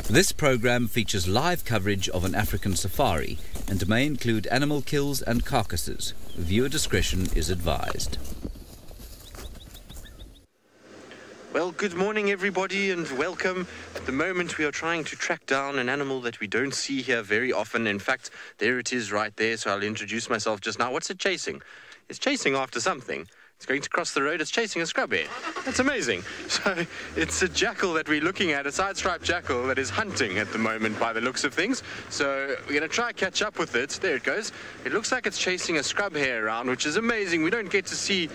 This program features live coverage of an African safari and may include animal kills and carcasses. Viewer discretion is advised. Well, good morning everybody and welcome. At the moment we are trying to track down an animal that we don't see here very often. In fact, there it is right there, so I'll introduce myself just now. What's it chasing? It's chasing after something. It's going to cross the road. It's chasing a scrub hare. That's amazing. So it's a jackal that we're looking at, a side-striped jackal that is hunting at the moment by the looks of things. So we're going to try and catch up with it. There it goes. It looks like it's chasing a scrub hare around, which is amazing. We don't get to see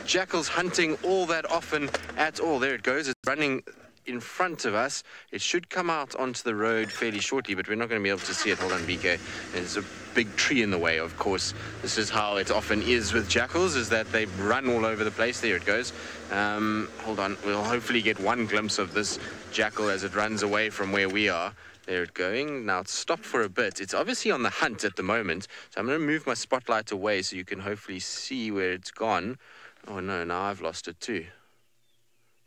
jackals hunting all that often at all. There it goes. It's running in front of us. It should come out onto the road fairly shortly, but we're not going to be able to see it. Hold on, BK. There's a big tree in the way, of course. This is how it often is with jackals, is that they run all over the place. There it goes. Hold on. We'll hopefully get one glimpse of this jackal as it runs away from where we are. There it's going. Now it's stopped for a bit. It's obviously on the hunt at the moment, so I'm going to move my spotlight away so you can hopefully see where it's gone. Oh no, now I've lost it too.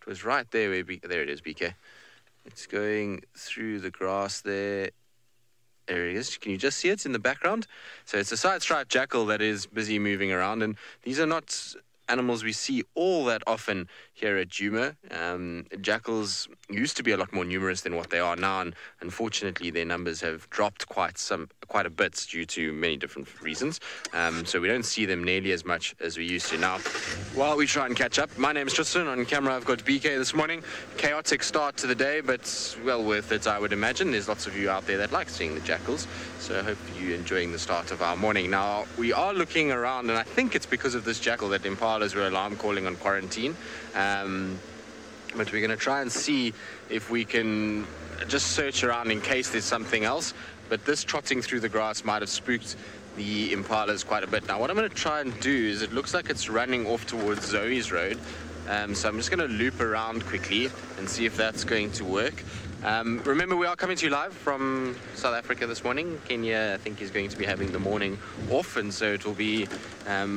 It was right there where there it is, BK. It's going through the grass there. There it is. Can you just see it in the background? So it's a side-striped jackal that is busy moving around, and these are not animals we see all that often here at Djuma. Jackals used to be a lot more numerous than what they are now, and unfortunately their numbers have dropped quite a bit due to many different reasons. So we don't see them nearly as much as we used to now. While we try and catch up, my name's Tristan. On camera I've got BK this morning. Chaotic start to the day, but well worth it, I would imagine. There's lots of you out there that like seeing the jackals, so I hope you're enjoying the start of our morning. Now we are looking around, and I think it's because of this jackal that impalas were alarm calling on quarantine. But we're going to try and see if we can just search around in case there's something else. But this trotting through the grass might have spooked the impalas quite a bit. Now what I'm going to try and do is, it looks like it's running off towards Zoe's road. So I'm just going to loop around quickly and see if that's going to work. Remember, we are coming to you live from South Africa this morning. Kenya, I think, is going to be having the morning off, and so it will be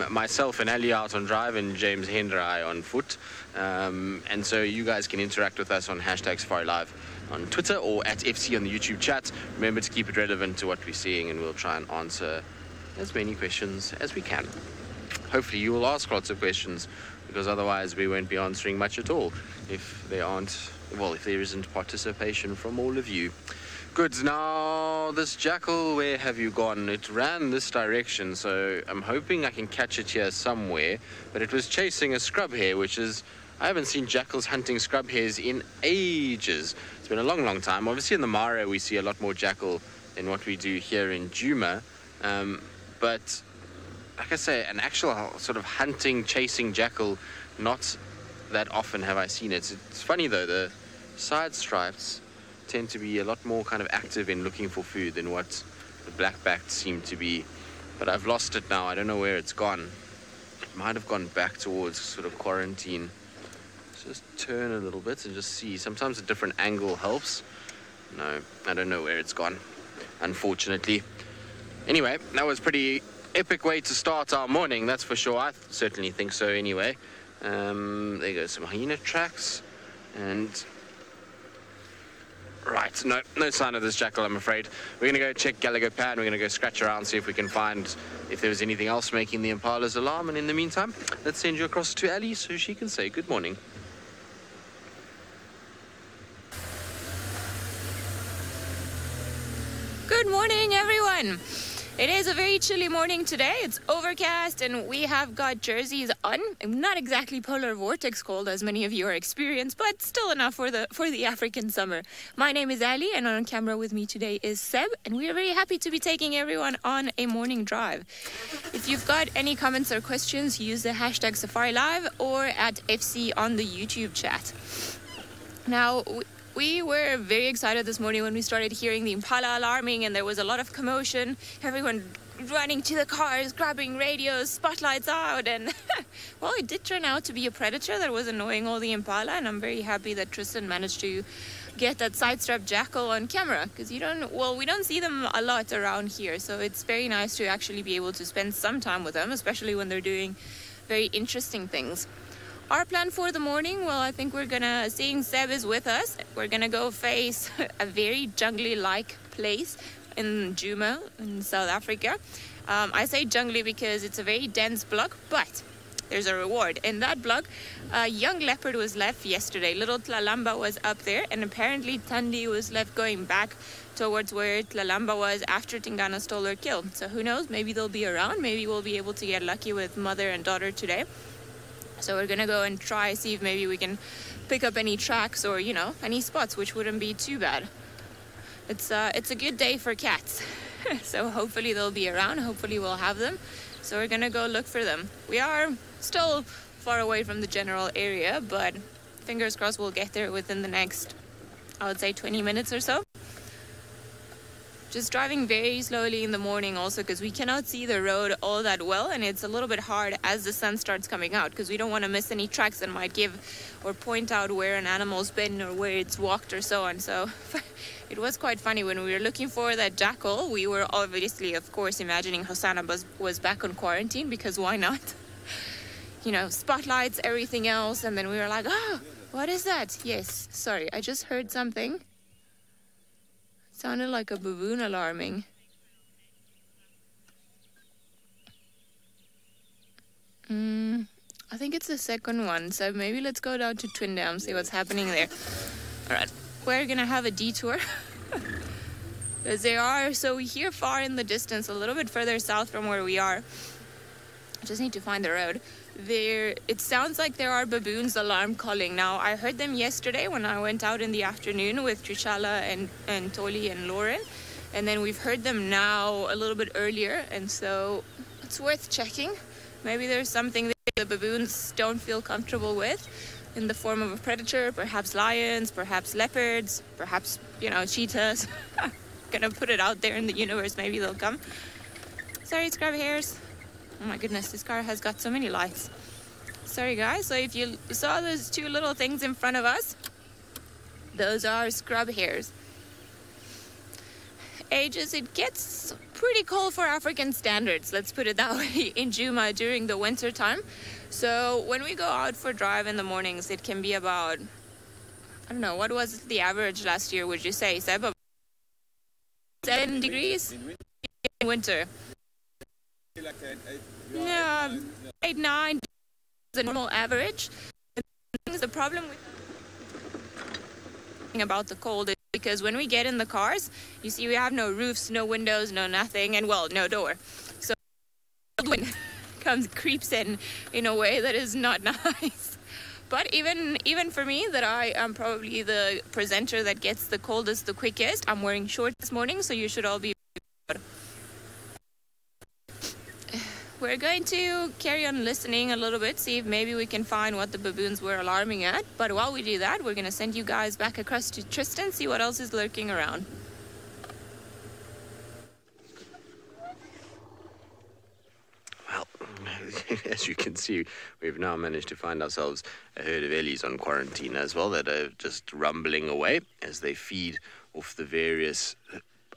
myself and Ali out on drive and James Hendrai on foot. And so you guys can interact with us on #SafariLive on Twitter or at FC on the YouTube chat. Remember to keep it relevant to what we're seeing, and we'll try and answer as many questions as we can. Hopefully you will ask lots of questions, because otherwise we won't be answering much at all if there isn't participation from all of you. Good. Now this jackal, where have you gone? It ran this direction, so I'm hoping I can catch it here somewhere. But it was chasing a scrub hare, which is, I haven't seen jackals hunting scrub hares in ages. It's been a long time. Obviously in the Mara we see a lot more jackal than what we do here in Djuma. But like I say, an actual sort of hunting, chasing jackal, not that often have I seen it. It's funny though, the side stripes tend to be a lot more kind of active in looking for food than what the black-backed seem to be. But I've lost it now. I don't know where it's gone. It might have gone back towards sort of quarantine. Just turn a little bit and just see. Sometimes a different angle helps. No, I don't know where it's gone, unfortunately. Anyway, that was pretty epic way to start our morning, that's for sure. I certainly think so anyway. There goes some hyena tracks, and right, no sign of this jackal, I'm afraid. We're gonna go check Gallagher Pan. We're gonna go scratch around, see if we can find if there was anything else making the impala's alarm. And in the meantime, let's send you across to Ali so she can say good morning. Good morning, everyone. It is a very chilly morning today. It's overcast and we have got jerseys on. Not exactly polar vortex cold as many of you are experienced, but still enough for the African summer. My name is Ali, and on camera with me today is Seb, and we are very happy to be taking everyone on a morning drive. If you've got any comments or questions, use the #SafariLive or at FC on the YouTube chat. Now, we were very excited this morning when we started hearing the impala alarming, and there was a lot of commotion. Everyone running to the cars, grabbing radios, spotlights out, and well, it did turn out to be a predator that was annoying all the impala, and I'm very happy that Tristan managed to get that side-strapped jackal on camera, because we don't see them a lot around here, so it's very nice to actually be able to spend some time with them, especially when they're doing very interesting things. Our plan for the morning, well, I think seeing Seb is with us, we're gonna go face a very jungly-like place in Djuma in South Africa. I say jungly because it's a very dense block, but there's a reward. In that block, a young leopard was left yesterday. Little Tlalamba was up there, and apparently Thandi was left going back towards where Tlalamba was after Tingana stole her kill. So who knows, maybe they'll be around. Maybe we'll be able to get lucky with mother and daughter today. So we're gonna go and try, see if maybe we can pick up any tracks or, any spots, which wouldn't be too bad. It's a good day for cats. So hopefully they'll be around. Hopefully we'll have them. So we're gonna go look for them. We are still far away from the general area, but fingers crossed we'll get there within the next, I would say, 20 minutes or so. Just driving very slowly in the morning also because we cannot see the road all that well, and it's a little bit hard as the sun starts coming out because we don't want to miss any tracks that might give or point out where an animal's been or where it's walked or so on. So it was quite funny when we were looking for that jackal. We were obviously, of course, imagining Hosanna was back on quarantine because why not? Spotlights, everything else, and then we were like, oh, what is that? Yes, sorry, I just heard something. Sounded like a baboon alarming. I think it's the second one, so maybe let's go down to Twin Dam, see what's happening there. Alright, we're gonna have a detour. Because so we hear far in the distance, a little bit further south from where we are. I just need to find the road. It sounds like there are baboons alarm calling. Now, I heard them yesterday when I went out in the afternoon with Trichala and Toli and Lauren. And then we've heard them now a little bit earlier. And so it's worth checking. Maybe there's something that the baboons don't feel comfortable with in the form of a predator, perhaps lions, perhaps leopards, perhaps, cheetahs. Gonna put it out there in the universe. Maybe they'll come. Sorry, scrub hairs. Oh my goodness, this car has got so many lights. Sorry guys, so if you saw those two little things in front of us, those are scrub hairs. Ages, it gets pretty cold for African standards, let's put it that way, in Djuma during the winter time. So when we go out for drive in the mornings, it can be about, I don't know, what was the average last year, would you say, Seb? 7 degrees in winter. Yeah, 8, 9 is the normal average. The problem about the cold is because when we get in the cars, you see we have no roofs, no windows, no nothing, and well, no door. So the wind creeps in a way that is not nice. But even for me, that I am probably the presenter that gets the coldest the quickest, I'm wearing shorts this morning, so you should all be good. We're going to carry on listening a little bit, see if maybe we can find what the baboons were alarming at. But while we do that, we're going to send you guys back across to Tristan, see what else is lurking around. Well, as you can see, we've now managed to find ourselves a herd of ellies on quarantine as well that are just rumbling away as they feed off the various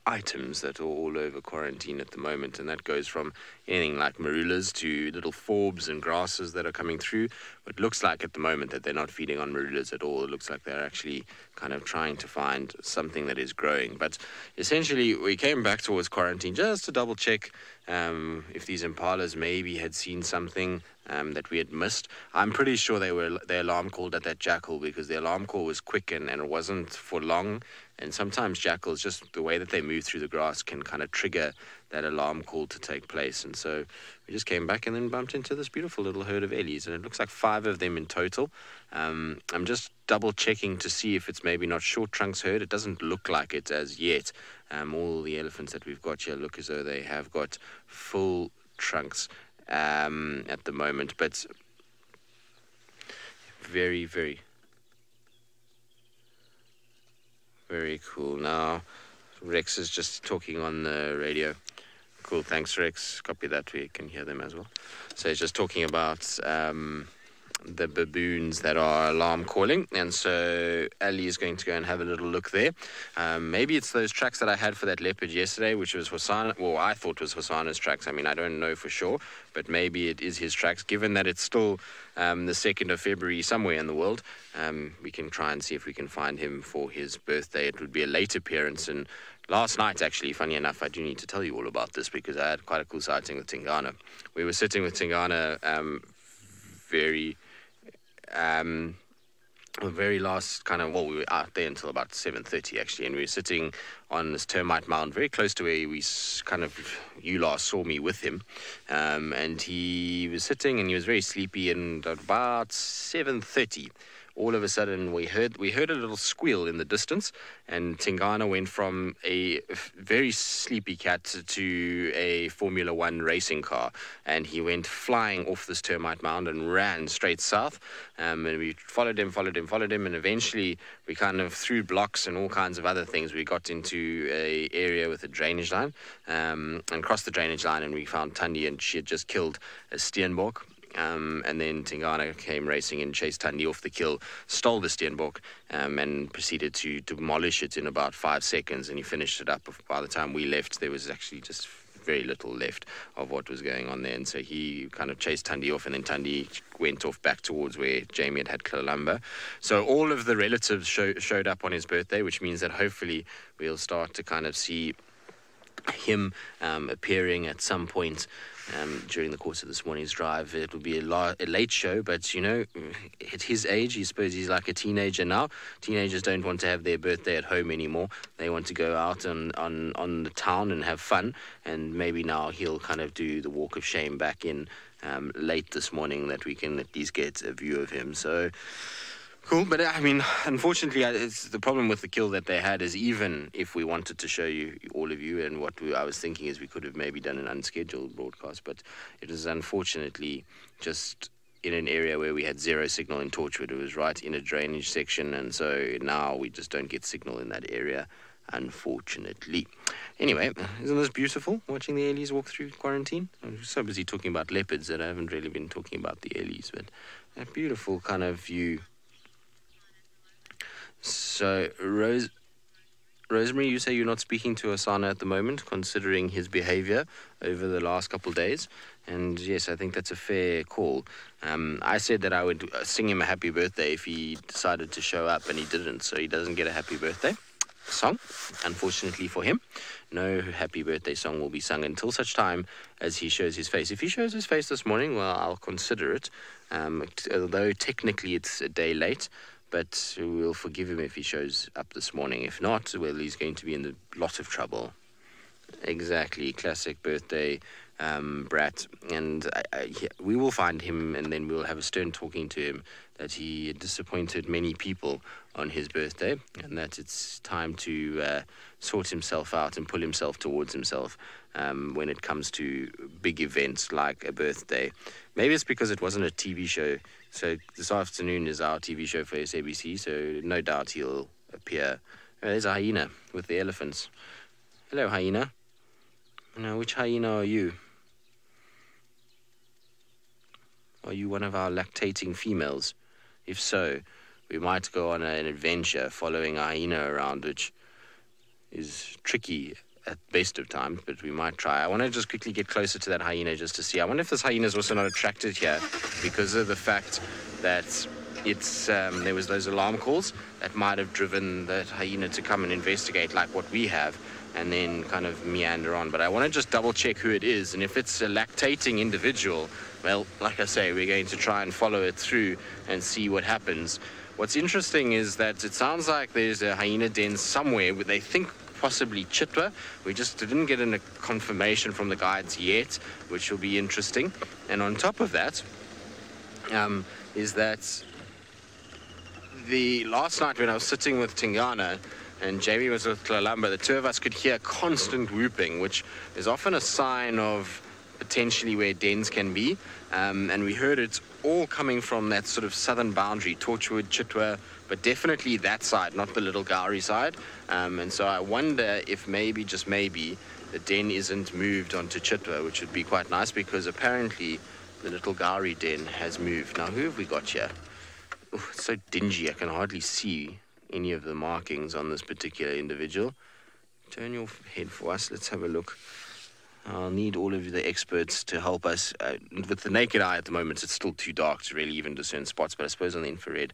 items that are all over quarantine at the moment, and that goes from anything like marulas to little forbs and grasses that are coming through. But it looks like at the moment that they're not feeding on marulas at all. It looks like they're actually kind of trying to find something that is growing. But essentially, we came back towards quarantine just to double check if these impalas maybe had seen something that we had missed. I'm pretty sure they alarm called at that jackal because the alarm call was quick and it wasn't for long. And sometimes jackals, just the way that they move through the grass can kind of trigger that alarm call to take place. And so we just came back and then bumped into this beautiful little herd of ellies. And it looks like 5 of them in total. I'm just double checking to see if it's maybe not short trunks herd. It doesn't look like it as yet. All the elephants that we've got here look as though they have got full trunks at the moment. But very, very... very cool. Now, Rex is just talking on the radio. Cool, thanks, Rex. Copy that, we can hear them as well. So he's just talking about baboons that are alarm calling, and so Ali is going to go and have a little look there. Maybe it's those tracks that I had for that leopard yesterday, which was Hosanna. Well, I thought was Hosanna's tracks. I mean, I don't know for sure, but maybe it is his tracks. Given that it's still the 2nd of February somewhere in the world, we can try and see if we can find him for his birthday. It would be a late appearance, and last night, actually, funny enough, I do need to tell you all about this because I had quite a cool sighting with Tingana. We were sitting with Tingana very last kind of, well, we were out there until about 7:30 actually, and we were sitting on this termite mound very close to where you last saw me with him, and he was sitting and he was very sleepy, and at about 7:30 all of a sudden we heard a little squeal in the distance, and Tingana went from a very sleepy cat to a Formula One racing car, and he went flying off this termite mound and ran straight south, and we followed him, and eventually we kind of threw blocks and all kinds of other things. We got into a area with a drainage line, and crossed the drainage line, and we found Tandi, and she had just killed a steenbok. And then Tingana came racing and chased Tandi off the kill, stole the steenbok, and proceeded to demolish it in about 5 seconds, and he finished it up. By the time we left, there was actually just very little left of what was going on there, and so he kind of chased Tandi off, and then Tandi went off back towards where Jamie had Kalamba. So all of the relatives showed up on his birthday, which means that hopefully we'll start to kind of see him appearing at some point during the course of this morning's drive. It will be a late show, but you know, at his age, I suppose he's like a teenager now. Teenagers don't want to have their birthday at home anymore. They want to go out on the town and have fun, and maybe now he'll kind of do the walk of shame back in late this morning, that we can at least get a view of him. So cool, but I mean, unfortunately, it's the problem with the kill that they had is, even if we wanted to show you, all of you, and I was thinking is we could have maybe done an unscheduled broadcast, but it is unfortunately just in an area where we had zero signal in Torchwood. It was right in a drainage section, and so now we just don't get signal in that area, unfortunately. Anyway, isn't this beautiful, watching the Ailey's walk through quarantine? I'm so busy talking about leopards that I haven't really been talking about the Ailey's, but a beautiful kind of view. So, Rosemary, you say you're not speaking to Asana at the moment, considering his behavior over the last couple of days. And yes, I think that's a fair call. I said that I would sing him a happy birthday if he decided to show up, and he didn't, so he doesn't get a happy birthday song, unfortunately for him. No happy birthday song will be sung until such time as he shows his face. If he shows his face this morning, well, I'll consider it, although technically it's a day late. But we'll forgive him if he shows up this morning. If not, well, he's going to be in a lot of trouble. Exactly, classic birthday brat. And we will find him, and then we'll have a stern talking to him that he disappointed many people on his birthday, and that it's time to sort himself out and pull himself towards himself when it comes to big events like a birthday. Maybe it's because it wasn't a TV show. So this afternoon is our TV show for SABC, so no doubt he'll appear. Oh, there's a hyena with the elephants. Hello, hyena. Now, which hyena are you? Are you one of our lactating females? If so, we might go on an adventure following a hyena around, which is tricky at best of times, but we might try. I want to just quickly get closer to that hyena just to see. I wonder if this hyena is also not attracted here because of the fact that it's there was those alarm calls that might have driven that hyena to come and investigate like what we have, and then kind of meander on. But I want to just double check who it is, and if it's a lactating individual, well, like I say, we're going to try and follow it through and see what happens. What's interesting is that it sounds like there's a hyena den somewhere where they think possibly Chitwa. We just didn't get a confirmation from the guides yet, which will be interesting. And on top of that, is that the last night when I was sitting with Tingana and Jamie was with Kalamba, the two of us could hear constant whooping, which is often a sign of potentially where dens can be. And we heard it all coming from that sort of southern boundary, Torchwood, Chitwa, but definitely that side, not the Little Gowrie side. And so I wonder if maybe, just maybe, the den isn't moved onto Chitwa, which would be quite nice because apparently the little Gari den has moved. Now, who have we got here? Ooh, it's so dingy, I can hardly see any of the markings on this particular individual. Turn your head for us. Let's have a look. I'll need all of the experts to help us. With the naked eye at the moment, it's still too dark to really even discern spots, but I suppose on the infrared,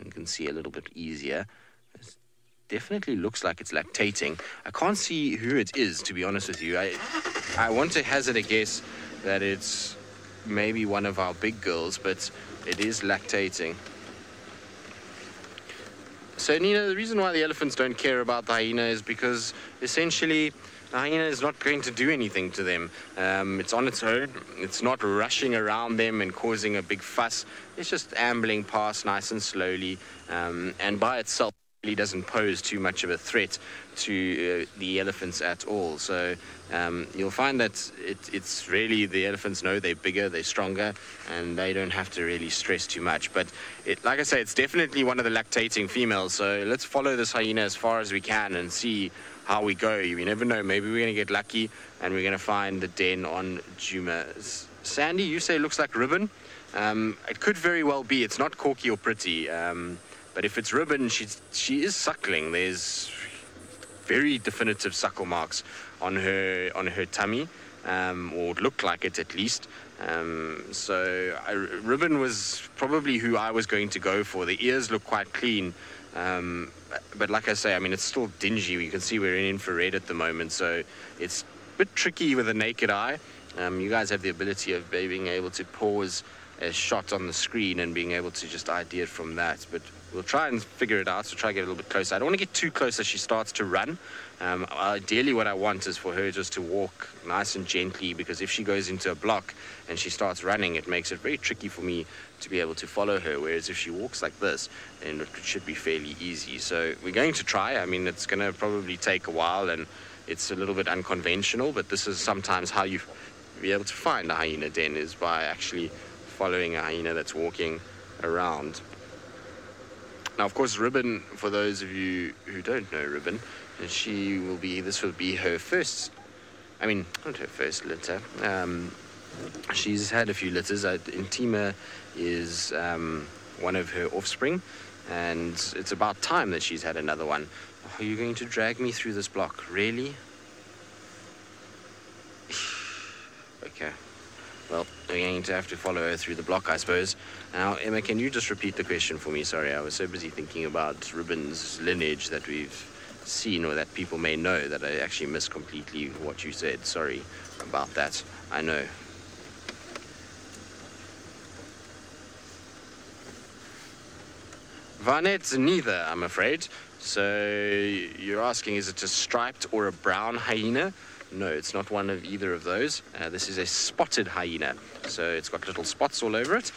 you can see a little bit easier. It definitely looks like it's lactating. I can't see who it is, to be honest with you. I want to hazard a guess that it's maybe one of our big girls, but it is lactating. So, Nina, the reason why the elephants don't care about the hyena is because essentially the hyena is not going to do anything to them. It's on its own. It's not rushing around them and causing a big fuss. It's just ambling past nice and slowly, and by itself really doesn't pose too much of a threat to the elephants at all. So you'll find that it's really, the elephants know they're bigger, they're stronger, and they don't have to really stress too much. But like I say, it's definitely one of the lactating females. So let's follow this hyena as far as we can and see how we go. You never know, maybe we're going to get lucky and we're going to find the den on Juma. Sandy, you say it looks like ribbon. It could very well be. It's not corky or pretty. But if it's ribbon, she is suckling. There's very definitive suckle marks on her tummy, or it looked like it at least. So ribbon was probably who I was going to go for. The ears look quite clean. But like I say, I mean, it's still dingy. You can see we're in infrared at the moment, so it's a bit tricky with a naked eye. You guys have the ability of being able to pause a shot on the screen and being able to just ID it from that. But we'll try and figure it out. So try to get a little bit closer. I don't want to get too close as she starts to run. Ideally, what I want is for her just to walk nice and gently, because if she goes into a block and she starts running, it makes it very tricky for me to be able to follow her. Whereas if she walks like this, then it should be fairly easy. So we're going to try. I mean, it's going to probably take a while and it's a little bit unconventional, but this is sometimes how you be able to find a hyena den, is by actually following a hyena that's walking around. Now, of course, Ribbon, for those of you who don't know Ribbon, this will be her first, I mean, not her first litter. She's had a few litters. Intima is one of her offspring, and it's about time that she's had another one. Are you going to drag me through this block? Really? Okay. Well, we're going to have to follow her through the block, I suppose. Now, Emma, can you just repeat the question for me? Sorry, I was so busy thinking about Ribbon's lineage that we've seen, or that people may know, that I actually missed completely what you said. Sorry about that. I know. Varnet's neither, I'm afraid. So you're asking, is it a striped or a brown hyena? No, it's not one of either of those. This is a spotted hyena. So it's got little spots all over it,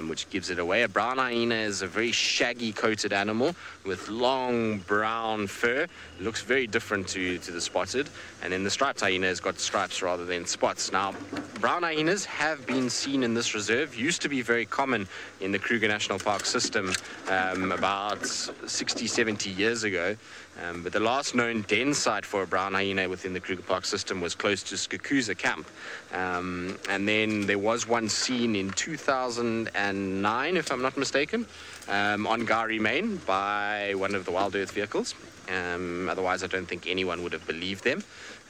which gives it away. A brown hyena is a very shaggy coated animal with long brown fur. It looks very different to the spotted. And then the striped hyena has got stripes rather than spots. Now, brown hyenas have been seen in this reserve. Used to be very common in the Kruger National Park system about 60, 70 years ago. But the last known den site for a brown hyena within the Kruger Park system was close to Skukuza Camp. And then there was one seen in 2009, if I'm not mistaken, on Gari Main by one of the Wild Earth vehicles. Otherwise, I don't think anyone would have believed them.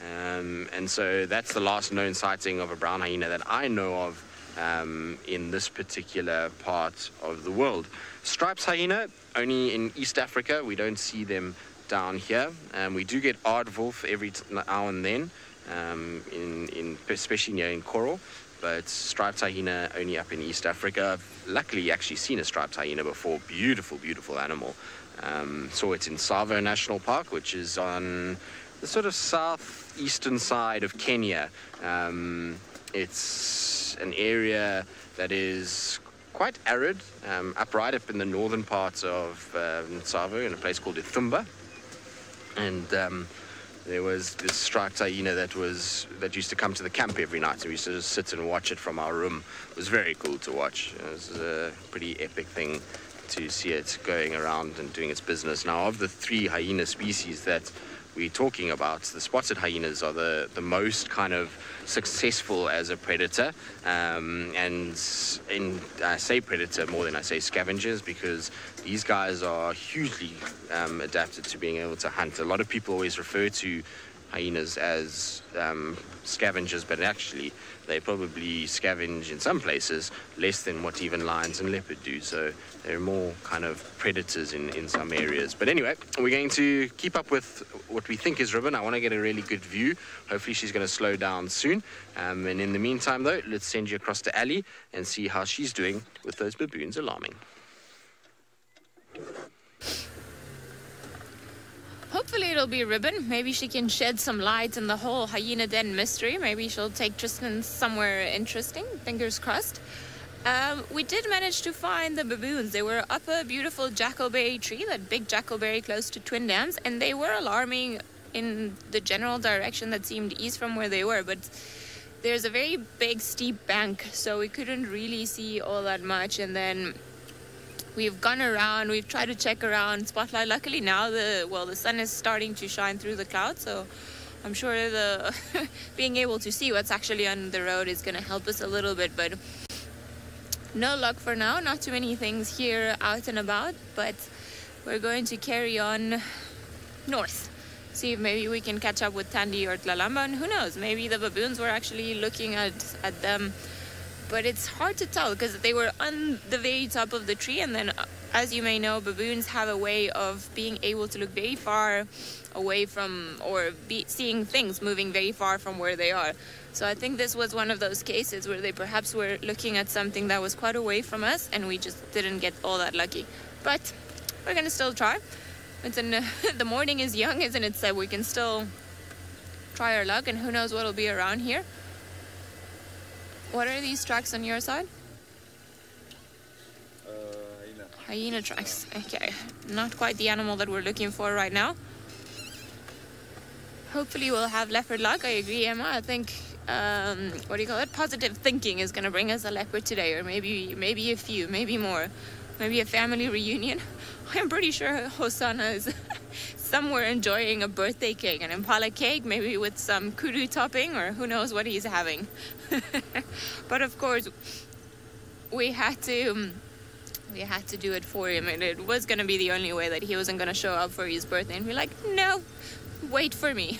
And so that's the last known sighting of a brown hyena that I know of in this particular part of the world. Striped hyena, only in East Africa. We don't see them down here. We do get aardwolf every now and then, especially near in coral, but striped hyena only up in East Africa. I've luckily actually seen a striped hyena before. Beautiful, beautiful animal. Saw it in Tsavo National Park, which is on the sort of southeastern side of Kenya. It's an area that is quite arid, right up in the northern parts of Tsavo, in a place called Ithumba. And there was this striped hyena that used to come to the camp every night. So we used to just sit and watch it from our room. It was very cool to watch. It was a pretty epic thing to see it going around and doing its business. Now, of the 3 hyena species that we're talking about, the spotted hyenas are the most kind of successful as a predator, and I say predator more than I say scavengers, because these guys are hugely adapted to being able to hunt. A lot of people always refer to hyenas as scavengers, but actually they probably scavenge in some places less than what even lions and leopard do, so they're more kind of predators in some areas. But anyway, we're going to keep up with what we think is Ribbon. I want to get a really good view. Hopefully she's going to slow down soon, and in the meantime though, let's send you across to Ali and see how she's doing with those baboons alarming. Hopefully it'll be Ribbon. Maybe she can shed some light in the whole hyena den mystery. Maybe she'll take Tristan somewhere interesting. Fingers crossed. We did manage to find the baboons. They were up a beautiful jackalberry tree, that big jackalberry close to Twin Dams, and they were alarming in the general direction that seemed east from where they were, but there's a very big steep bank, so we couldn't really see all that much. And then we've gone around, we've tried to check around Spotlight. Luckily now the sun is starting to shine through the clouds, so I'm sure the being able to see what's actually on the road is going to help us a little bit. But no luck for now, not too many things here out and about, but we're going to carry on north. See if maybe we can catch up with Tandy or Tlalamba, and who knows, maybe the baboons were actually looking at them. But it's hard to tell because they were on the very top of the tree, and then as you may know, baboons have a way of being able to look very far away from, or seeing things moving very far from where they are. So I think this was one of those cases where they perhaps were looking at something that was quite away from us, and we just didn't get all that lucky. But we're gonna still try. The morning is young, isn't it? So we can still try our luck, and who knows what'll be around here. What are these tracks on your side? Hyena tracks. Okay, not quite the animal that we're looking for right now. Hopefully we'll have leopard luck. I agree, Emma. I think what do you call it? Positive thinking is going to bring us a leopard today, or maybe a few, maybe more, maybe a family reunion. I'm pretty sure Hosanna is somewhere enjoying a birthday cake, an impala cake, maybe with some kudu topping, or who knows what he's having. But of course, we had to do it for him, and it was going to be the only way that he wasn't going to show up for his birthday. And we're like, no, wait for me.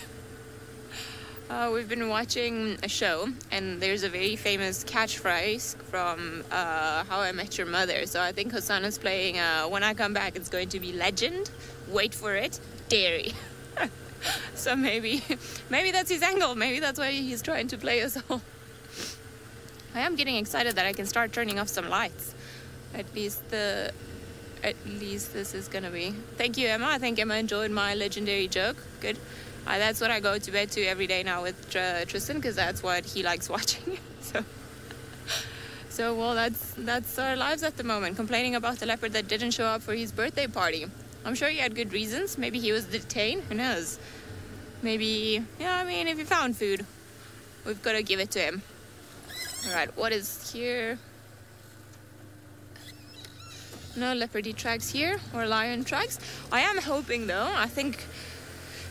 We've been watching a show, and there's a very famous catchphrase from How I Met Your Mother. So I think Hosanna's playing When I Come Back, it's going to be legend, wait for it, dairy. So maybe that's his angle. Maybe that's why he's trying to play us all. I am getting excited that I can start turning off some lights. At least this is gonna be. Thank you, Emma. I think Emma enjoyed my legendary joke. Good. That's what I go to bed to every day now with Tristan, because that's what he likes watching. So well, that's our lives at the moment. Complaining about the leopard that didn't show up for his birthday party. I'm sure he had good reasons. Maybe he was detained. Who knows? Maybe, yeah, I mean, if he found food, we've got to give it to him. All right, what is here? No leopardy tracks here, or lion tracks. I am hoping, though, I think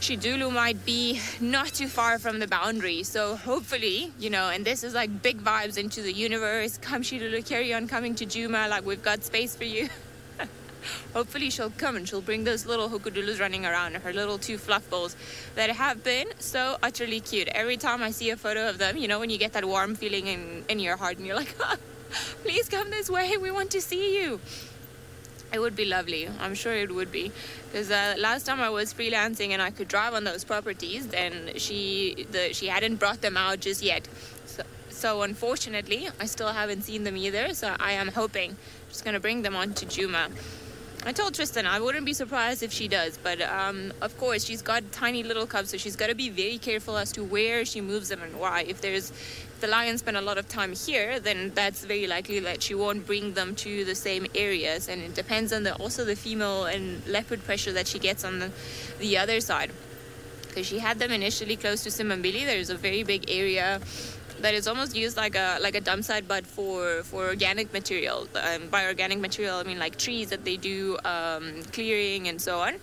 Shidulu might be not too far from the boundary. So hopefully, you know, and this is like big vibes into the universe. Come Shidulu, carry on coming to Juma, like we've got space for you. Hopefully she'll come and she'll bring those little hukudulus running around, her little two fluff balls that have been so utterly cute. Every time I see a photo of them, you know, when you get that warm feeling in your heart and you're like, oh, please come this way, we want to see you. It would be lovely. I'm sure it would be. Because last time I was freelancing and I could drive on those properties, then she hadn't brought them out just yet. So unfortunately, I still haven't seen them either. So I am hoping she's going to bring them on to Juma. I told Tristan I wouldn't be surprised if she does, but of course she's got tiny little cubs, so she's got to be very careful as to where she moves them and why. If the lions spend a lot of time here, then that's very likely that she won't bring them to the same areas, and it depends on also the female and leopard pressure that she gets on the other side. Because she had them initially close to Simbambili. There's a very big area that is almost used like a dump site, but for organic material. By organic material, I mean like trees that they do clearing and so on.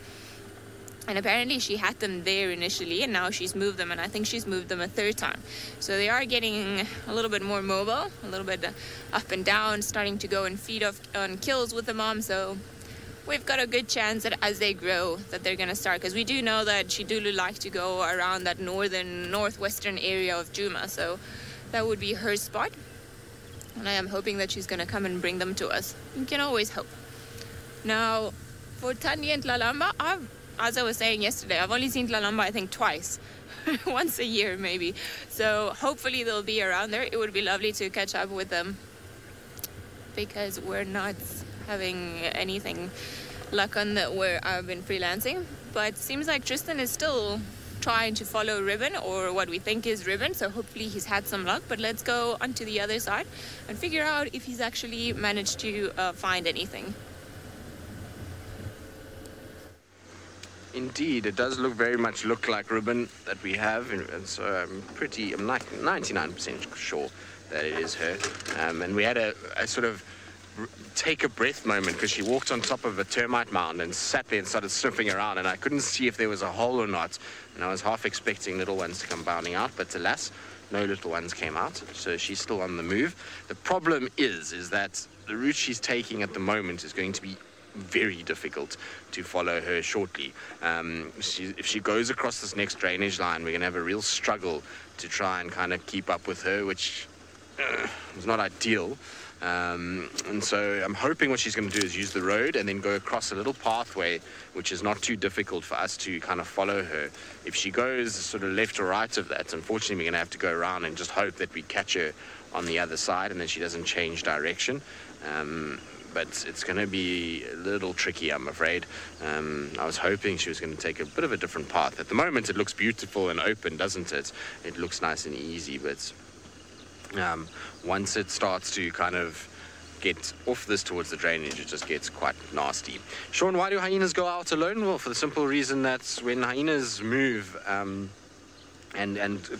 And apparently she had them there initially, and now she's moved them, and I think she's moved them a third time. So they are getting a little bit more mobile, a little bit up and down, starting to go and feed on kills with the mom. So we've got a good chance that as they grow that they're going to start, because we do know that she do like to go around that northwestern area of Juma. So that would be her spot. And I am hoping that she's going to come and bring them to us. You can always hope. Now, for Tanya and Lalamba, as I was saying yesterday, I've only seen Lalamba, I think, twice. Once a year, maybe. So hopefully they'll be around there. It would be lovely to catch up with them, because we're not having anything luck on where I've been freelancing. But seems like Tristan is still trying to follow Ribbon, or what we think is Ribbon, so hopefully he's had some luck. But let's go onto the other side and figure out if he's actually managed to find anything. Indeed, it does very much look like Ribbon that we have, and so I'm 99% sure that it is her. And we had a sort of take a breath moment, because she walked on top of a termite mound and sat there and started sniffing around, and I couldn't see if there was a hole or not, and I was half expecting little ones to come bounding out, but alas, no little ones came out, so she's still on the move. The problem is that the route she's taking at the moment is going to be very difficult to follow her shortly. If she goes across this next drainage line, we're going to have a real struggle to try and kind of keep up with her, which is not ideal. And so I'm hoping what she's going to do is use the road and then go across a little pathway, which is not too difficult for us to kind of follow her. If she goes sort of left or right of that, unfortunately we're going to have to go around and just hope that we catch her on the other side and that she doesn't change direction. But it's going to be a little tricky, I'm afraid. I was hoping she was going to take a bit of a different path. At the moment it looks beautiful and open, doesn't it? It looks nice and easy, but once it starts to kind of get off this towards the drainage, it just gets quite nasty. Sean, why do hyenas go out alone? Well, for the simple reason that when hyenas move and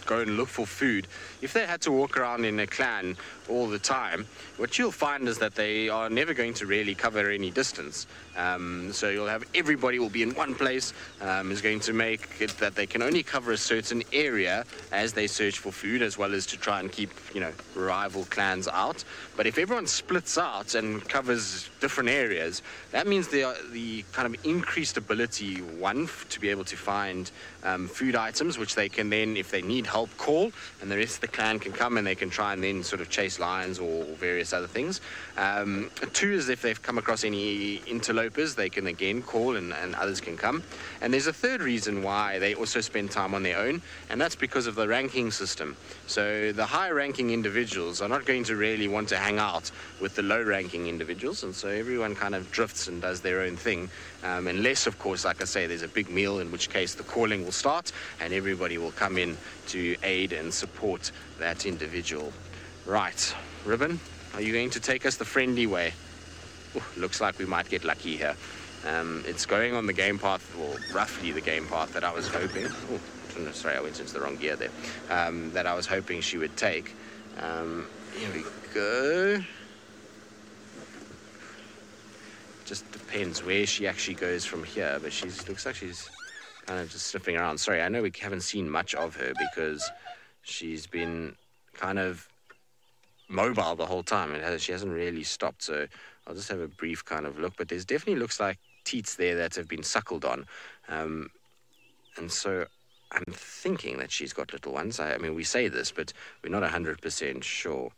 go and look for food, if they had to walk around in a clan all the time, what you'll find is that they are never going to really cover any distance. So you'll have everybody will be in one place, is going to make it that they can only cover a certain area as they search for food, as well as to try and keep, rival clans out. But if everyone splits out and covers different areas, that means the kind of increased ability, to be able to find food items, which they can then, if they need help, call, and the rest of the clan can come and they can try and then sort of chase lions or various other things. Two is if they've come across any interlopers, they can again call and others can come. And there's a third reason why they also spend time on their own, and that's because of the ranking system. So the high-ranking individuals are not going to really want to hang out with the low-ranking individuals, and so everyone kind of drifts and does their own thing, unless, of course, like I say, there's a big meal, in which case the calling will start and everybody will come in to aid and support that individual. Right, Ribbon, are you going to take us the friendly way? Ooh, looks like we might get lucky here. It's going on the game path, or roughly the game path that I was hoping. Oh, sorry, I went into the wrong gear there. That I was hoping she would take. Here we go. Just depends where she actually goes from here, but looks like she's kind of just sniffing around. Sorry, I know we haven't seen much of her because she's been kind of mobile the whole time. She hasn't really stopped, so I'll just have a brief kind of look. But there's definitely looks like teats there that have been suckled on, and so I'm thinking that she's got little ones. I mean, we say this, but we're not 100% sure.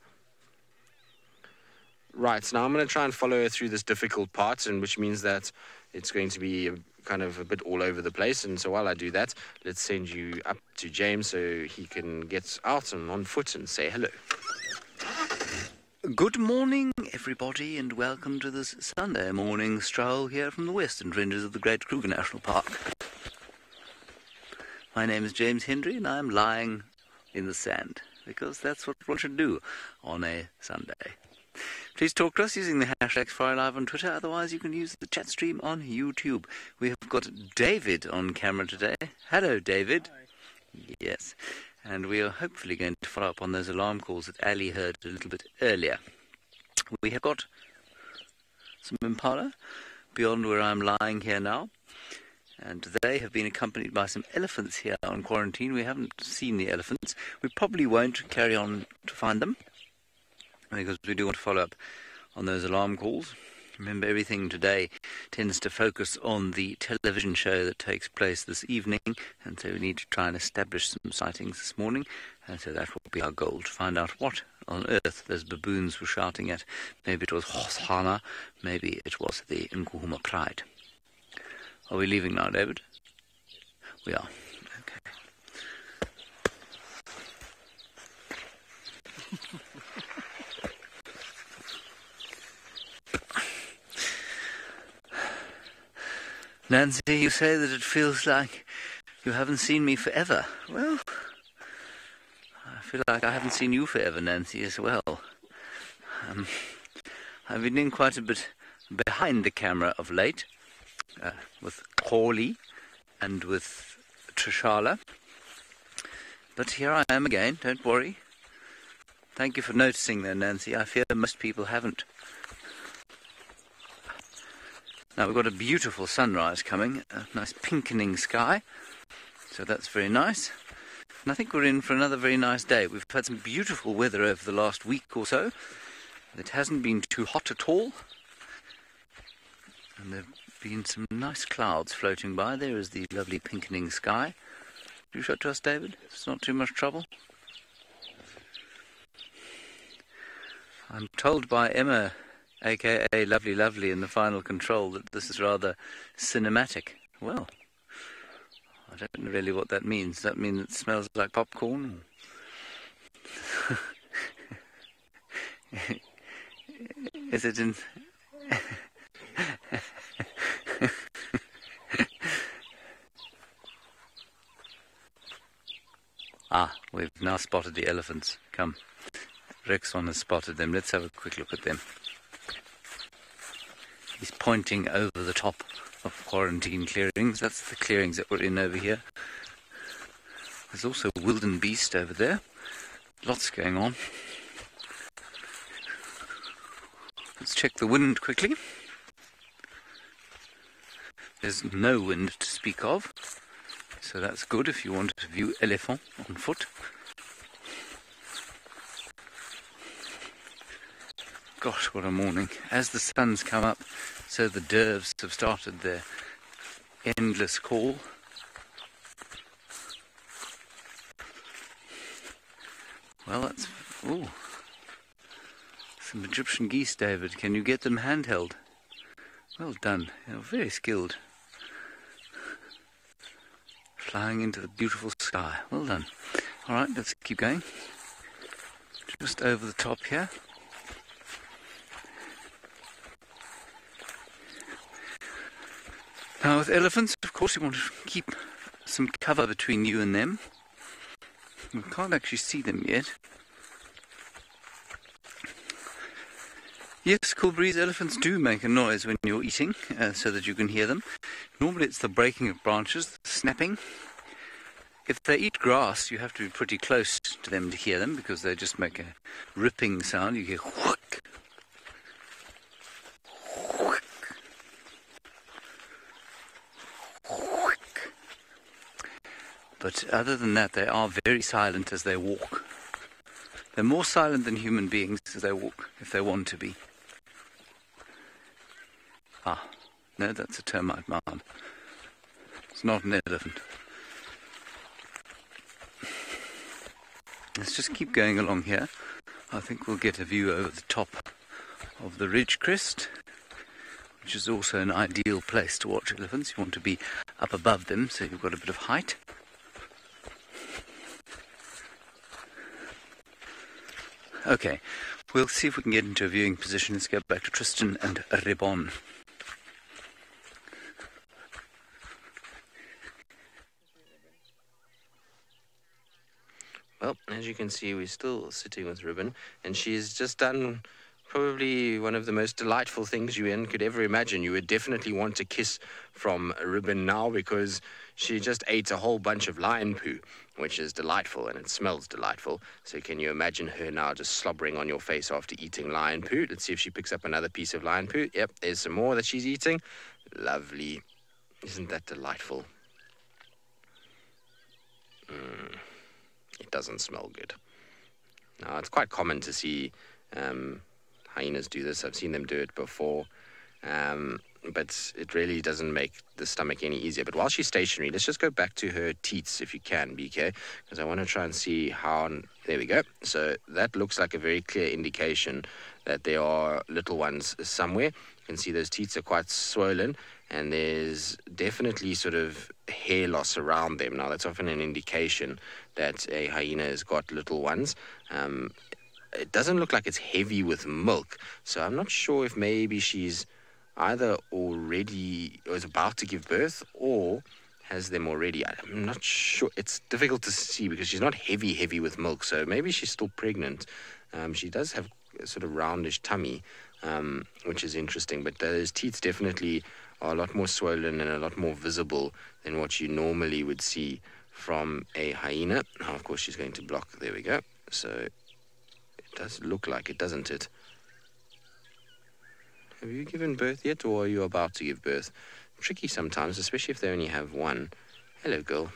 Right, so now I'm going to try and follow her through this difficult part, and which means that it's going to be kind of a bit all over the place. And so while I do that, let's send you up to James so he can get out and on foot and say hello. Good morning, everybody, and welcome to this Sunday morning stroll here from the western ranges of the Great Kruger National Park. My name is James Hendry, and I'm lying in the sand, because that's what one should do on a Sunday. Please talk to us using the hashtag SafariLive on Twitter, otherwise you can use the chat stream on YouTube. We have got David on camera today. Hello, David. Hi. Yes. And we are hopefully going to follow up on those alarm calls that Ali heard a little bit earlier. We have got some impala beyond where I'm lying here now. and they have been accompanied by some elephants here on quarantine. We haven't seen the elephants. We probably won't carry on to find them, because we do want to follow up on those alarm calls. Remember, everything today tends to focus on the television show that takes place this evening, and so we need to try and establish some sightings this morning, and so that will be our goal, to find out what on earth those baboons were shouting at. Maybe it was Hoshana, maybe it was the Nkuhuma Pride. Are we leaving now, David? We are. Okay. Nancy, you say that it feels like you haven't seen me forever. Well, I feel like I haven't seen you forever, Nancy, as well. I've been in quite a bit behind the camera of late, with Corley and with Trishala. But here I am again, don't worry. Thank you for noticing there, Nancy. I fear most people haven't. Now we've got a beautiful sunrise coming, a nice pinkening sky, so that's very nice. And I think we're in for another very nice day. We've had some beautiful weather over the last week or so. It hasn't been too hot at all. And there have been some nice clouds floating by. There is the lovely pinkening sky. Do you show it to us, David? It's not too much trouble. I'm told by Emma, aka Lovely Lovely, in the final control, that this is rather cinematic. Well, I don't know really what that means. Does that mean it smells like popcorn? Is it in... We've now spotted the elephants. Come. Rexon has spotted them. Let's have a quick look at them. He's pointing over the top of quarantine clearings. That's the clearings that we're in over here. There's also wildebeest over there. Lots going on. Let's check the wind quickly. There's no wind to speak of, so that's good if you want to view elephant on foot. Gosh, what a morning. As the sun's come up, so the dervs have started their endless call. Well, that's... ooh. Some Egyptian geese, David. Can you get them handheld? Well done. You're very skilled. Flying into the beautiful sky. Well done. All right, let's keep going. Just over the top here. Now with elephants, of course, you want to keep some cover between you and them. We can't actually see them yet. Yes, cool breeze, elephants do make a noise when you're eating, so that you can hear them. Normally it's the breaking of branches, the snapping. If they eat grass, you have to be pretty close to them to hear them, because they just make a ripping sound. You hear whack. But other than that, they are very silent as they walk. They're more silent than human beings as they walk, if they want to be. No, that's a termite mound. It's not an elephant. Let's just keep going along here. I think we'll get a view over the top of the ridge crest, which is also an ideal place to watch elephants. You want to be up above them, so you've got a bit of height. Okay, we'll see if we can get into a viewing position. Let's go back to Tristan and Rebon. Well, as you can see, we're still sitting with Ribbon, and she's just done probably one of the most delightful things you could ever imagine. You would definitely want to kiss from Ribbon now, because she just ate a whole bunch of lion poo, which is delightful, and it smells delightful. So can you imagine her now just slobbering on your face after eating lion poo? Let's see if she picks up another piece of lion poo. Yep, there's some more that she's eating. Lovely. Isn't that delightful? It doesn't smell good. Now, it's quite common to see hyenas do this. I've seen them do it before. But it really doesn't make the stomach any easier. But while she's stationary, let's just go back to her teats if you can, BK, because I want to try and see how... There we go. So that looks like a very clear indication that there are little ones somewhere. You can see those teats are quite swollen, and there's definitely sort of hair loss around them. Now, that's often an indication that a hyena has got little ones. It doesn't look like it's heavy with milk, so I'm not sure if maybe she's either already or is about to give birth or has them already. I'm not sure. It's difficult to see because she's not heavy with milk, so maybe she's still pregnant. She does have a sort of roundish tummy, which is interesting, but those teats definitely are a lot more swollen and a lot more visible than what you normally would see from a hyena. Now, of course, she's going to block. There we go. So it does look like it, doesn't it? Have you given birth yet, or are you about to give birth? Tricky sometimes, especially if they only have one. Hello, girl.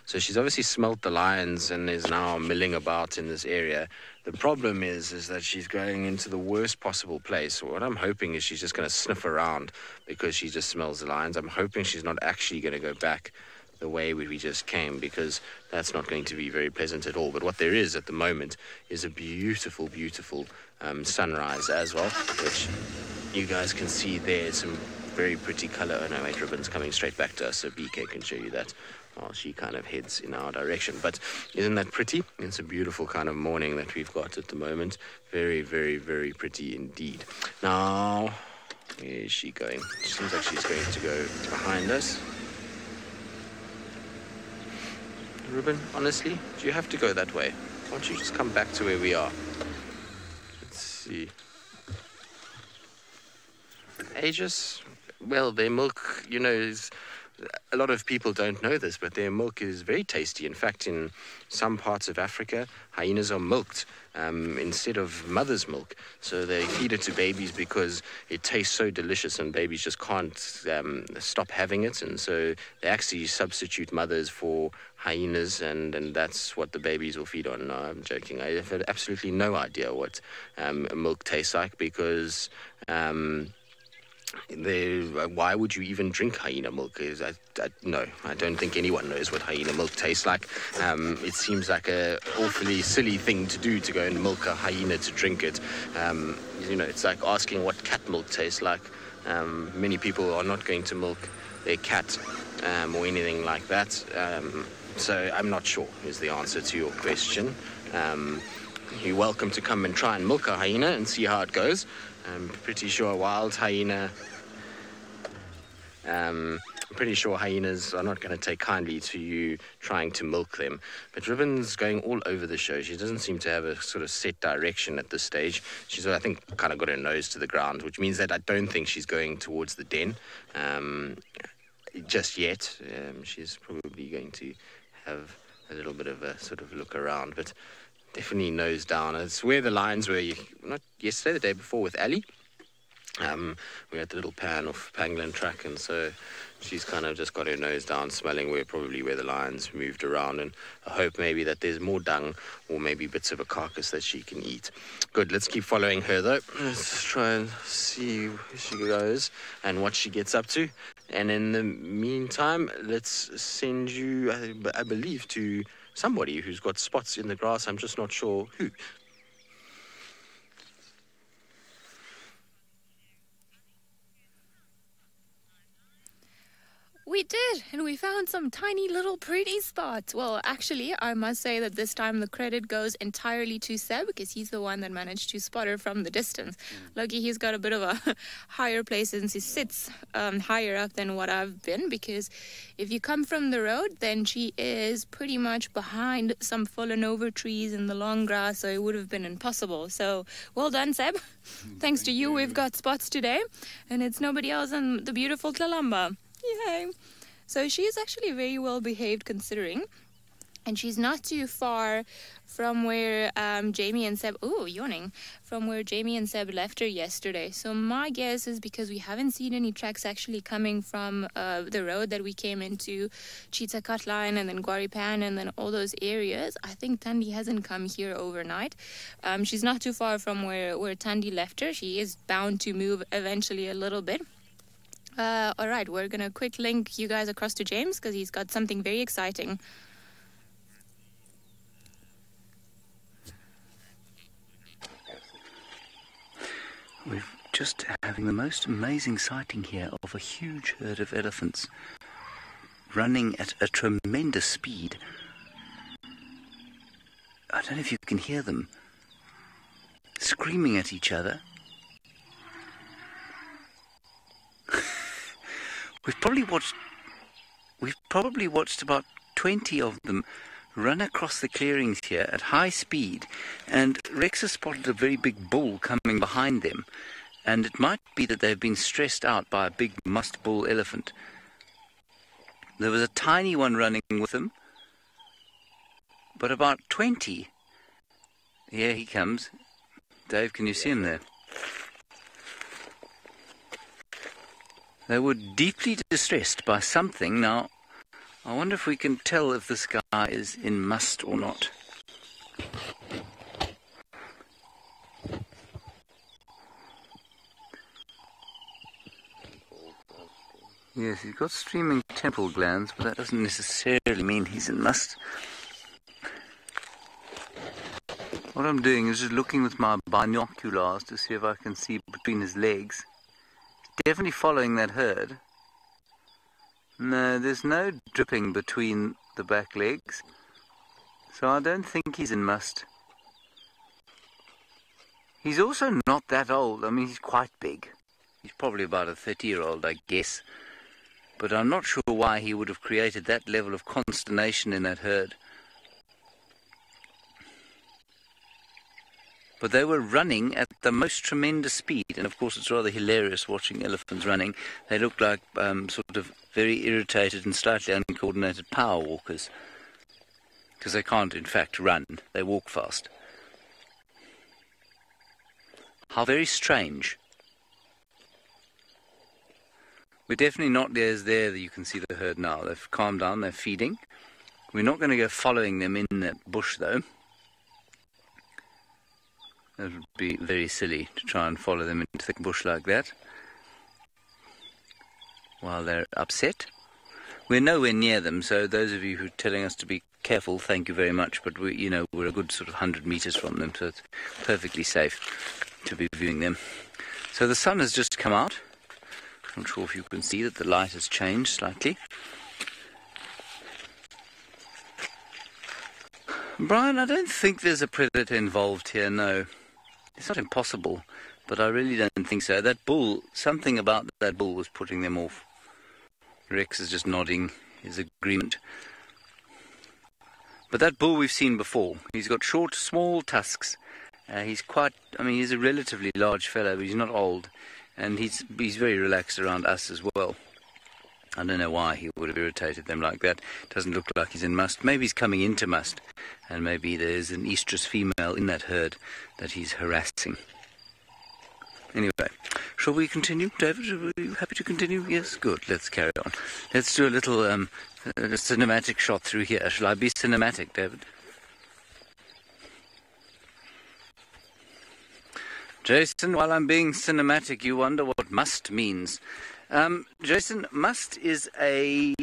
So she's obviously smelt the lions and is now milling about in this area. The problem is that she's going into the worst possible place. What I'm hoping is she's just going to sniff around because she just smells the lions. I'm hoping she's not actually going to go back the way we just came, because that's not going to be very pleasant at all. But what there is at the moment is a beautiful, beautiful sunrise as well, which you guys can see there. Some very pretty color. Oh no, wait, ribbon's coming straight back to us, so BK can show you that while she kind of heads in our direction. But isn't that pretty? It's a beautiful kind of morning that we've got at the moment. Very, very, very pretty indeed. Now, where is she going? It seems like she's going to go behind us. Ruben, honestly, do you have to go that way? Why don't you just come back to where we are? Let's see. Aegis, well, their milk, you know, is... A lot of people don't know this, but their milk is very tasty. In fact, in some parts of Africa, hyenas are milked instead of mother's milk. So they feed it to babies because it tastes so delicious and babies just can't stop having it. And so they actually substitute mothers for hyenas, and that's what the babies will feed on. No, I'm joking. I have absolutely no idea what milk tastes like because... why would you even drink hyena milk? No, I don't think anyone knows what hyena milk tastes like. It seems like a awfully silly thing to do, to go and milk a hyena to drink it. You know, it's like asking what cat milk tastes like. Many people are not going to milk their cat or anything like that. So I'm not sure is the answer to your question. You're welcome to come and try and milk a hyena and see how it goes. I'm pretty sure a wild hyena... I'm pretty sure hyenas are not going to take kindly to you trying to milk them. But Ribbon's going all over the show. She doesn't seem to have a sort of set direction at this stage. She's, I think, kind of got her nose to the ground, which means that I don't think she's going towards the den just yet. She's probably going to have a little bit of a sort of look around, but definitely nose down. It's where the lions were, not yesterday, the day before with Ali. We had the little pan off Pangolin track, and so she's kind of just got her nose down, smelling where the lions moved around, and I hope maybe that there's more dung or maybe bits of a carcass that she can eat. Good, let's keep following her though. Let's try and see where she goes and what she gets up to. And in the meantime, let's send you, I believe, to somebody who's got spots in the grass. I'm just not sure who. We did, and we found some tiny little pretty spots. Well, actually, I must say that this time the credit goes entirely to Seb, because he's the one that managed to spot her from the distance. Lucky he's got a bit of a higher place since he sits higher up than what I've been, because if you come from the road, then she is pretty much behind some fallen over trees in the long grass, so it would have been impossible. So, well done, Seb. Thanks to you, we've got spots today, and it's nobody else than the beautiful Tlalamba. Yay! So she is actually very well behaved considering. And she's not too far from where Jamie and Seb, from where Jamie and Seb left her yesterday. So my guess is, because we haven't seen any tracks actually coming from the road that we came into, Cheetah Cut Line and then Guaripan and then all those areas, I think Thandi hasn't come here overnight. She's not too far from where Thandi left her. She is bound to move eventually a little bit. All right, we're going to quick link you guys across to James because he's got something very exciting. We're just having the most amazing sighting here of a huge herd of elephants running at a tremendous speed. I don't know if you can hear them screaming at each other. We've probably watched about 20 of them run across the clearings here at high speed, and Rex has spotted a very big bull coming behind them, and it might be that they've been stressed out by a big musk bull elephant. There was a tiny one running with them, but about 20. Here he comes. Dave, can you see him there? They were deeply distressed by something. Now, I wonder if we can tell if this guy is in must or not. Yes, he's got streaming temple glands, but that doesn't necessarily mean he's in must. What I'm doing is just looking with my binoculars to see if I can see between his legs. He's definitely following that herd. No, there's no dripping between the back legs, so I don't think he's in must. He's also not that old. I mean, he's quite big. He's probably about a 30-year-old, I guess. But I'm not sure why he would have created that level of consternation in that herd. But they were running at the most tremendous speed, and of course it's rather hilarious watching elephants running. They look like sort of very irritated and slightly uncoordinated power walkers, because they can't in fact run, they walk fast. How very strange. We're definitely not as there that you can see the herd now. They've calmed down, they're feeding. We're not going to go following them in that bush though. It would be very silly to try and follow them into the bush like that while they're upset. We're nowhere near them, so those of you who are telling us to be careful, thank you very much, but we're a good sort of 100 meters from them, so it's perfectly safe to be viewing them. So the sun has just come out. I'm not sure if you can see that the light has changed slightly. Brian, I don't think there's a predator involved here, no. It's not impossible, but I really don't think so. That bull, something about that bull was putting them off. Rex is just nodding his agreement. But that bull we've seen before. He's got short, small tusks. He's a relatively large fellow, but he's not old. And he's very relaxed around us as well. I don't know why he would have irritated them like that. Doesn't look like he's in must. Maybe he's coming into must, and maybe there's an estrus female in that herd that he's harassing. Anyway, shall we continue, David? Are you happy to continue? Yes, good. Let's carry on. Let's do a little cinematic shot through here. Shall I be cinematic, David? Jason, while I'm being cinematic, you wonder what must means. Jason, must is a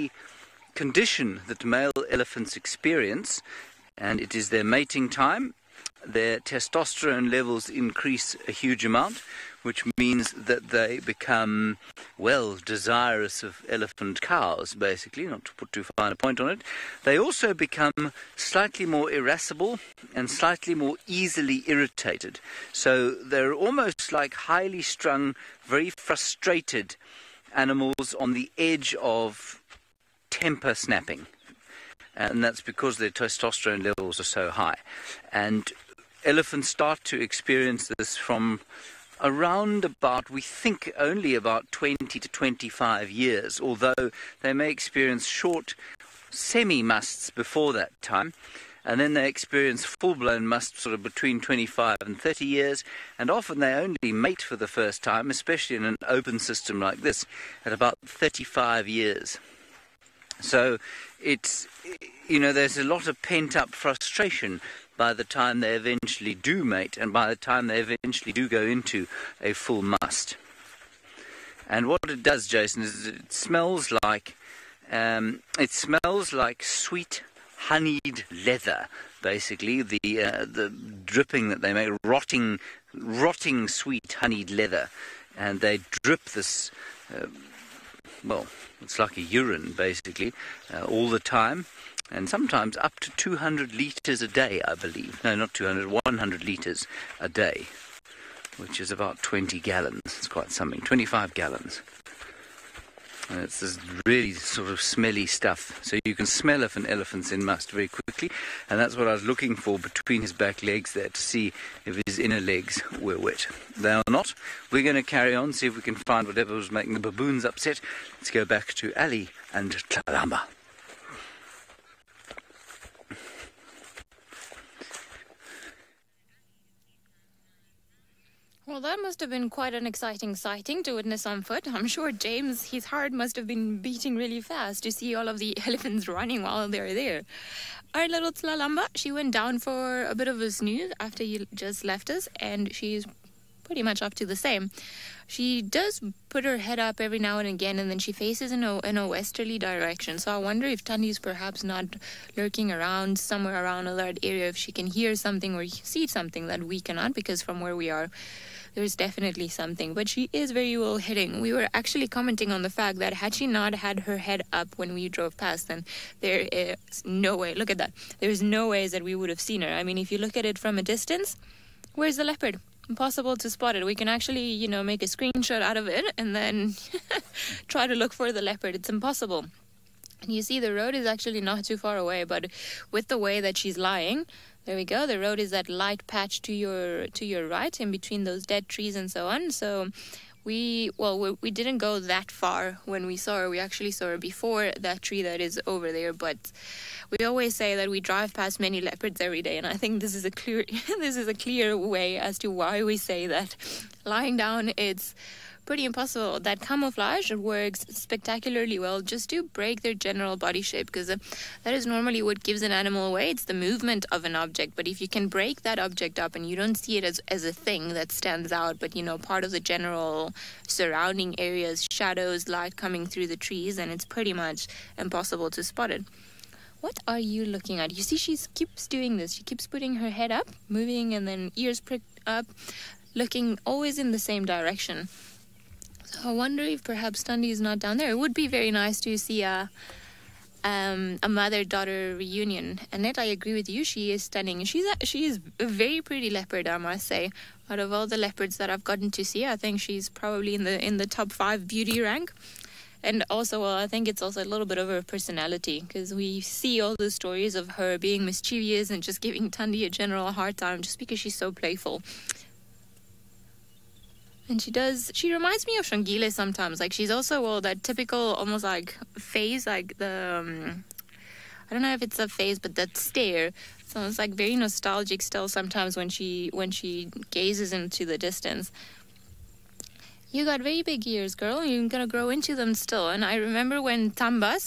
condition that male elephants experience, and it is their mating time. Their testosterone levels increase a huge amount, which means that they become, well, desirous of elephant cows, basically, not to put too fine a point on it. They also become slightly more irascible and slightly more easily irritated. So they're almost like highly strung, very frustrated animals on the edge of temper snapping. And that's because their testosterone levels are so high. And elephants start to experience this from around about, we think, only about 20 to 25 years, although they may experience short semi-musts before that time, and then they experience full-blown musts sort of between 25 and 30 years, and often they only mate for the first time, especially in an open system like this, at about 35 years. So it's, there's a lot of pent-up frustration by the time they eventually do mate, and by the time they eventually do go into a full must. And what it does, Jason, is it smells like sweet honeyed leather. Basically, the dripping that they make, rotting sweet honeyed leather, and they drip this. It's like a urine, basically, all the time, and sometimes up to 200 litres a day, I believe. No, not 200, 100 litres a day, which is about 20 gallons. It's quite something, 25 gallons. And it's this really sort of smelly stuff. So you can smell if an elephant's in must very quickly, and that's what I was looking for between his back legs there, to see if his inner legs were wet. They are not. We're going to carry on, see if we can find whatever was making the baboons upset. Let's go back to Ali and Tlalamba. Well, that must have been quite an exciting sighting to witness on foot. I'm sure James, his heart must have been beating really fast to see all of the elephants running while they're there. Our little Tlalamba, she went down for a bit of a snooze after you just left us, and she's pretty much up to the same. She does put her head up every now and again, and then she faces in a westerly direction. So I wonder if Tandi's perhaps not lurking around somewhere around that area, if she can hear something or see something that we cannot, because from where we are, there's definitely something. But she is very well hidden. We were actually commenting on the fact that had she not had her head up when we drove past, then there is no way. Look at that. There's no ways that we would have seen her. I mean, if you look at it from a distance, where's the leopard? Impossible to spot it. We can actually, make a screenshot out of it and then try to look for the leopard. It's impossible. And you see the road is actually not too far away, but with the way that she's lying, there we go. The road is that light patch to your right, in between those dead trees and so on. So we didn't go that far when we saw her. We actually saw her before that tree that is over there, but we always say that we drive past many leopards every day, and I think this is a clear way as to why we say that lying down it's pretty impossible. That camouflage works spectacularly well just to break their general body shape, because that is normally what gives an animal away. It's the movement of an object, but if you can break that object up and you don't see it as a thing that stands out, but part of the general surrounding areas, shadows, light coming through the trees, then it's pretty much impossible to spot it. What are you looking at? You see, she keeps doing this. She keeps putting her head up, moving, and then ears pricked up, looking always in the same direction. So I wonder if perhaps Tandi is not down there. It would be very nice to see a mother-daughter reunion. Annette, I agree with you. She is stunning. She is a very pretty leopard, I must say. Out of all the leopards that I've gotten to see, I think she's probably in the top 5 beauty rank. And also, I think it's also a little bit of her personality, because we see all the stories of her being mischievous and just giving Tandi a general hard time just because she's so playful. And she reminds me of Shangile sometimes. Like, she's also, that typical almost like phase, like the, I don't know if it's a phase, but that stare. So it's like very nostalgic still sometimes when she gazes into the distance. You got very big ears, girl. You're going to grow into them still. And I remember when Tamba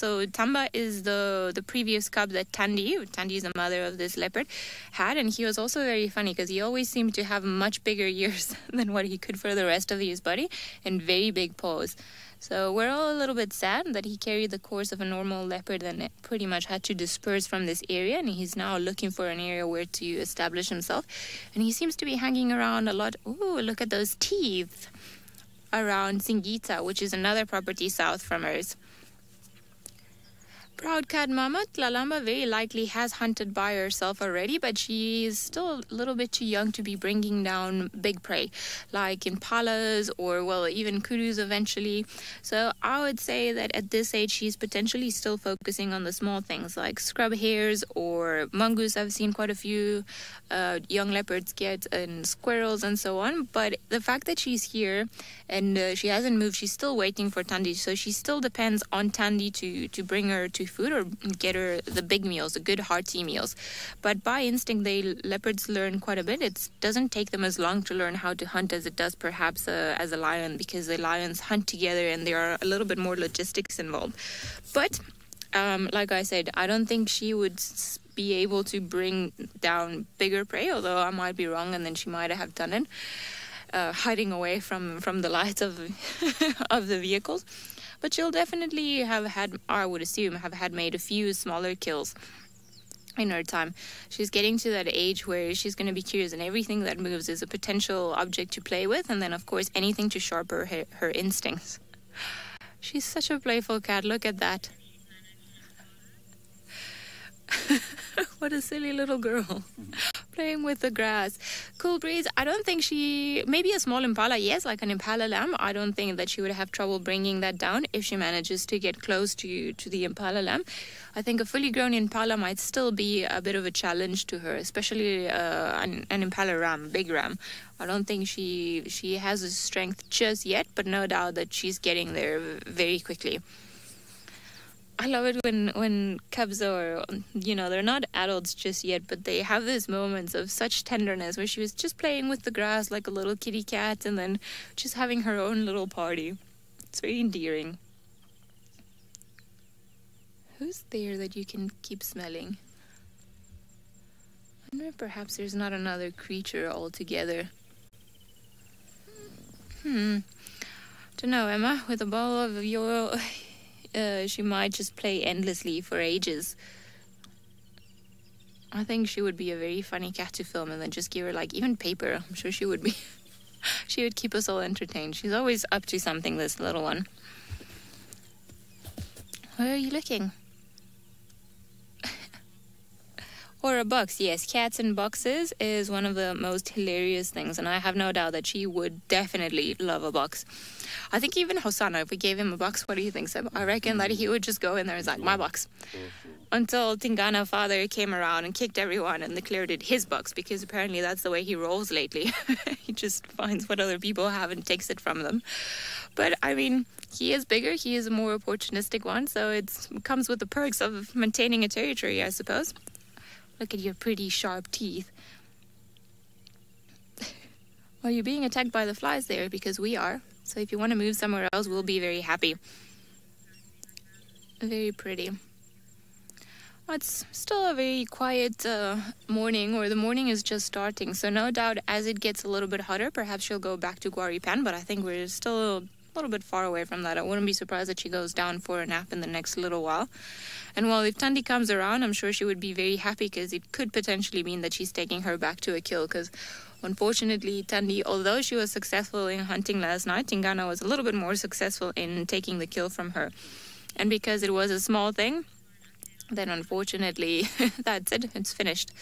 is the previous cub that Tandi is the mother of this leopard, had. And he was also very funny because he always seemed to have much bigger ears than what he could for the rest of his body, and very big paws. So we're all a little bit sad that he carried the course of a normal leopard and pretty much had to disperse from this area. And he's now looking for an area where to establish himself. And he seems to be hanging around a lot. Ooh, look at those teeth. Around Singita, which is another property south from hers. Proud cat mama, Tlalamba very likely has hunted by herself already, but she is still a little bit too young to be bringing down big prey, like impalas or, even kudus eventually. So I would say that at this age, she's potentially still focusing on the small things like scrub hares or mongoose. I've seen quite a few young leopards get, and squirrels and so on. But the fact that she's here and she hasn't moved, she's still waiting for Tandi. So she still depends on Tandi to bring her to food or get her the big meals, the good hearty meals. But by instinct, leopards learn quite a bit. It doesn't take them as long to learn how to hunt as it does perhaps as a lion, because the lions hunt together and there are a little bit more logistics involved. But like I said, I don't think she would be able to bring down bigger prey, although I might be wrong, and then she might have done it, hiding away from the lights of of the vehicles. But she'll definitely have had, I would assume, made a few smaller kills in her time. She's getting to that age where she's going to be curious, and everything that moves is a potential object to play with, and then of course anything to sharpen her instincts. She's such a playful cat. Look at that. What a silly little girl. Playing with the grass. Cool breeze. I don't think maybe a small impala, yes, like an impala lamb. I don't think that she would have trouble bringing that down if she manages to get close to the impala lamb. I think a fully grown impala might still be a bit of a challenge to her, especially an impala ram, big ram. I don't think she has the strength just yet, but no doubt that she's getting there very quickly. I love it when cubs are, they're not adults just yet, but they have these moments of such tenderness where she was just playing with the grass like a little kitty cat and then just having her own little party. It's very endearing. Who's there that you can keep smelling? I wonder if perhaps there's not another creature altogether. Don't know, Emma, with a bowl of your... she might just play endlessly for ages. I think she would be a very funny cat to film, and then just give her even paper. I'm sure she would be. She would keep us all entertained. She's always up to something, this little one. Where are you looking? Or a box. Yes, cats in boxes is one of the most hilarious things, and I have no doubt that she would definitely love a box. I think even Hosanna, if we gave him a box, what do you think, Seb? I reckon that he would just go in there and like, my box. Until Tingana father came around and kicked everyone and declared it his box, because apparently that's the way he rolls lately. He just finds what other people have and takes it from them. But I mean, he is bigger, he is a more opportunistic one, so it comes with the perks of maintaining a territory, I suppose. Look at your pretty sharp teeth. Well, you're being attacked by the flies there, because we are. So if you want to move somewhere else, we'll be very happy. Very pretty. Well, it's still a very quiet morning, or the morning is just starting. So no doubt as it gets a little bit hotter, perhaps she'll go back to Guaripan, but I think we're still a little bit far away from that. I wouldn't be surprised that she goes down for a nap in the next little while. And while if Tandi comes around, I'm sure she would be very happy, because it could potentially mean that she's taking her back to a kill, because unfortunately, Tandi, although she was successful in hunting last night, Tingana was a little bit more successful in taking the kill from her. And because it was a small thing, then unfortunately, that's it. It's finished.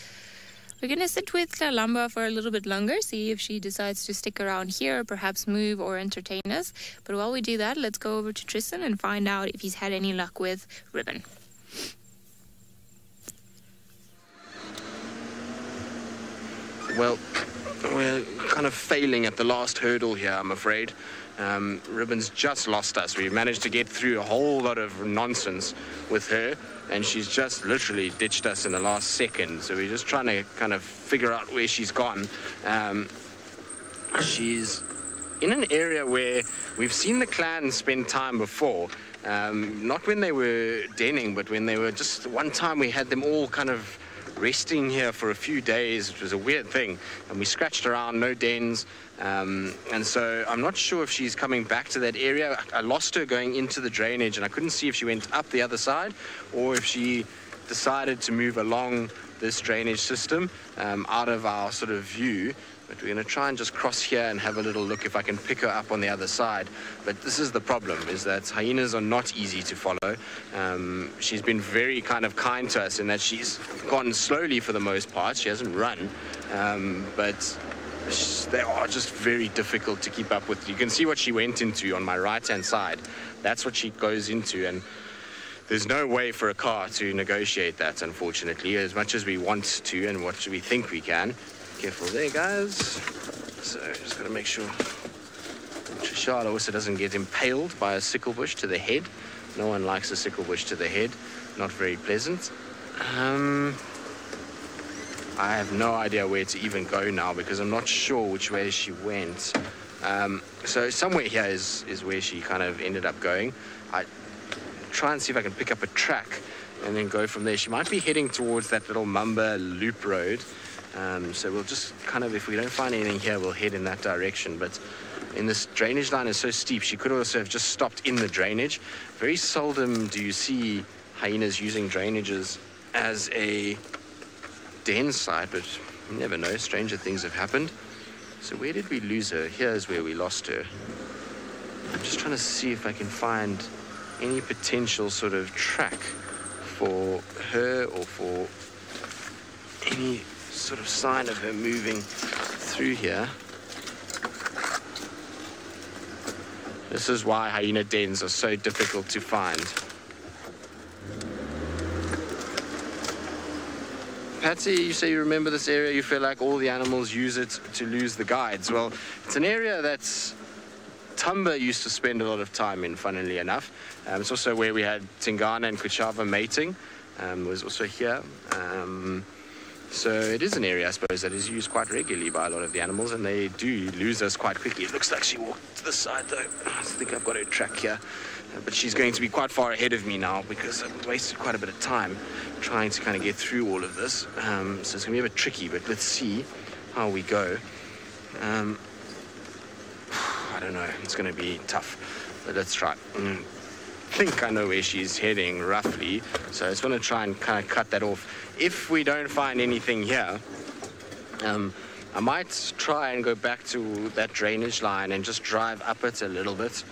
We're going to sit with Lamba for a little bit longer, see if she decides to stick around here, perhaps move or entertain us. But while we do that, let's go over to Tristan and find out if he's had any luck with Ribbon. Well, we're kind of failing at the last hurdle here, I'm afraid. Ribbon's just lost us. We managed to get through a whole lot of nonsense with her, and she's just literally ditched us in the last second. So we're just trying to kind of figure out where she's gone. She's in an area where we've seen the clan spend time before. Not when they were denning, but when they were just... One time we had them all kind of resting here for a few days, which was a weird thing, and we scratched around, no dens, and so I'm not sure if she's coming back to that area. I lost her going into the drainage, and I couldn't see if she went up the other side or if she decided to move along this drainage system out of our sort of view. But we're going to try and just cross here and have a little look if I can pick her up on the other side. But this is the problem, is that hyenas are not easy to follow. She's been very kind of kind to us in that she's gone slowly for the most part. She hasn't run, but they are just very difficult to keep up with. You can see what she went into on my right-hand side. That's what she goes into, and there's no way for a car to negotiate that, unfortunately, as much as we want to and what we think we can. Careful there, guys. So just got to make sure Trishada also doesn't get impaled by a sickle bush to the head. No one likes a sickle bush to the head. Not very pleasant. I have no idea where to even go now because I'm not sure which way she went. So somewhere here is where she kind of ended up going. I try and see if I can pick up a track and then go from there. She might be heading towards that little Mamba loop road. So we'll just kind of, if we don't find anything here, we'll head in that direction. But in this drainage line is so steep, she could also have just stopped in the drainage. Very seldom do you see hyenas using drainages as a den site, but you never know, stranger things have happened. So where did we lose her? Here's where we lost her. I'm just trying to see if I can find any potential sort of track for her or for any sort of sign of her moving through here. This is why hyena dens are so difficult to find. Patsy, you say you remember this area, you feel like all the animals use it to lose the guides. Well, it's an area that's Tumba used to spend a lot of time in, funnily enough. It's also where we had Tingana and Kuchava mating, was also here. So it is an area, I suppose, that is used quite regularly by a lot of the animals, and they do lose us quite quickly. It looks like she walked to the side, though. I think I've got her track here. But she's going to be quite far ahead of me now because I've wasted quite a bit of time trying to kind of get through all of this. So it's going to be a bit tricky, but let's see how we go. I don't know. It's going to be tough, but let's try. I think I know where she's heading, roughly. So I just want to try and kind of cut that off. If we don't find anything here, I might try and go back to that drainage line and just drive up it a little bit.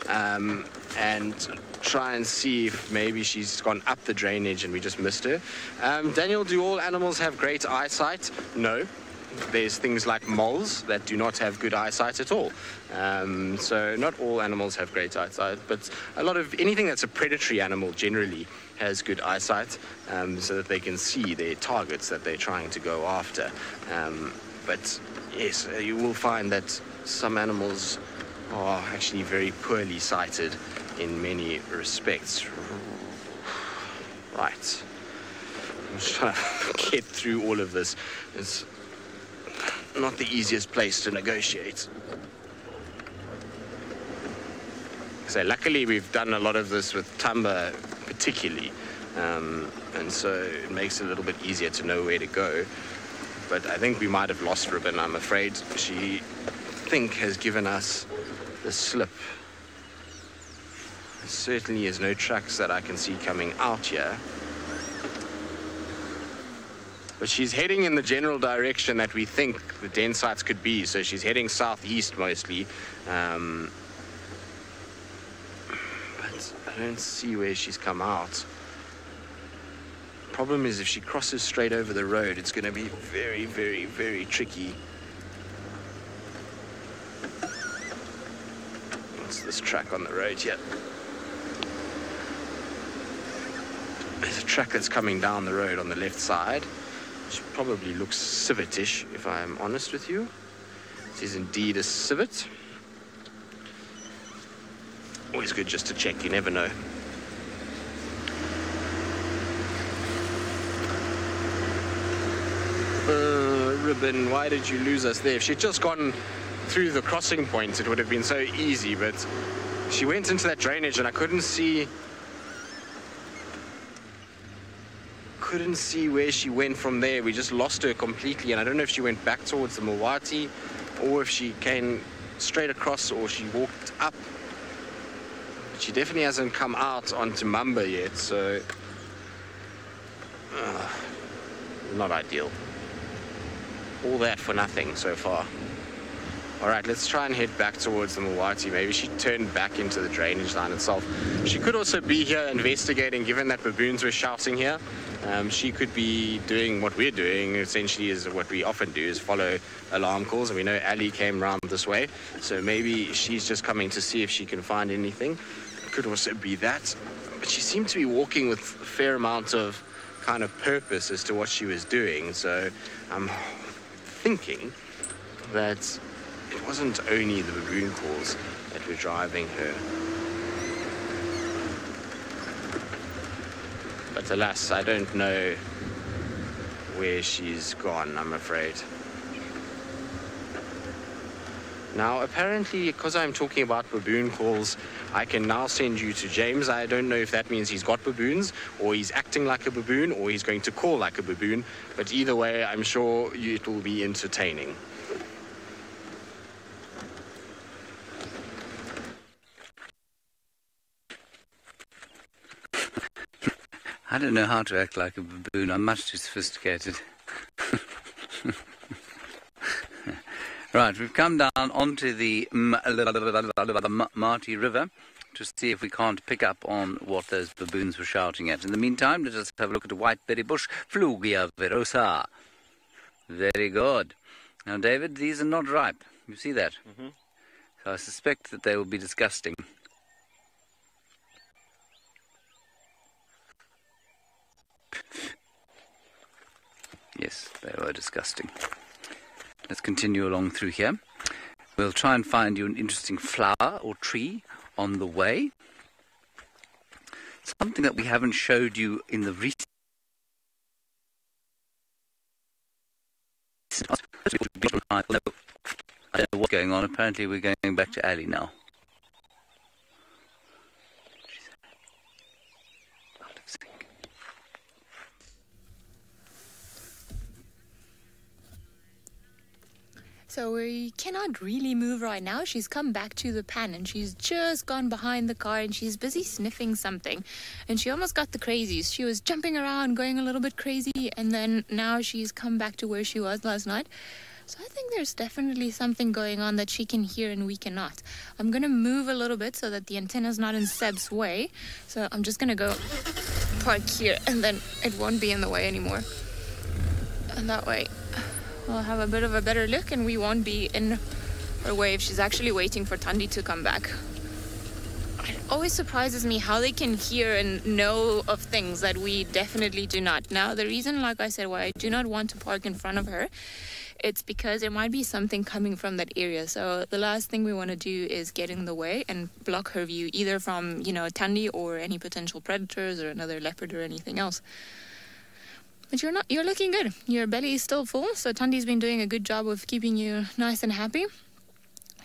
And try and see if maybe she's gone up the drainage and we just missed her. Daniel, do all animals have great eyesight? No. There's things like moles that do not have good eyesight at all. So not all animals have great eyesight, but a lot of anything that's a predatory animal generally has good eyesight, so that they can see their targets that they're trying to go after. But yes, you will find that some animals are actually very poorly sighted in many respects. Right. I'm just trying to get through all of this. It's not the easiest place to negotiate. So luckily we've done a lot of this with Tumba particularly, and so it makes it a little bit easier to know where to go. But I think we might have lost Ribbon. I'm afraid she, has given us the slip. There certainly is no tracks that I can see coming out here. But she's heading in the general direction that we think the den sites could be. So she's heading southeast mostly. But I don't see where she's come out. Problem is, if she crosses straight over the road, it's going to be very, very, very tricky. This track on the road here. There's a track that's coming down the road on the left side, which probably looks civetish, if I'm honest with you. It is indeed a civet. Always good just to check, you never know. Ribbon, why did you lose us there? If she'd just gone through the crossing point, it would have been so easy, but she went into that drainage and I couldn't see where she went from there. We just lost her completely, and I don't know if she went back towards the Mawati or if she came straight across or she walked up. But she definitely hasn't come out onto Mamba yet, so not ideal. All that for nothing so far. All right, let's try and head back towards the Mawati. Maybe she turned back into the drainage line itself. She could also be here investigating, given that baboons were shouting here. She could be doing what we're doing, essentially is what we often do, is follow alarm calls. And we know Ali came round this way, so maybe she's just coming to see if she can find anything. Could also be that. But she seemed to be walking with a fair amount of kind of purpose as to what she was doing. So I'm thinking that it wasn't only the baboon calls that were driving her. But alas, I don't know where she's gone, I'm afraid. Now, apparently, because I'm talking about baboon calls, I can now send you to James. I don't know if that means he's got baboons, or he's acting like a baboon, or he's going to call like a baboon. But either way, I'm sure it will be entertaining. I don't know how to act like a baboon. I'm much too sophisticated. Right, we've come down onto the Marty River to see if we can't pick up on what those baboons were shouting at. In the meantime, let us have a look at a whiteberry bush, Flugia verosa. Very good. Now, David, these are not ripe. You see that? Mm-hmm. So I suspect that they will be disgusting. Yes, they were disgusting. Let's continue along through here. We'll try and find you an interesting flower or tree on the way. Something that we haven't showed you in the recent... I don't know what's going on. Apparently we're going back to Ali now. So we cannot really move right now. She's come back to the pan and she's just gone behind the car and she's busy sniffing something. And she almost got the crazies. She was jumping around, going a little bit crazy, and then now she's come back to where she was last night. So I think there's definitely something going on that she can hear and we cannot. I'm going to move a little bit so that the antenna's not in Seb's way. So I'm just going to go park here and then it won't be in the way anymore. And that way we'll have a bit of a better look and we won't be in her way if she's actually waiting for Thandi to come back. It always surprises me how they can hear and know of things that we definitely do not. Now, the reason, like I said, why I do not want to park in front of her, it's because there might be something coming from that area. So the last thing we want to do is get in the way and block her view, either from, Thandi or any potential predators or another leopard or anything else. But you're looking good. Your belly is still full, so Thandi's been doing a good job of keeping you nice and happy.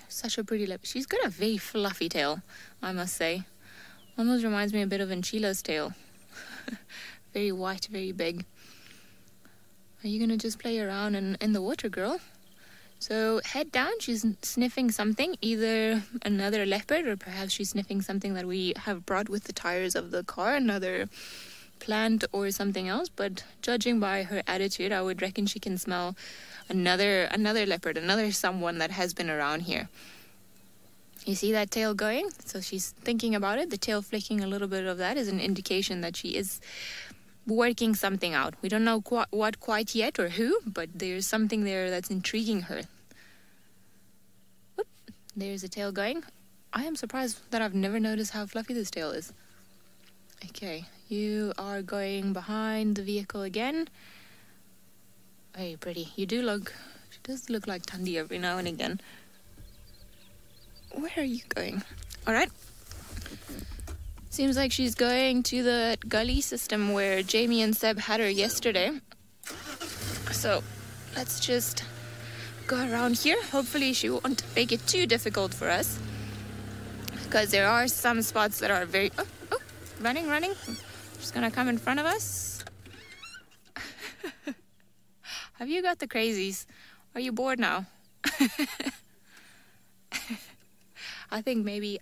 Such a pretty lip. She's got a very fluffy tail, I must say. Almost reminds me a bit of Enchila's tail. Very white, very big. Are you going to just play around in the water, girl? So head down. She's sniffing something, either another leopard or perhaps she's sniffing something that we have brought with the tires of the car, another plant or something else. But judging by her attitude, I would reckon she can smell another leopard, another someone that has been around here. You see that tail going? So she's thinking about it. The tail flicking a little bit of that is an indication that she is working something out. We don't know what quite yet or who, but there's something there that's intriguing her. Whoop, there's the tail going. I am surprised that I've never noticed how fluffy this tail is. Okay, you are going behind the vehicle again. Very pretty. She does look like Thandi every now and again. Where are you going? All right. Seems like she's going to the gully system where Jamie and Seb had her yesterday. So let's just go around here. Hopefully she won't make it too difficult for us, because there are some spots that are very... Oh, running. She's gonna come in front of us. Have you got the crazies? Are you bored now? I think maybe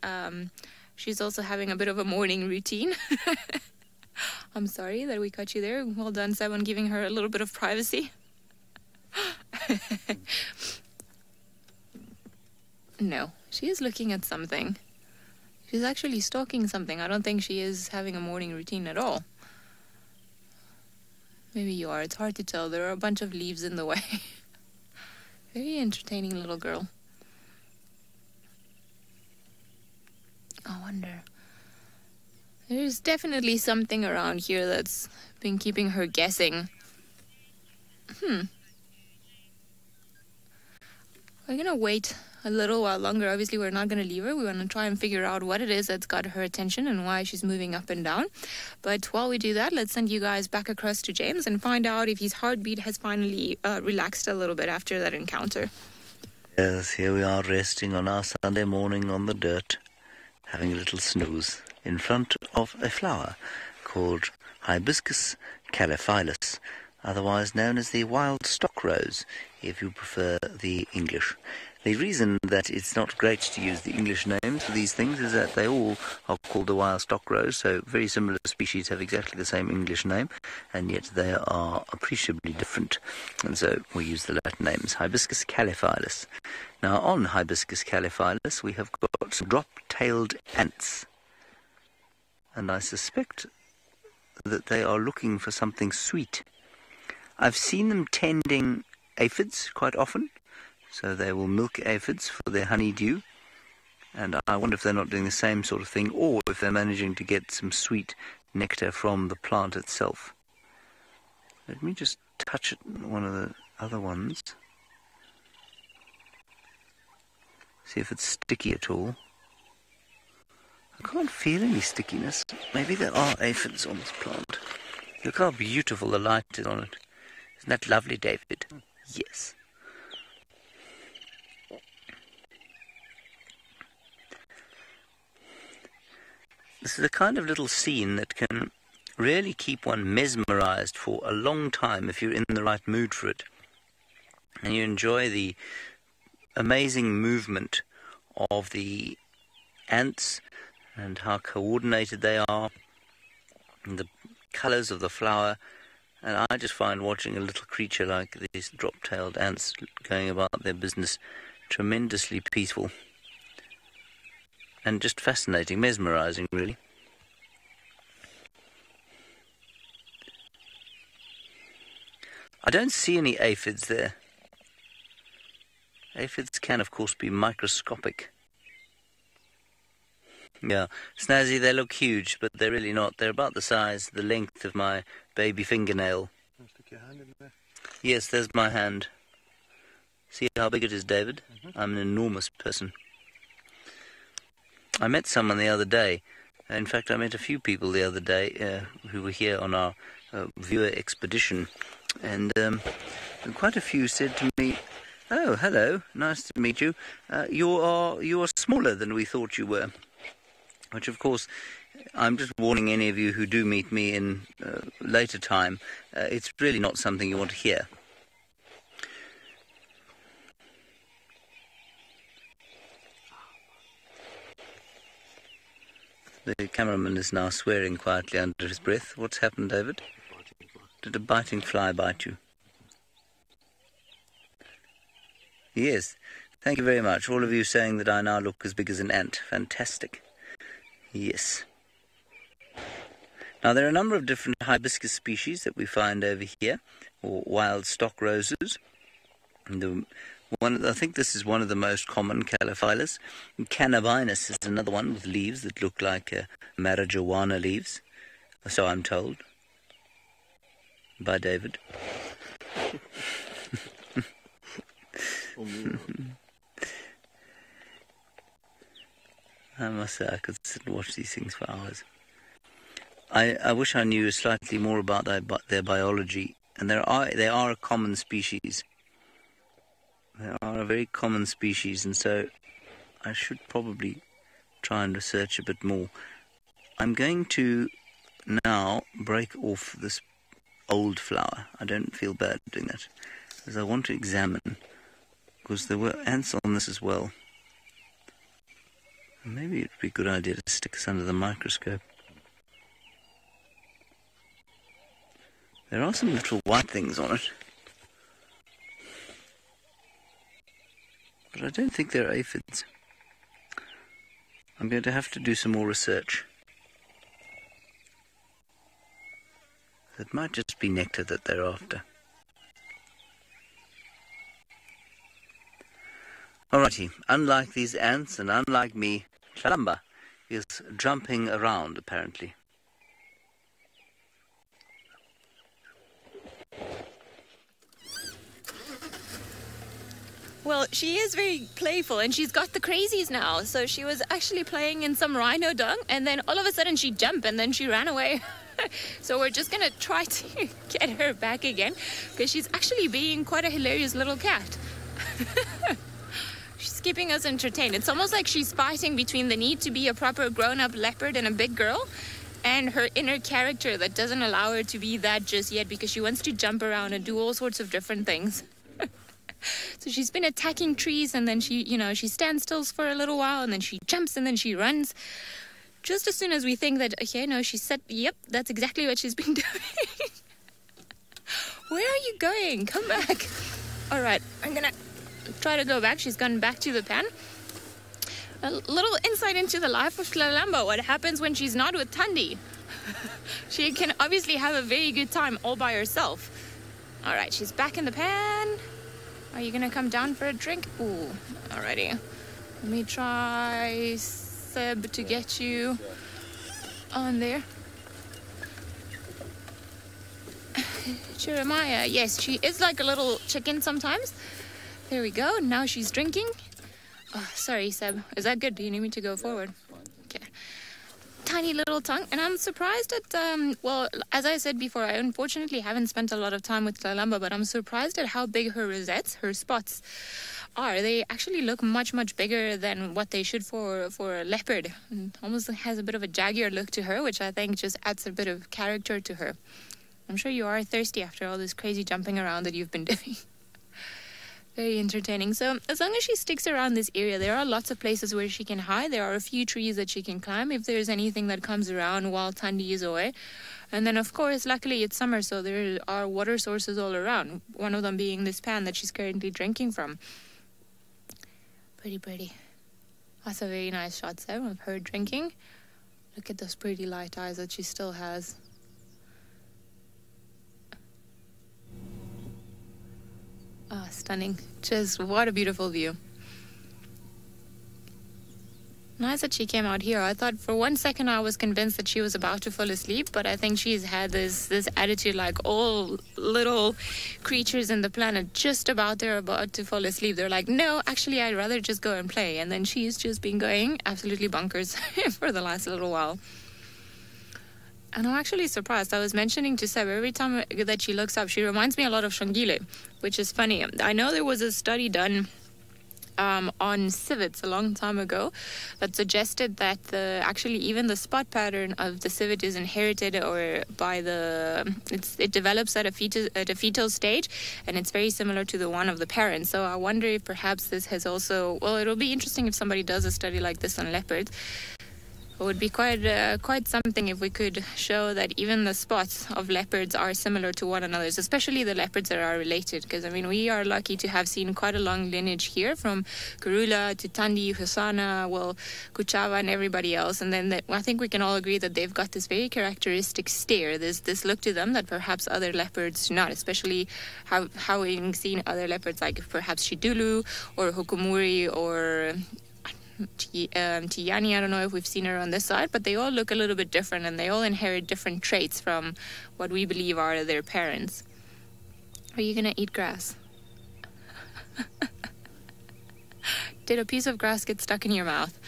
she's also having a bit of a morning routine. I'm sorry that we caught you there. Well done, Seb, on giving her a little bit of privacy. No, she is looking at something. She's actually stalking something. I don't think she is having a morning routine at all. Maybe you are. It's hard to tell. There are a bunch of leaves in the way. Very entertaining little girl. I wonder. There's definitely something around here that's been keeping her guessing. We're gonna wait a little while longer. Obviously, we're not going to leave her. We want to try and figure out what it is that's got her attention and why she's moving up and down. But while we do that, let's send you guys back across to James and find out if his heartbeat has finally relaxed a little bit after that encounter. Yes, here we are resting on our Sunday morning on the dirt, having a little snooze in front of a flower called Hibiscus calophyllus, otherwise known as the wild stock rose, if you prefer the English. The reason that it's not great to use the English names for these things is that they all are called the wild stock rose, so very similar species have exactly the same English name, and yet they are appreciably different, and so we use the Latin names, Hibiscus calophyllus. Now, on Hibiscus calophyllus, we have got some drop-tailed ants, and I suspect that they are looking for something sweet. I've seen them tending aphids quite often, so they will milk aphids for their honeydew, and I wonder if they're not doing the same sort of thing, or if they're managing to get some sweet nectar from the plant itself. Let me just touch it, one of the other ones, see if it's sticky at all. I can't feel any stickiness. Maybe there are aphids on this plant. Look how beautiful the light is on it. Isn't that lovely, David? Yes. This is the kind of little scene that can really keep one mesmerized for a long time if you're in the right mood for it. And you enjoy the amazing movement of the ants and how coordinated they are, and the colors of the flower. And I just find watching a little creature like these drop-tailed ants going about their business tremendously peaceful and just fascinating, mesmerizing, really. I don't see any aphids there. Aphids can, of course, be microscopic. Yeah, Snazzy, they look huge, but they're really not. They're about the size, the length of my baby fingernail. Stick your hand in there. Yes, there's my hand. See how big it is, David? I'm an enormous person. I met someone the other day. In fact, I met a few people the other day who were here on our viewer expedition. And quite a few said to me, "Oh, hello, nice to meet you. You are smaller than we thought you were." Which, of course, I'm just warning any of you who do meet me in later time, it's really not something you want to hear. The cameraman is now swearing quietly under his breath. What's happened, David? Did a biting fly bite you? Yes. Thank you very much. All of you saying that I now look as big as an ant. Fantastic. Yes. Now, there are a number of different hibiscus species that we find over here, or wild stock roses. I think this is one of the most common, calophyllus. Cannabinus is another one with leaves that look like marijuana leaves, so I'm told by David. I must say, I could sit and watch these things for hours. I wish I knew slightly more about their biology, and they are a common species. They are a very common species, and so I should probably try and research a bit more. I'm going to now break off this old flower. I don't feel bad doing that, because I want to examine, because there were ants on this as well. And maybe it would be a good idea to stick this under the microscope. There are some little white things on it, but I don't think they're aphids. I'm going to have to do some more research. It might just be nectar that they're after. Alrighty, unlike these ants and unlike me, Shalamba is jumping around apparently. Well, she is very playful and she's got the crazies now. So she was actually playing in some rhino dung and then all of a sudden she jumped and then she ran away. So we're just going to try to get her back again because she's actually being quite a hilarious little cat. She's keeping us entertained. It's almost like she's fighting between the need to be a proper grown-up leopard and a big girl and her inner character that doesn't allow her to be that just yet because she wants to jump around and do all sorts of different things. So she's been attacking trees and then she stands still for a little while and then she jumps and then she runs. Just as soon as we think that, okay, no, she said, yep, that's exactly what she's been doing. Where are you going? Come back. All right, I'm going to try to go back. She's gone back to the pen. A little insight into the life of Tlalamba, what happens when she's not with Thandi. She can obviously have a very good time all by herself. All right, she's back in the pen. Are you going to come down for a drink? Ooh, alrighty. Let me try Seb to get you on there. Jeremiah, yes, she is like a little chicken sometimes. There we go. Now she's drinking. Oh, sorry, Seb. Is that good? Do you need me to go forward? Okay. Tiny little tongue. And I'm surprised at, well, as I said before, I unfortunately haven't spent a lot of time with Tlalamba, but I'm surprised at how big her rosettes, her spots, are. They actually look much, much bigger than what they should for a leopard. And almost has a bit of a jaguar look to her, which I think just adds a bit of character to her. I'm sure you are thirsty after all this crazy jumping around that you've been doing. Very entertaining. So as long as she sticks around this area, there are lots of places where she can hide. There are a few trees that she can climb if there's anything that comes around while Thandi is away. And then, of course, luckily it's summer, so there are water sources all around. One of them being this pan that she's currently drinking from. Pretty, pretty. That's a very nice shot, Seb, of her drinking. Look at those pretty light eyes that she still has. Ah, stunning. Just what a beautiful view. Nice that she came out here. I thought for one second I was convinced that she was about to fall asleep, but I think she's had this attitude like all little creatures in the planet just about to fall asleep. They're like, no, actually I'd rather just go and play. And then she's just been going absolutely bonkers for the last little while. And I'm actually surprised. I was mentioning to Seb, every time that she looks up, she reminds me a lot of Shangile, which is funny. I know there was a study done on civets a long time ago that suggested that actually even the spot pattern of the civet is inherited or by it develops at a fetal stage, and it's very similar to the one of the parents. So I wonder if perhaps this has also, well, it'll be interesting if somebody does a study like this on leopards. It would be quite something if we could show that even the spots of leopards are similar to one another, especially the leopards that are related. Because, I mean, we are lucky to have seen quite a long lineage here from Karula to Thandi, Husana, well, Kuchava and everybody else. And then I think we can all agree that they've got this very characteristic stare, this look to them that perhaps other leopards do not, especially having seen other leopards like perhaps Shidulu or Hukumuri or Tiani. I don't know if we've seen her on this side, but they all look a little bit different and they all inherit different traits from what we believe are their parents. Are you gonna eat grass? Did a piece of grass get stuck in your mouth?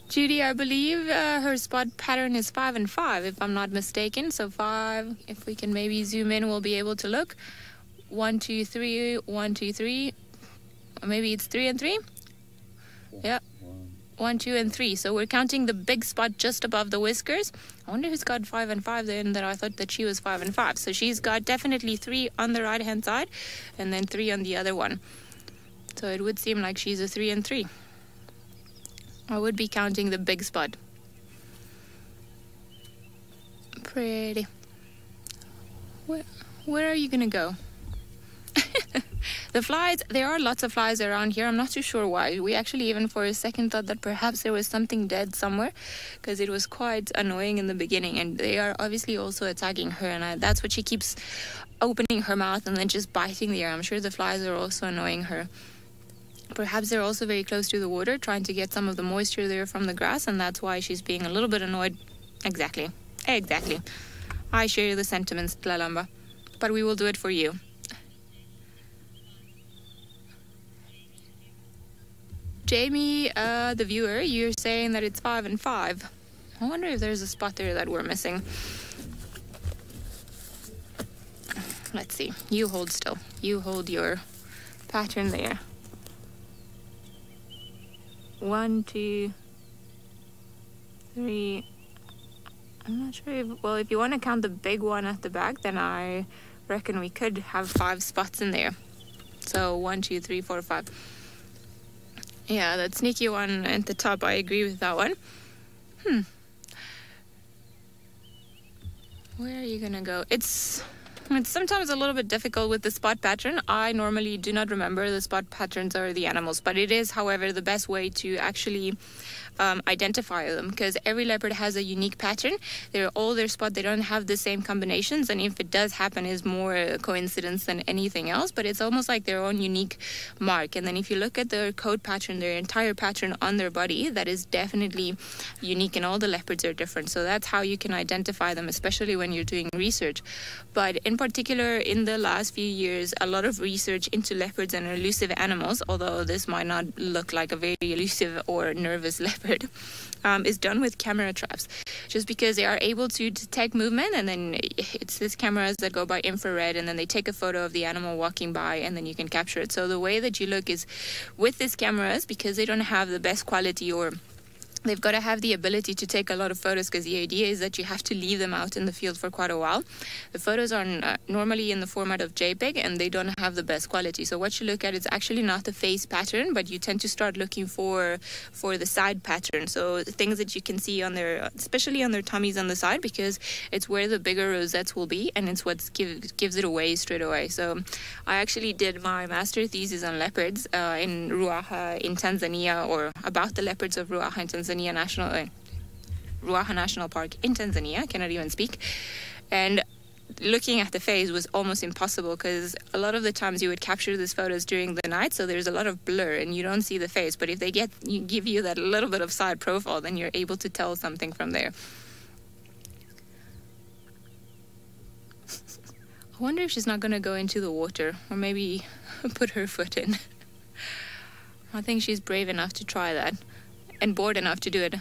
Judy, I believe her spot pattern is 5 and 5, if I'm not mistaken. So 5, if we can maybe zoom in, we'll be able to look. 1, 2, 3, 1, 2, 3. Or maybe it's 3 and 3? Yeah. 1, 2, and 3. So we're counting the big spot just above the whiskers. I wonder who's got 5 and 5 then, that I thought that she was 5 and 5. So she's got definitely 3 on the right-hand side and then 3 on the other one. So it would seem like she's a 3 and 3. I would be counting the big spot. Pretty. Where are you gonna go? The flies, there are lots of flies around here. I'm not too sure why. We actually even for a second thought that perhaps there was something dead somewhere, because it was quite annoying in the beginning, and they are obviously also attacking her, and that's what she keeps opening her mouth and then just biting the air. I'm sure the flies are also annoying her. Perhaps they're also very close to the water, trying to get some of the moisture there from the grass, and that's why she's being a little bit annoyed. Exactly. I share the sentiments, Tlalamba, but we will do it for you. Jamie, the viewer, you're saying that it's 5 and 5. I wonder if there's a spot there that we're missing. Let's see. You hold still. You hold your pattern there. 1, 2, 3. I'm not sure if, well, if you want to count the big one at the back, then I reckon we could have 5 spots in there. So 1, 2, 3, 4, 5. Yeah, that sneaky one at the top, I agree with that one. Where are you gonna go? It's sometimes a little bit difficult with the spot pattern. I normally do not remember the spot patterns or the animals, but it is, however, the best way to actually identify them, because every leopard has a unique pattern. They're all their spot, they don't have the same combinations, and if it does happen, is more a coincidence than anything else, but it's almost like their own unique mark. And then if you look at their coat pattern, their entire pattern on their body, that is definitely unique, and all the leopards are different. So that's how you can identify them, especially when you're doing research. But in particular, in the last few years, a lot of research into leopards and elusive animals, although this might not look like a very elusive or nervous leopard, is done with camera traps, just because they are able to detect movement, and then it's these cameras that go by infrared, and then they take a photo of the animal walking by, and then you can capture it. So the way that you look is with these cameras, because they don't have the best quality, or they've got to have the ability to take a lot of photos, because the idea is that you have to leave them out in the field for quite a while. The photos are normally in the format of JPEG, and they don't have the best quality. So what you look at is actually not the face pattern, but you tend to start looking for the side pattern. So things that you can see on their, especially on their tummies on the side, because it's where the bigger rosettes will be, and it's what gives it away straight away. So I actually did my master thesis on leopards in Ruaha in Tanzania, or about the leopards of Ruaha in Tanzania. Ruaha National Park in Tanzania. I cannot even speak. And looking at the face was almost impossible, because a lot of the times you would capture these photos during the night, so there's a lot of blur and you don't see the face. But if they give you that little bit of side profile, then you're able to tell something from there. I wonder if she's not going to go into the water, or maybe put her foot in. I think she's brave enough to try that, and bored enough to do it.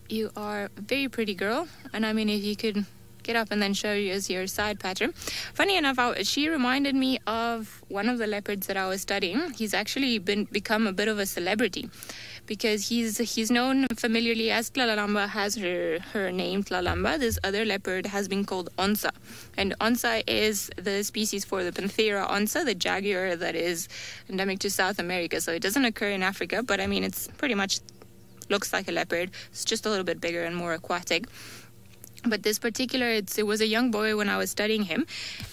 You are a very pretty girl, and I mean, if you could get up and then show us your side pattern. Funny enough, she reminded me of one of the leopards that I was studying. He's actually become a bit of a celebrity, because he's known familiarly as Tlalamba, has her name Tlalamba. This other leopard has been called Onsa, and Onsa is the species for the Panthera onsa, the jaguar that is endemic to South America. So it doesn't occur in Africa, but I mean, it's pretty much looks like a leopard. It's just a little bit bigger and more aquatic. But this particular, it was a young boy when I was studying him,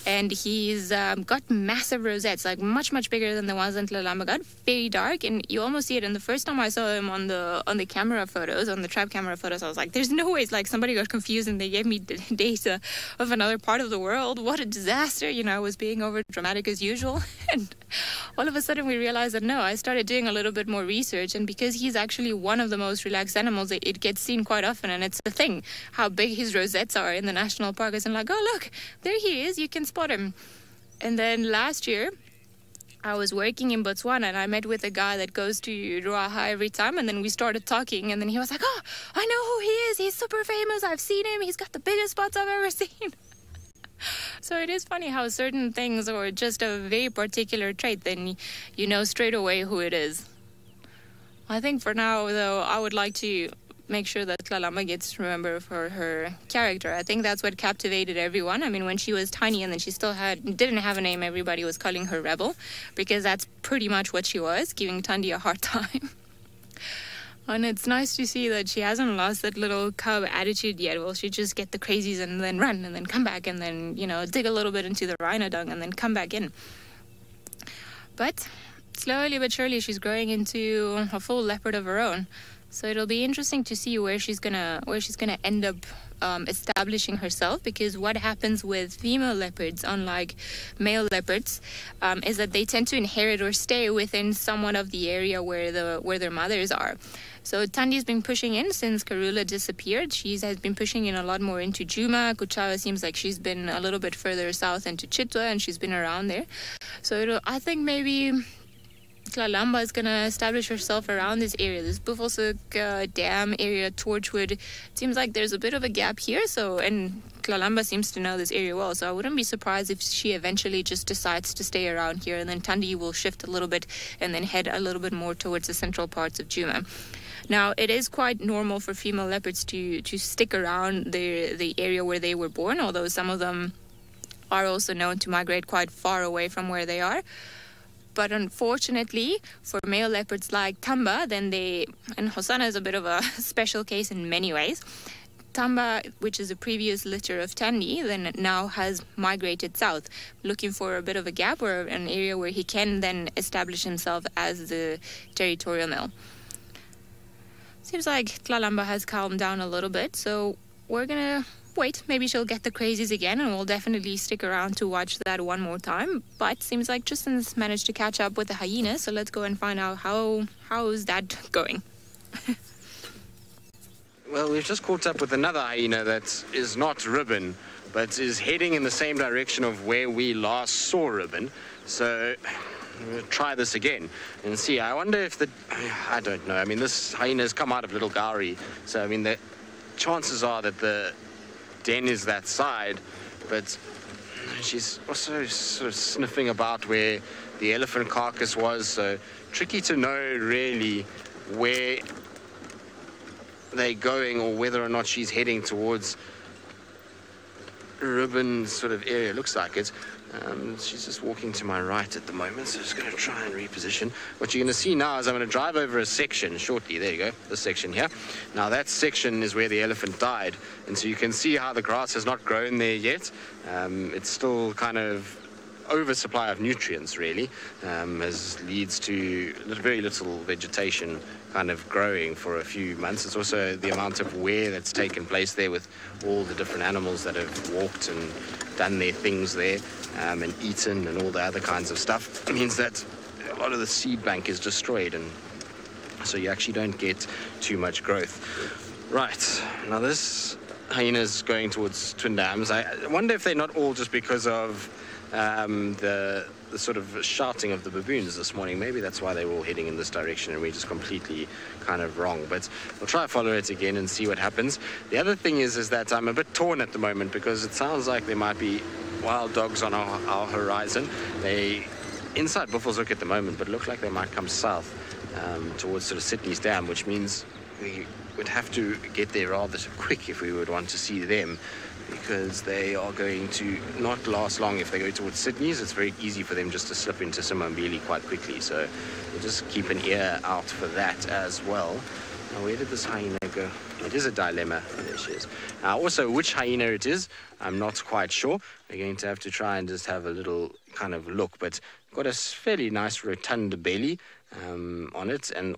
and he's got massive rosettes, like much bigger than the ones in Tlalamba got, very dark, and you almost see it. And the first time I saw him on the camera photos, on the trap camera photos, I was like, there's no way. It's like somebody got confused and they gave me data of another part of the world. What a disaster. You know, I was being over dramatic as usual. And all of a sudden we realized that no, I started doing a little bit more research, and because he's actually one of the most relaxed animals, it gets seen quite often, and it's the thing, how big his rosettes are in the national park. And like, oh look, there he is, you can spot him. And then last year I was working in Botswana, and I met with a guy that goes to Ruaha every time, and then we started talking, and then he was like, oh, I know who he is, he's super famous, I've seen him, he's got the biggest spots I've ever seen. So it is funny how certain things, or just a very particular trait, then you know straight away who it is. I think for now, though, I would like to make sure that Tlalamba gets remembered for her character. I think that's what captivated everyone. I mean, when she was tiny and then she still didn't have a name, everybody was calling her Rebel, because that's pretty much what she was, giving Thandi a hard time. And it's nice to see that she hasn't lost that little cub attitude yet. Well, she just get the crazies and then run and then come back and then, you know, dig a little bit into the rhino dung and then come back in. But slowly but surely she's growing into a full leopard of her own. So it'll be interesting to see where she's gonna end up establishing herself, because what happens with female leopards, unlike male leopards, is that they tend to inherit or stay within somewhat of the area where their mothers are. So Tandi's been pushing in since Karula disappeared. She has been pushing in a lot more into Juma. Kuchawa seems like she's been a little bit further south into Chitwa, and she's been around there. So I think maybe Tlalamba is going to establish herself around this area, this Buffelshoek Dam area, Torchwood. It seems like there's a bit of a gap here, and Tlalamba seems to know this area well, so I wouldn't be surprised if she eventually just decides to stay around here, and then Tandi will shift a little bit and then head a little bit more towards the central parts of Juma. Now, it is quite normal for female leopards to stick around the area where they were born, although some of them are also known to migrate quite far away from where they are. But unfortunately, for male leopards like Tamba, and Hosanna is a bit of a special case in many ways. Tamba, which is a previous litter of Tandi, then now has migrated south, looking for a bit of a gap or an area where he can then establish himself as the territorial male. Seems like Tlalamba has calmed down a little bit, so we're gonna wait. Maybe she'll get the crazies again, and we'll definitely stick around to watch that one more time. But seems like Tristan's managed to catch up with the hyena, so let's go and find out how's that going. Well, we've just caught up with another hyena that is not Ribbon, but is heading in the same direction of where we last saw Ribbon. So we'll try this again and see. I wonder if I don't know. I mean, this hyena has come out of Little Gowrie, so I mean, the chances are that the den is that side, but she's also sort of sniffing about where the elephant carcass was, so tricky to know really where they're going or whether or not she's heading towards Ribbon sort of area. Looks like it. She's just walking to my right at the moment, so I'm just going to try and reposition. What you're going to see now is I'm going to drive over a section shortly. There you go, this section here. Now that section is where the elephant died, and so you can see how the grass has not grown there yet. It's still kind of oversupply of nutrients, really, as leads to very little vegetation kind of growing for a few months. It's also the amount of wear that's taken place there with all the different animals that have walked and done their things there, and eaten and all the other kinds of stuff. It means that a lot of the seed bank is destroyed, and so you actually don't get too much growth. Right, now this hyena is going towards Twin Dams. I wonder if they're not all just because of the sort of shouting of the baboons this morning. Maybe that's why they were all heading in this direction and we're just completely kind of wrong. But we'll try to follow it again and see what happens. The other thing is that I'm a bit torn at the moment because it sounds like there might be wild dogs on our horizon. They inside Buffelshoek at the moment, but look like they might come south towards sort of Sydney's Dam, which means we would have to get there rather quick if we would want to see them, because they are going to not last long. If they go towards Sydney's, it's very easy for them just to slip into Simambili quite quickly. So we'll just keep an ear out for that as well. Now, where did this hyena go? It is a dilemma. There she is. Also, which hyena it is, I'm not quite sure. We're going to have to try and just have a little kind of look, but got a fairly nice rotund belly on it, and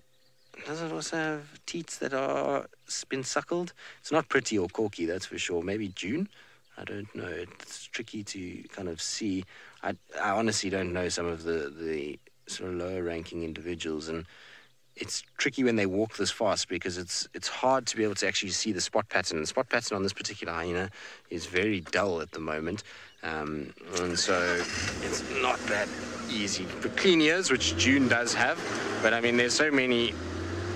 does it also have teats that are been suckled? It's not pretty or corky, that's for sure. Maybe June? I don't know. It's tricky to kind of see. I honestly don't know some of the sort of lower ranking individuals, and it's tricky when they walk this fast because it's hard to be able to actually see the spot pattern. The spot pattern on this particular hyena is very dull at the moment, and so it's not that easy. For clean ears, which June does have, but I mean, there's so many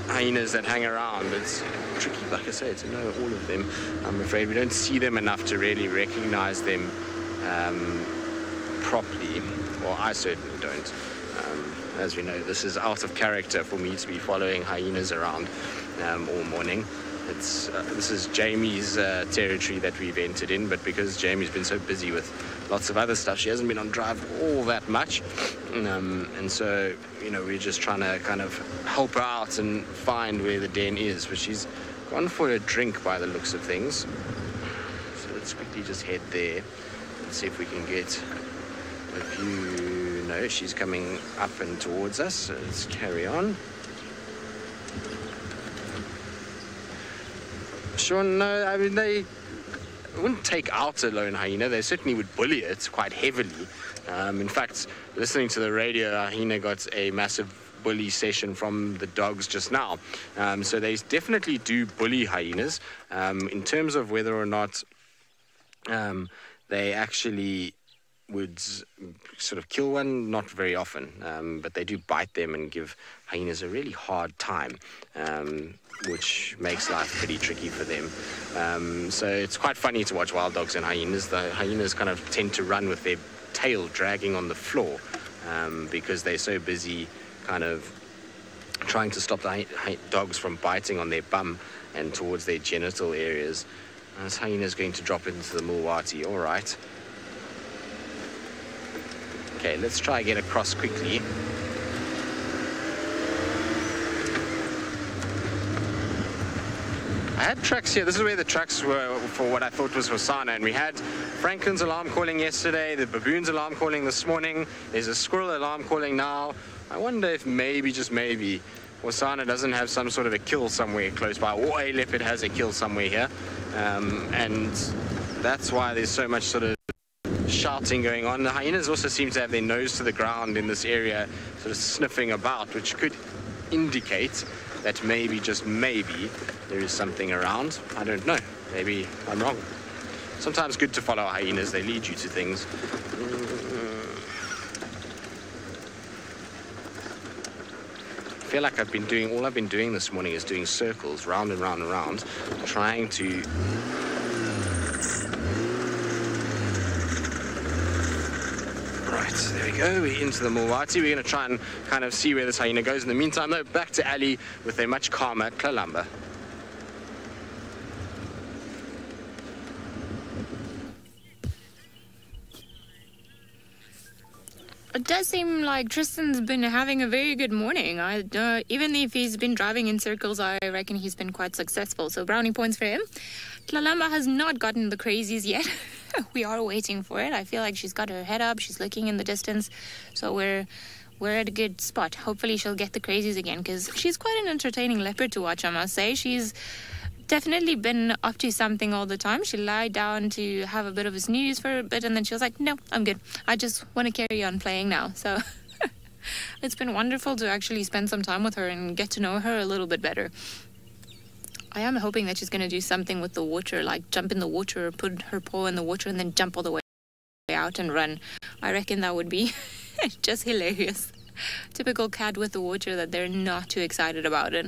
hyenas that hang around. It's tricky, like I say, to know all of them. I'm afraid we don't see them enough to really recognize them properly. Well, I certainly don't. As we know, this is out of character for me to be following hyenas around all morning. This is Jamie's territory that we've entered in, but because Jamie's been so busy with lots of other stuff, she hasn't been on drive all that much, and so, you know, we're just trying to kind of help her out and find where the den is, but she's gone for a drink by the looks of things. So let's quickly just head there and see if we can get a view. No, she's coming up and towards us, so let's carry on. Sure, no, I mean, they wouldn't take out a lone hyena. They certainly would bully it quite heavily. In fact, listening to the radio, a hyena got a massive bully session from the dogs just now. So they definitely do bully hyenas. In terms of whether or not they actually would sort of kill one, not very often, but they do bite them and give hyenas a really hard time, which makes life pretty tricky for them. So it's quite funny to watch wild dogs and hyenas. The hyenas kind of tend to run with their tail dragging on the floor because they're so busy kind of trying to stop the dogs from biting on their bum and towards their genital areas. This hyena is going to drop into the Mulwati. All right. Okay, let's try and get across quickly. I had trucks here. This is where the trucks were for what I thought was Hosanna. And we had Franklin's alarm calling yesterday, the baboon's alarm calling this morning. There's a squirrel alarm calling now. I wonder if maybe, just maybe, Hosanna doesn't have some sort of a kill somewhere close by, or a leopard has a kill somewhere here. And that's why there's so much sort of shouting going on. The hyenas also seem to have their nose to the ground in this area, sort of sniffing about, which could indicate that maybe, just maybe, there is something around. I don't know. Maybe I'm wrong. Sometimes good to follow hyenas. They lead you to things. I feel like all I've been doing this morning is doing circles round and round and round, trying to right, there we go. We're into the Mulwati. We're going to try and kind of see where this hyena goes. In the meantime, though, back to Ali with a much calmer Kalamba. It does seem like Tristan's been having a very good morning. Even if he's been driving in circles, I reckon he's been quite successful. So brownie points for him. Tlalamba has not gotten the crazies yet. We are waiting for it. I feel like she's got her head up. She's looking in the distance. So we're at a good spot. Hopefully she'll get the crazies again, because she's quite an entertaining leopard to watch, I must say. She's definitely been up to something all the time. She lied down to have a bit of a snooze for a bit, and then she was like, no, I'm good. I just want to carry on playing now. So it's been wonderful to actually spend some time with her and get to know her a little bit better. I am hoping that she's going to do something with the water, like jump in the water, put her paw in the water, and then jump all the way out and run. I reckon that would be just hilarious. Typical cat with the water that they're not too excited about it.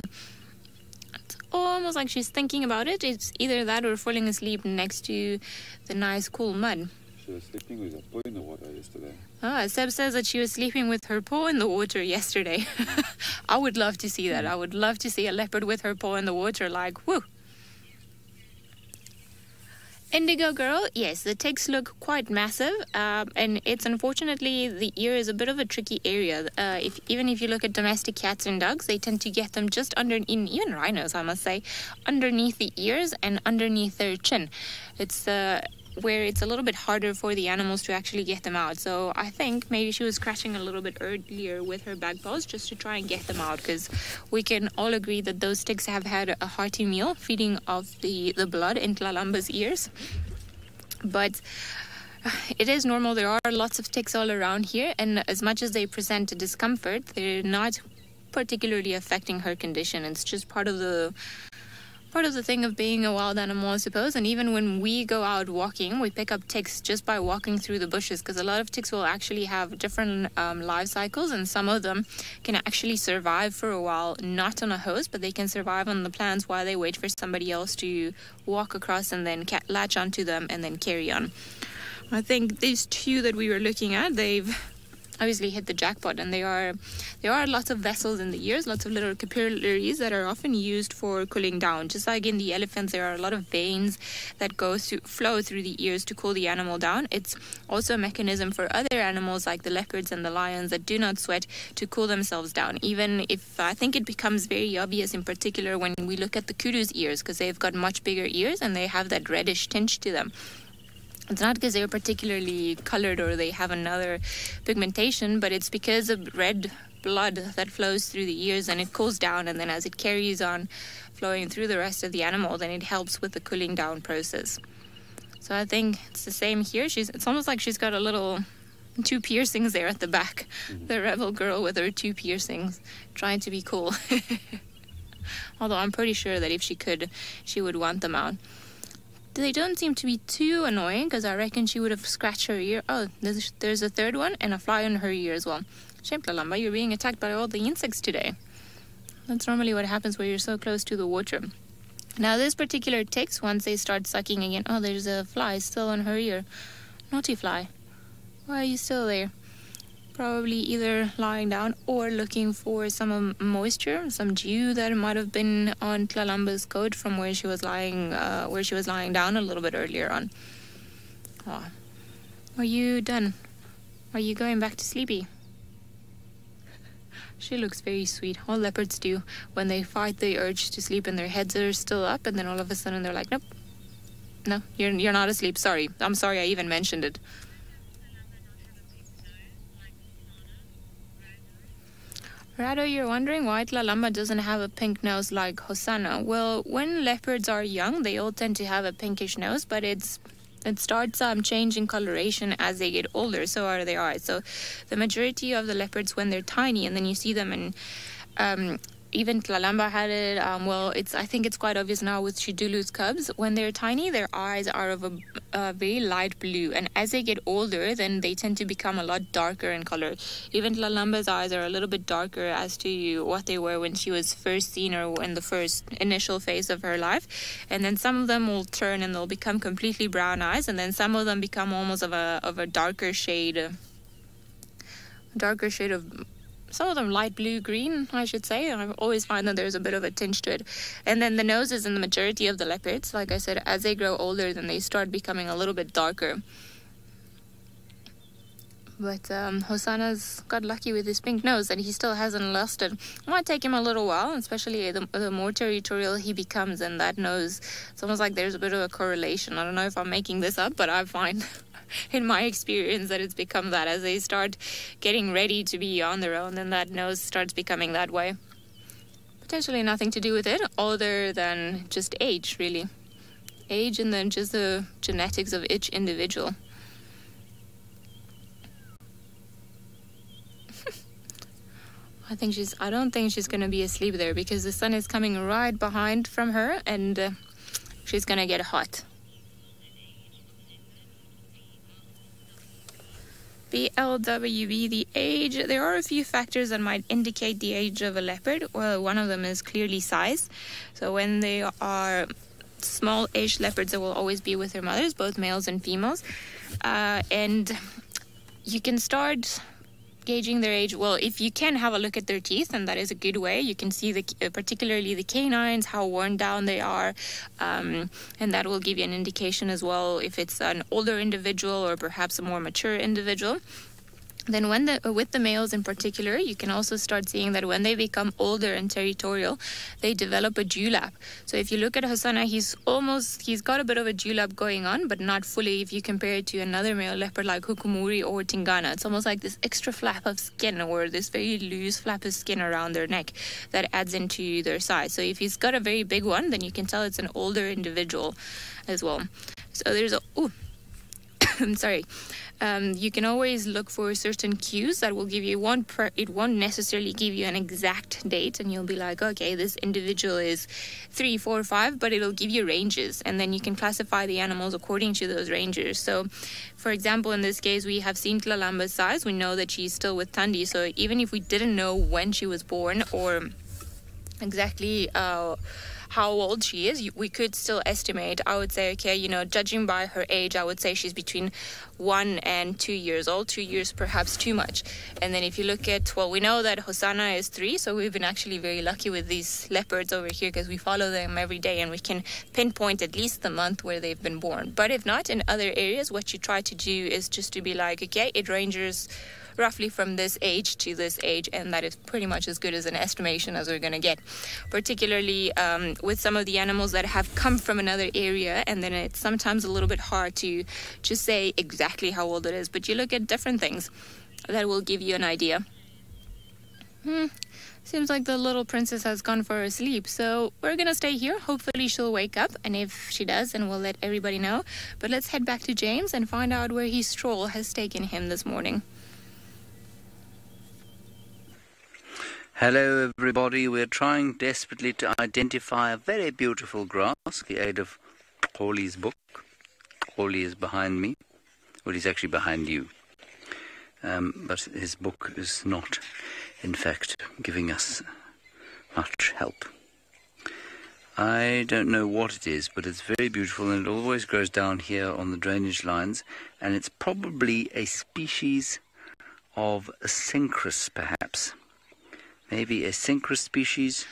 It's almost like she's thinking about it. It's either that or falling asleep next to the nice cool mud. She was sleeping with her paw in the water yesterday. Seb says that she was sleeping with her paw in the water yesterday. I would love to see that. I would love to see a leopard with her paw in the water, like, woo. Indigo girl, yes, the ticks look quite massive, and it's unfortunately, the ear is a bit of a tricky area. Even if you look at domestic cats and dogs, they tend to get them just even rhinos, I must say, underneath the ears and underneath their chin. It's where it's a little bit harder for the animals to actually get them out. So I think maybe she was scratching a little bit earlier with her back paws just to try and get them out, because we can all agree that those ticks have had a hearty meal feeding off the blood in Tlalamba's ears. But it is normal. There are lots of ticks all around here, and as much as they present a discomfort, they're not particularly affecting her condition. It's just part of the thing of being a wild animal, I suppose. And even when we go out walking, we pick up ticks just by walking through the bushes, because a lot of ticks will actually have different life cycles, and some of them can actually survive for a while, not on a host, but they can survive on the plants while they wait for somebody else to walk across and then latch onto them and then carry on. I think these two that we were looking at, they've obviously hit the jackpot, and there are lots of vessels in the ears, lots of little capillaries that are often used for cooling down. Just like in the elephants, there are a lot of veins that flow through the ears to cool the animal down. It's also a mechanism for other animals like the leopards and the lions that do not sweat to cool themselves down. Even if I think it becomes very obvious in particular when we look at the kudu's ears, because they've got much bigger ears and they have that reddish tinge to them. It's not because they're particularly colored or they have another pigmentation, but it's because of red blood that flows through the ears and it cools down, and then as it carries on flowing through the rest of the animal, then it helps with the cooling down process. So I think it's the same here. It's almost like she's got a little 2 piercings there at the back. The rebel girl with her 2 piercings, trying to be cool. Although I'm pretty sure that if she could, she would want them out. They don't seem to be too annoying, because I reckon she would have scratched her ear. Oh, there's a third one, and a fly on her ear as well. Shame, Tlalamba, you're being attacked by all the insects today. That's normally what happens when you're so close to the water. Now, this particular ticks, once they start sucking again. Oh, there's a fly still on her ear. Naughty fly. Why are you still there? Probably either lying down or looking for some moisture, some dew that might have been on Tlalamba's coat from where she was lying down a little bit earlier on. Oh. Are you done? Are you going back to sleepy? She looks very sweet. All leopards do. When they fight the urge to sleep and their heads are still up, and then all of a sudden they're like, nope. No, you're not asleep. Sorry. I'm sorry I even mentioned it. Rado, you're wondering why Tlalamba doesn't have a pink nose like Hosanna. Well, when leopards are young, they all tend to have a pinkish nose, but it starts changing coloration as they get older. So are their eyes. So the majority of the leopards, when they're tiny, and then you see them in even Tlalamba had it. I think it's quite obvious now with Shidulu's cubs. When they're tiny, their eyes are of a very light blue, and as they get older, then they tend to become a lot darker in color. Even Tlalamba's eyes are a little bit darker as to what they were when she was first seen, or in the first initial phase of her life. And then some of them will turn and they'll become completely brown eyes, and then some of them become almost of a darker shade of. Some of them light blue-green, I should say. I always find that there's a bit of a tinge to it. And then the noses in the majority of the leopards, like I said, as they grow older, then they start becoming a little bit darker. But Hosanna's got lucky with his pink nose, and he still hasn't lost it. It might take him a little while, especially the more territorial he becomes, and that nose, it's almost like there's a bit of a correlation. I don't know if I'm making this up, but I find in my experience that it's become that. As they start getting ready to be on their own, then that nose starts becoming that way. Potentially nothing to do with it, other than just age, really. Age, and then just the genetics of each individual. I don't think she's going to be asleep there, because the sun is coming right behind from her, and she's going to get hot. BLWB, the age. There are a few factors that might indicate the age of a leopard. Well, one of them is clearly size. So when they are small-aged leopards, they will always be with their mothers, both males and females. And you can start gauging their age. Well, if you can have a look at their teeth, and that is a good way. You can see particularly the canines, how worn down they are, and that will give you an indication as well if it's an older individual or perhaps a more mature individual. Then with the males in particular, you can also start seeing that when they become older and territorial, they develop a dewlap. So if you look at Hosanna, he's got a bit of a dewlap going on, but not fully if you compare it to another male leopard like Hukumuri or Tingana. It's almost like this extra flap of skin, or this very loose flap of skin around their neck that adds into their size. So if he's got a very big one, then you can tell it's an older individual as well. So there's I'm sorry. You can always look for certain cues that will give you it won't necessarily give you an exact date, and you'll be like, okay, this individual is 3, 4, 5, but it'll give you ranges, and then you can classify the animals according to those ranges. So, for example, in this case, we have seen Tlalamba's size. We know that she's still with Thandi, so even if we didn't know when she was born or exactly how old she is, we could still estimate. I would say, okay, judging by her age, I would say she's between 1 and 2 years old. 2 years perhaps too much. And then if you look at, we know that Hosanna is 3, so we've been actually very lucky with these leopards over here, because we follow them every day and we can pinpoint at least the month where they've been born. But if not, in other areas, what you try to do is just to be like, okay, it ranges roughly from this age to this age, and that is pretty much as good as an estimation as we're going to get, particularly with some of the animals that have come from another area, and then it's sometimes a little bit hard to just say exactly how old it is, but you look at different things that will give you an idea. Seems like the little princess has gone for a sleep, so we're gonna stay here. Hopefully she'll wake up, and if she does, then we'll let everybody know. But let's head back to James and find out where his stroll has taken him this morning. Hello everybody, we're trying desperately to identify a very beautiful grass with the aid of Holly's book. Holly is behind me. Well, he's actually behind you. But his book is not, in fact, giving us much help. I don't know what it is, but it's very beautiful, and it always grows down here on the drainage lines, and it's probably a species of a synchris, perhaps. Maybe a synchris species,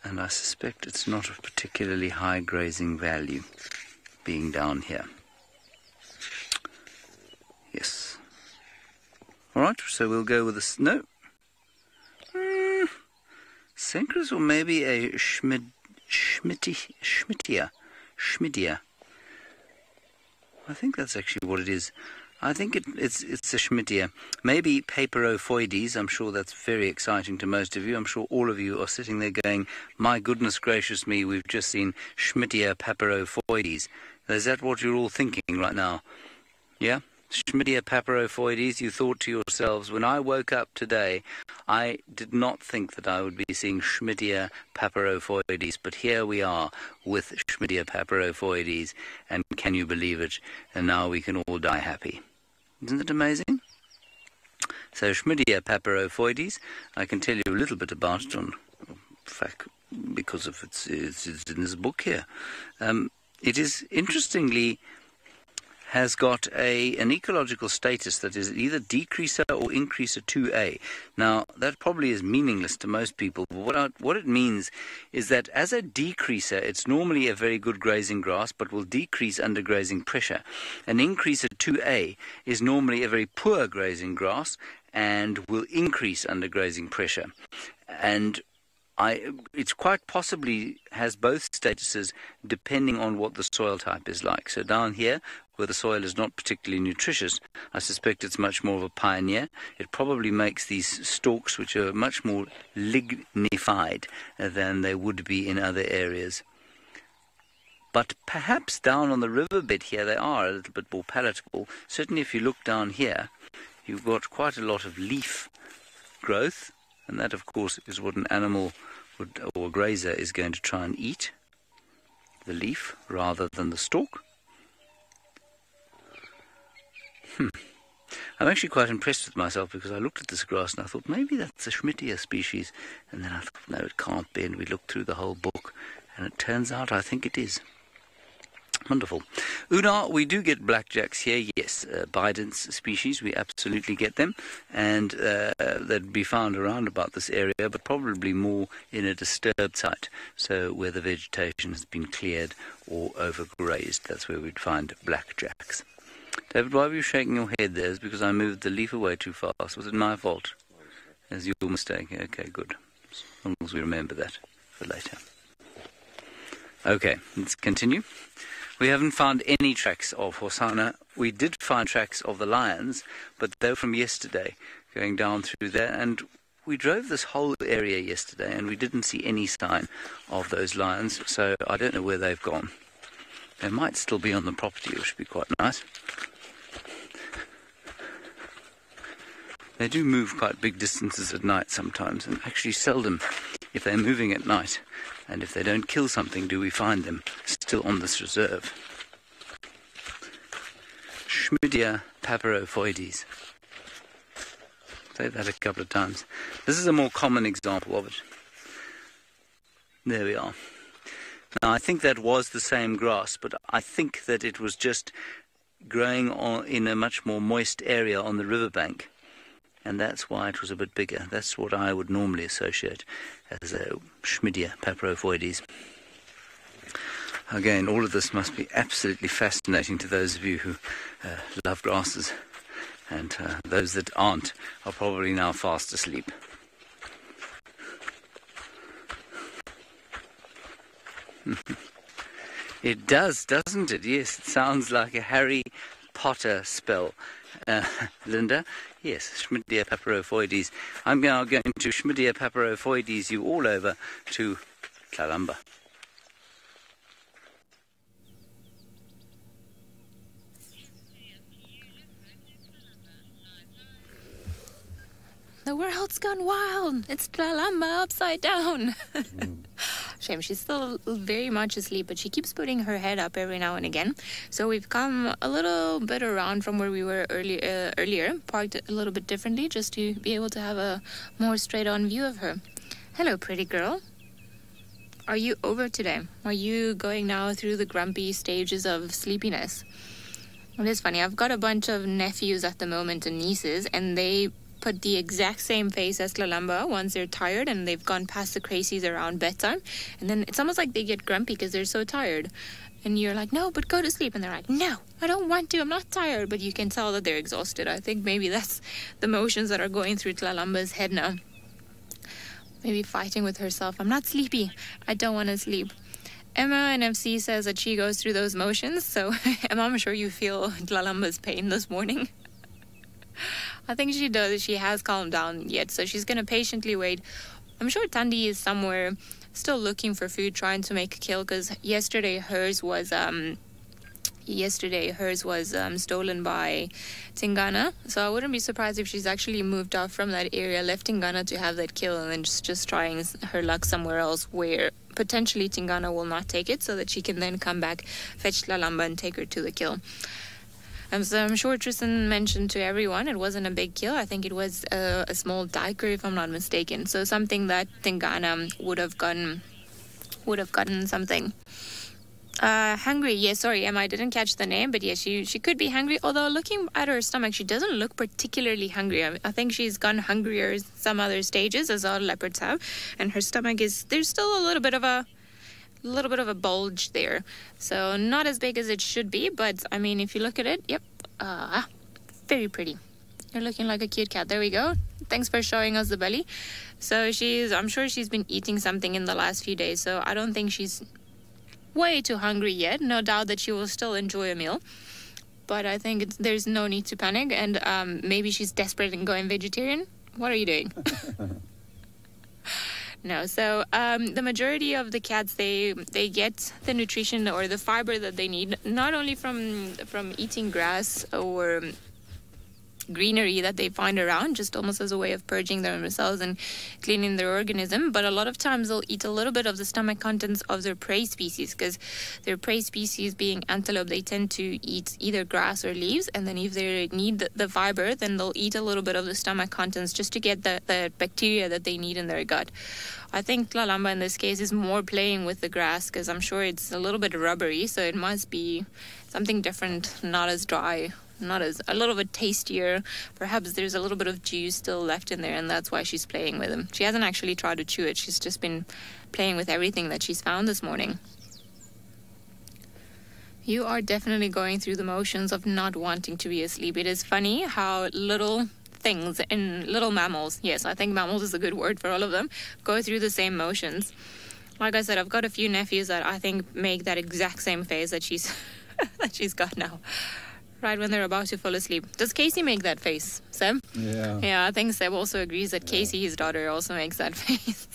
and I suspect it's not of particularly high grazing value, being down here. Yes. Alright, so we'll go with this. No. Synchris, or maybe a Schmittia. I think that's actually what it is. I think it's a Schmittia. Maybe Paperophoides. I'm sure that's very exciting to most of you. I'm sure all of you are sitting there going, my goodness gracious me, we've just seen Schmittia Paperophoides. Is that what you're all thinking right now? Yeah? Schmittia Paperophoides, you thought to yourselves, when I woke up today, I did not think that I would be seeing Schmittia Paperophoides, but here we are with Schmittia Paperophoides, and can you believe it? And now we can all die happy. Isn't it amazing? So Schmittia Paperophoides, I can tell you a little bit about it, in fact, because of it's in this book here. It is interestingly has got an ecological status that is either decreaser or increaser 2A. Now, that probably is meaningless to most people, but what it means is that as a decreaser, it's normally a very good grazing grass, but will decrease under grazing pressure. An increaser 2A is normally a very poor grazing grass and will increase under grazing pressure. And it's quite possibly has both statuses depending on what the soil type is like. So down here, where the soil is not particularly nutritious, I suspect it's much more of a pioneer. It probably makes these stalks, which are much more lignified than they would be in other areas. But perhaps down on the riverbed here, they are a little bit more palatable. Certainly if you look down here, you've got quite a lot of leaf growth. And that, of course, is what an animal or a grazer is going to try and eat, the leaf rather than the stalk. I'm actually quite impressed with myself because I looked at this grass and I thought maybe that's a Schmittia species. And then I thought, no, it can't be. And we looked through the whole book and it turns out I think it is. Wonderful. Una, we do get blackjacks here, yes. Bidens species, we absolutely get them. And they'd be found around about this area, but probably more in a disturbed site. So where the vegetation has been cleared or overgrazed, that's where we'd find blackjacks. David, why were you shaking your head there? It's because I moved the leaf away too fast. Was it my fault? It's your mistake. Okay, good. As long as we remember that for later. Okay, let's continue. We haven't found any tracks of Hosanna. We did find tracks of the lions, but they were from yesterday, going down through there. And we drove this whole area yesterday, and we didn't see any sign of those lions, so I don't know where they've gone. They might still be on the property, which would be quite nice. They do move quite big distances at night sometimes, and actually seldom, if they're moving at night, and if they don't kill something, do we find them still on this reserve. Schmittia Paperophoides. Say that a couple of times. This is a more common example of it. There we are. Now, I think that was the same grass, but I think that it was just growing in a much more moist area on the riverbank. And that's why it was a bit bigger. That's what I would normally associate as a Schmittia Paperophoides. Again, all of this must be absolutely fascinating to those of you who love grasses. And those that aren't are probably now fast asleep. It does, doesn't it? Yes, it sounds like a Harry Potter spell. Linda. Yes, Schmidia papyrophoides. I'm now going to Schmidia papyrophoides you all over to Tlalamba. The world's gone wild. It's Tlalamba upside down. Shame, she's still very much asleep, but she keeps putting her head up every now and again. So we've come a little bit around from where we were earlier, parked a little bit differently, just to be able to have a more straight-on view of her. Hello, pretty girl. Are you over today? Are you going now through the grumpy stages of sleepiness? It is funny. I've got a bunch of nephews at the moment and nieces, and they put the exact same face as Tlalamba once they're tired and they've gone past the crazies around bedtime. And then it's almost like they get grumpy because they're so tired. And you're like, no, but go to sleep. And they're like, no, I don't want to. I'm not tired. But you can tell that they're exhausted. I think maybe that's the motions that are going through Tlalamba's head now. Maybe fighting with herself. I'm not sleepy. I don't want to sleep. Emma NFC says that she goes through those motions. So, Emma, I'm sure you feel Tlalamba's pain this morning. I think she does. She has calmed down yet, so she's going to patiently wait. I'm sure Tandi is somewhere still looking for food, trying to make a kill, because yesterday hers was stolen by Tingana. So I wouldn't be surprised if she's actually moved off from that area, left Tingana to have that kill, and then just trying her luck somewhere else where potentially Tingana will not take it, so that she can then come back, fetch Tlalamba and take her to the kill. So I'm sure Tristan mentioned to everyone it wasn't a big kill. I think it was a small diker, if I'm not mistaken. So something that Tingana would have gotten something. Hungry. Yes, sorry, Emma, I didn't catch the name, but yes, she could be hungry. Although looking at her stomach, she doesn't look particularly hungry. I think she's gone hungrier some other stages, as all leopards have, and her stomach there's still a little bit of a bulge there, so not as big as it should be, but I mean, if you look at it, yep, very pretty. You're looking like a cute cat. There we go. Thanks for showing us the belly. So I'm sure she's been eating something in the last few days, so I don't think she's way too hungry yet. No doubt that she will still enjoy a meal, but I think there's no need to panic, and maybe she's desperate and going vegetarian. What are you doing? No, so the majority of the cats, they get the nutrition or the fiber that they need, not only from eating grass or greenery that they find around, just almost as a way of purging themselves and cleaning their organism, but a lot of times they'll eat a little bit of the stomach contents of their prey species, because their prey species being antelope, they tend to eat either grass or leaves, and then if they need the fiber, then they'll eat a little bit of the stomach contents just to get the bacteria that they need in their gut. I think Tlalamba in this case is more playing with the grass, because I'm sure it's a little bit rubbery, so it must be something different, not as dry, a little bit tastier. Perhaps there's a little bit of juice still left in there, and that's why she's playing with them. She hasn't actually tried to chew it. She's just been playing with everything that she's found this morning. You are definitely going through the motions of not wanting to be asleep. It is funny how little things and little mammals, yes, I think mammals is a good word for all of them, go through the same motions. Like I said, I've got a few nephews that I think make that exact same face that she's that she's got now, right when they're about to fall asleep. Does Casey make that face, Seb? Yeah, I think Seb also agrees that Casey, his daughter, also makes that face.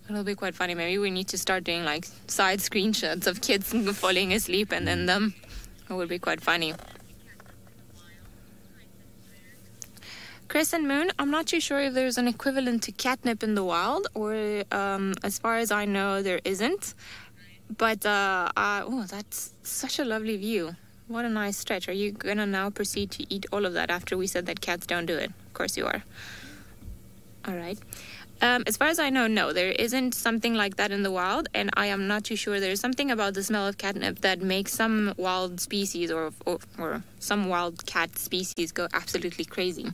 It'll be quite funny. Maybe we need to start doing like side screenshots of kids falling asleep and then them. It would be quite funny. Crescent moon, I'm not too sure if there's an equivalent to catnip in the wild, or as far as I know, there isn't. But, oh, that's such a lovely view. What a nice stretch. Are you going to now proceed to eat all of that after we said that cats don't do it? Of course you are. All right. As far as I know, no, there isn't something like that in the wild, and I am not too sure. There's something about the smell of catnip that makes some wild species or some wild cat species go absolutely crazy.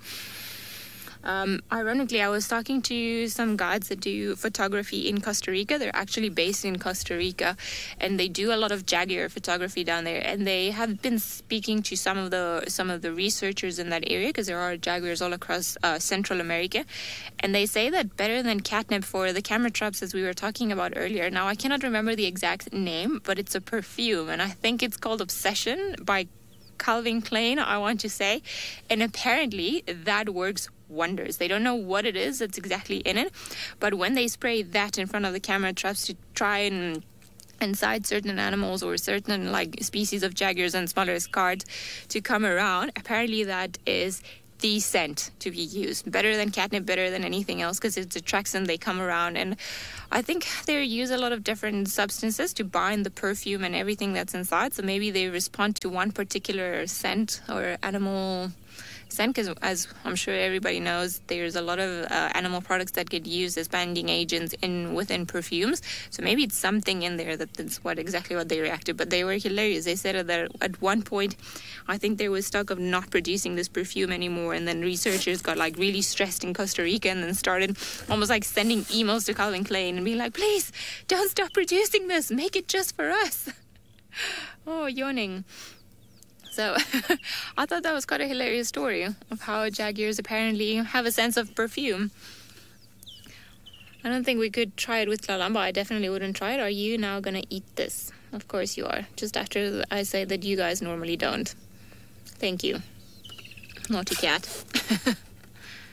Ironically, I was talking to some guides that do photography in Costa Rica. They're actually based in Costa Rica, and they do a lot of jaguar photography down there. And they have been speaking to some of the researchers in that area, because there are jaguars all across Central America. And they say that better than catnip for the camera traps, as we were talking about earlier. Now, I cannot remember the exact name, but it's a perfume, and I think it's called Obsession by Calvin Klein, I want to say. And apparently that works wonders. They don't know what it is that's exactly in it, but when they spray that in front of the camera traps to try and incite certain animals or certain like species of jaguars and smaller scards to come around, apparently that is the scent to be used. Better than catnip, better than anything else, because it attracts them, they come around. And I think they use a lot of different substances to bind the perfume and everything that's inside. So maybe they respond to one particular scent or animal scent, because as I'm sure everybody knows, there's a lot of animal products that get used as binding agents within perfumes. So maybe it's something in there that's exactly what they reacted. But they were hilarious. They said that at one point, I think they were stuck of not producing this perfume anymore, and then researchers got like really stressed in Costa Rica and then started almost like sending emails to Calvin Klein and being like, please don't stop producing this, make it just for us. Oh, yawning. So I thought that was quite a hilarious story of how jaguars apparently have a sense of perfume. I don't think we could try it with Lalamba. I definitely wouldn't try it. Are you now going to eat this? Of course you are. Just after I say that you guys normally don't. Thank you. Naughty cat.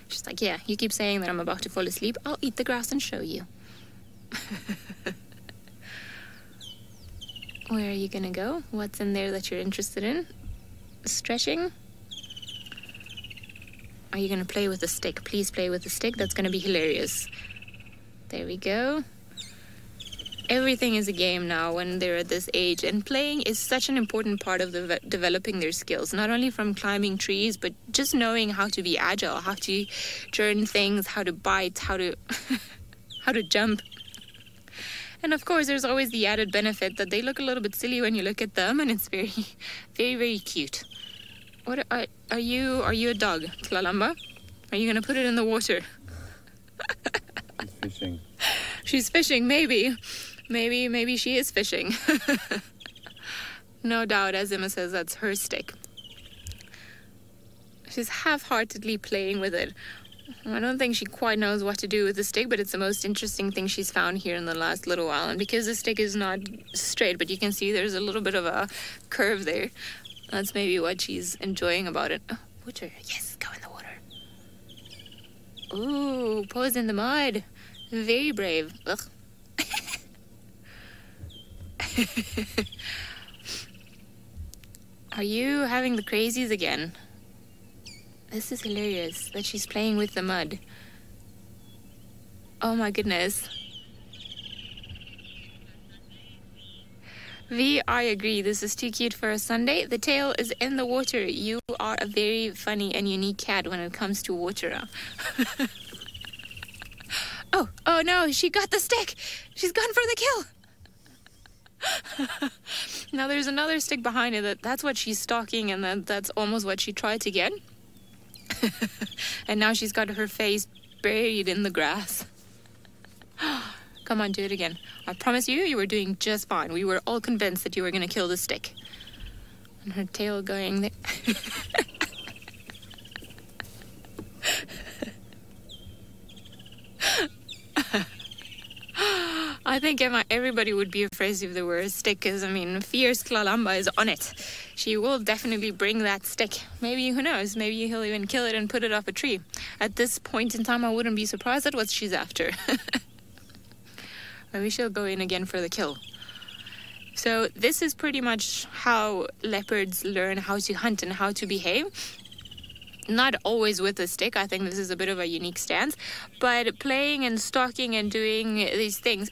She's like, yeah, you keep saying that I'm about to fall asleep. I'll eat the grass and show you. Where are you going to go? What's in there that you're interested in? Stretching? Are you going to play with the stick? Please play with the stick. That's going to be hilarious. There we go. Everything is a game now when they're at this age, and playing is such an important part of developing their skills, not only from climbing trees, but just knowing how to be agile, how to turn things, how to bite, how to how to jump. And of course, there's always the added benefit that they look a little bit silly when you look at them, and it's very, very, very cute. What are you? Are you a dog, Tlalamba? Are you gonna put it in the water? She's fishing. She's fishing, maybe. Maybe she is fishing. No doubt, as Emma says, that's her stick. She's half-heartedly playing with it. I don't think she quite knows what to do with the stick, but it's the most interesting thing she's found here in the last little while. And because the stick is not straight, but you can see there's a little bit of a curve there, that's maybe what she's enjoying about it. Oh, water. Yes, go in the water. Ooh, pose in the mud. Very brave. Ugh. Are you having the crazies again? This is hilarious that she's playing with the mud. Oh my goodness. V, I agree. This is too cute for a Sunday. The tail is in the water. You are a very funny and unique cat when it comes to water. Oh no, she got the stick. She's gone for the kill. Now there's another stick behind it. That's what she's stalking, and that's almost what she tried to get. And now she's got her face buried in the grass. Come on, do it again. I promise you were doing just fine. We were all convinced that you were going to kill the stick. And her tail going there. I think everybody would be afraid if there were a stick, because, I mean, fierce Tlalamba is on it. She will definitely bring that stick. Maybe, who knows, maybe he'll even kill it and put it up a tree. At this point in time, I wouldn't be surprised at what she's after. Maybe she'll go in again for the kill. So this is pretty much how leopards learn how to hunt and how to behave. Not always with a stick. I think this is a bit of a unique stance, but playing and stalking and doing these things.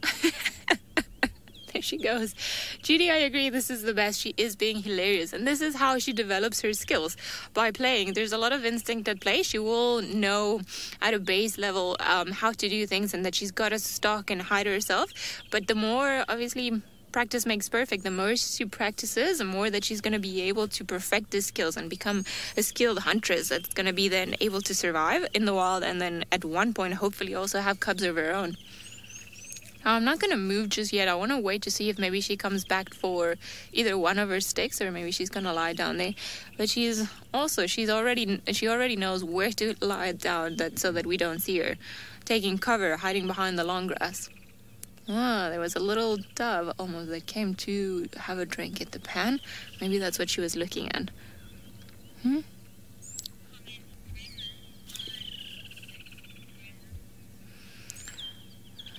There she goes. Judy, I agree, this is the best. She is being hilarious, and this is how she develops her skills, by playing. There's a lot of instinct at play. She will know at a base level how to do things, and that she's got to stalk and hide herself. But the more, obviously, practice makes perfect. The more she practices, the more that she's going to be able to perfect the skills and become a skilled huntress that's going to be then able to survive in the wild, and then at one point hopefully also have cubs of her own. I'm not going to move just yet. I want to wait to see if maybe she comes back for either one of her sticks, or maybe she's going to lie down there. But she already knows where to lie down, so that we don't see her taking cover, hiding behind the long grass. Ah, there was a little dove almost that came to have a drink at the pan. Maybe that's what she was looking at.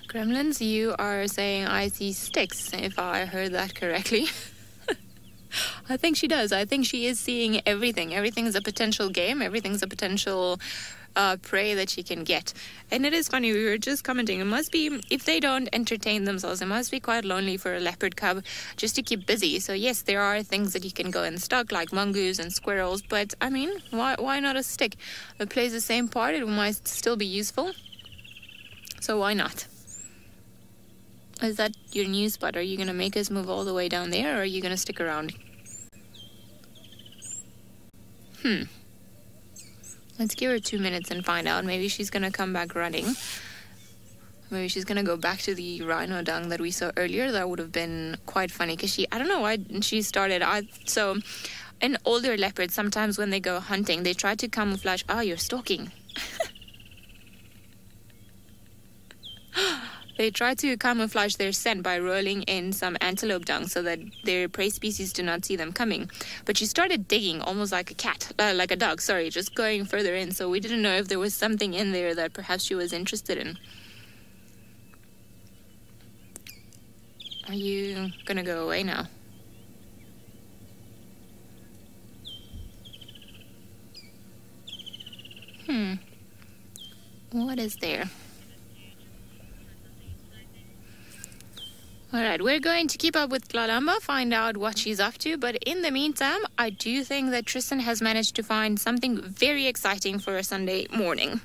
Gremlins, you are saying I see sticks, if I heard that correctly. I think she does. I think she is seeing everything. Everything's a potential game. Everything's a potential prey that she can get. And it is funny, we were just commenting, it must be, if they don't entertain themselves, it must be quite lonely for a leopard cub just to keep busy. So yes, there are things that you can go and stalk, like mongoose and squirrels, but I mean, why not a stick? It plays the same part, it might still be useful. So why not? Is that your new spot? Are you going to make us move all the way down there, or are you going to stick around? Let's give her 2 minutes and find out. Maybe she's going to come back running. Maybe she's going to go back to the rhino dung that we saw earlier. That would have been quite funny because I don't know why she started. So in older leopards, sometimes when they go hunting, they try to camouflage. Oh, you're stalking. They try to camouflage their scent by rolling in some antelope dung so that their prey species do not see them coming. But she started digging almost like a cat, like a dog, sorry, just going further in. So we didn't know if there was something in there that perhaps she was interested in. Are you gonna go away now? What is there? Alright, we're going to keep up with Tlalamba, find out what she's up to, but in the meantime, I do think that Tristan has managed to find something very exciting for a Sunday morning.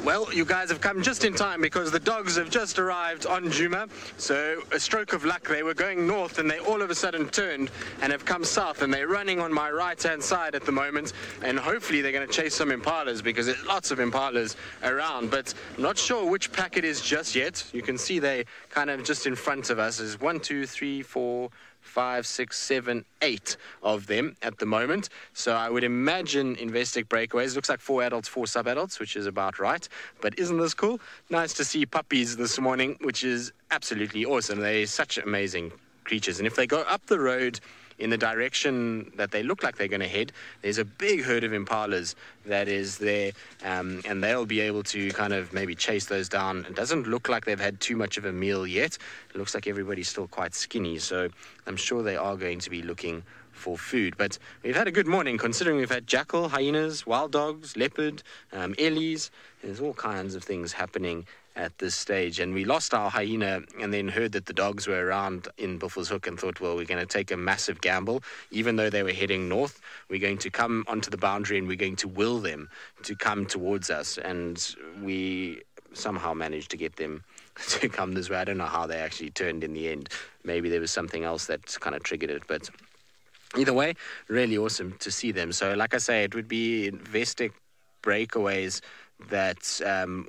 Well, you guys have come just in time because the dogs have just arrived on Juma. So a stroke of luck, they were going north and they all of a sudden turned and have come south, and they're running on my right-hand side at the moment, and hopefully they're going to chase some impalas because there's lots of impalas around, but I'm not sure which pack it is just yet. You can see they kind of just in front of us. There's 1, 2, 3, 4, 5, 6, 7, 8 of them at the moment. So I would imagine Investec breakaways. Looks like 4 adults, 4 sub-adults, which is about right. But isn't this cool? Nice to see puppies this morning, which is absolutely awesome. They're such amazing creatures. And if they go up the road in the direction that they look like they're going to head, there's a big herd of impalas that is there, and they'll be able to kind of maybe chase those down. It doesn't look like they've had too much of a meal yet. It looks like everybody's still quite skinny, so I'm sure they are going to be looking for food. But we've had a good morning, considering we've had jackal, hyenas, wild dogs, leopard, ellies. There's all kinds of things happening at this stage, and we lost our hyena and then heard that the dogs were around in Buffelshoek and thought, well, we're going to take a massive gamble. Even though they were heading north, we're going to come onto the boundary and we're going to will them to come towards us, and we somehow managed to get them to come this way. I don't know how they actually turned in the end. Maybe there was something else that kind of triggered it, but either way, really awesome to see them. So like I say, it would be Investec breakaways that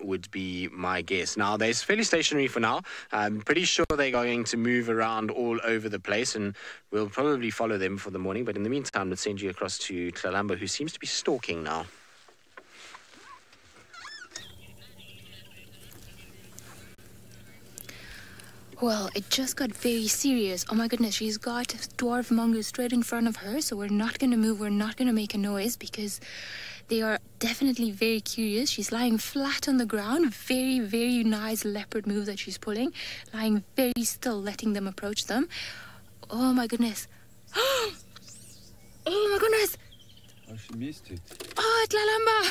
would be my guess. Now, they're fairly stationary for now. I'm pretty sure they're going to move around all over the place, and we'll probably follow them for the morning. But in the meantime, let's send you across to Tlalamba, who seems to be stalking now. Well, it just got very serious. Oh my goodness, she's got dwarf mongoose straight in front of her, so we're not going to move, we're not going to make a noise because they are definitely very curious. She's lying flat on the ground. Very, very nice leopard move that she's pulling. Lying very still, letting them approach them. Oh my goodness. Oh my goodness. Oh, she missed it. Oh, Tlalamba.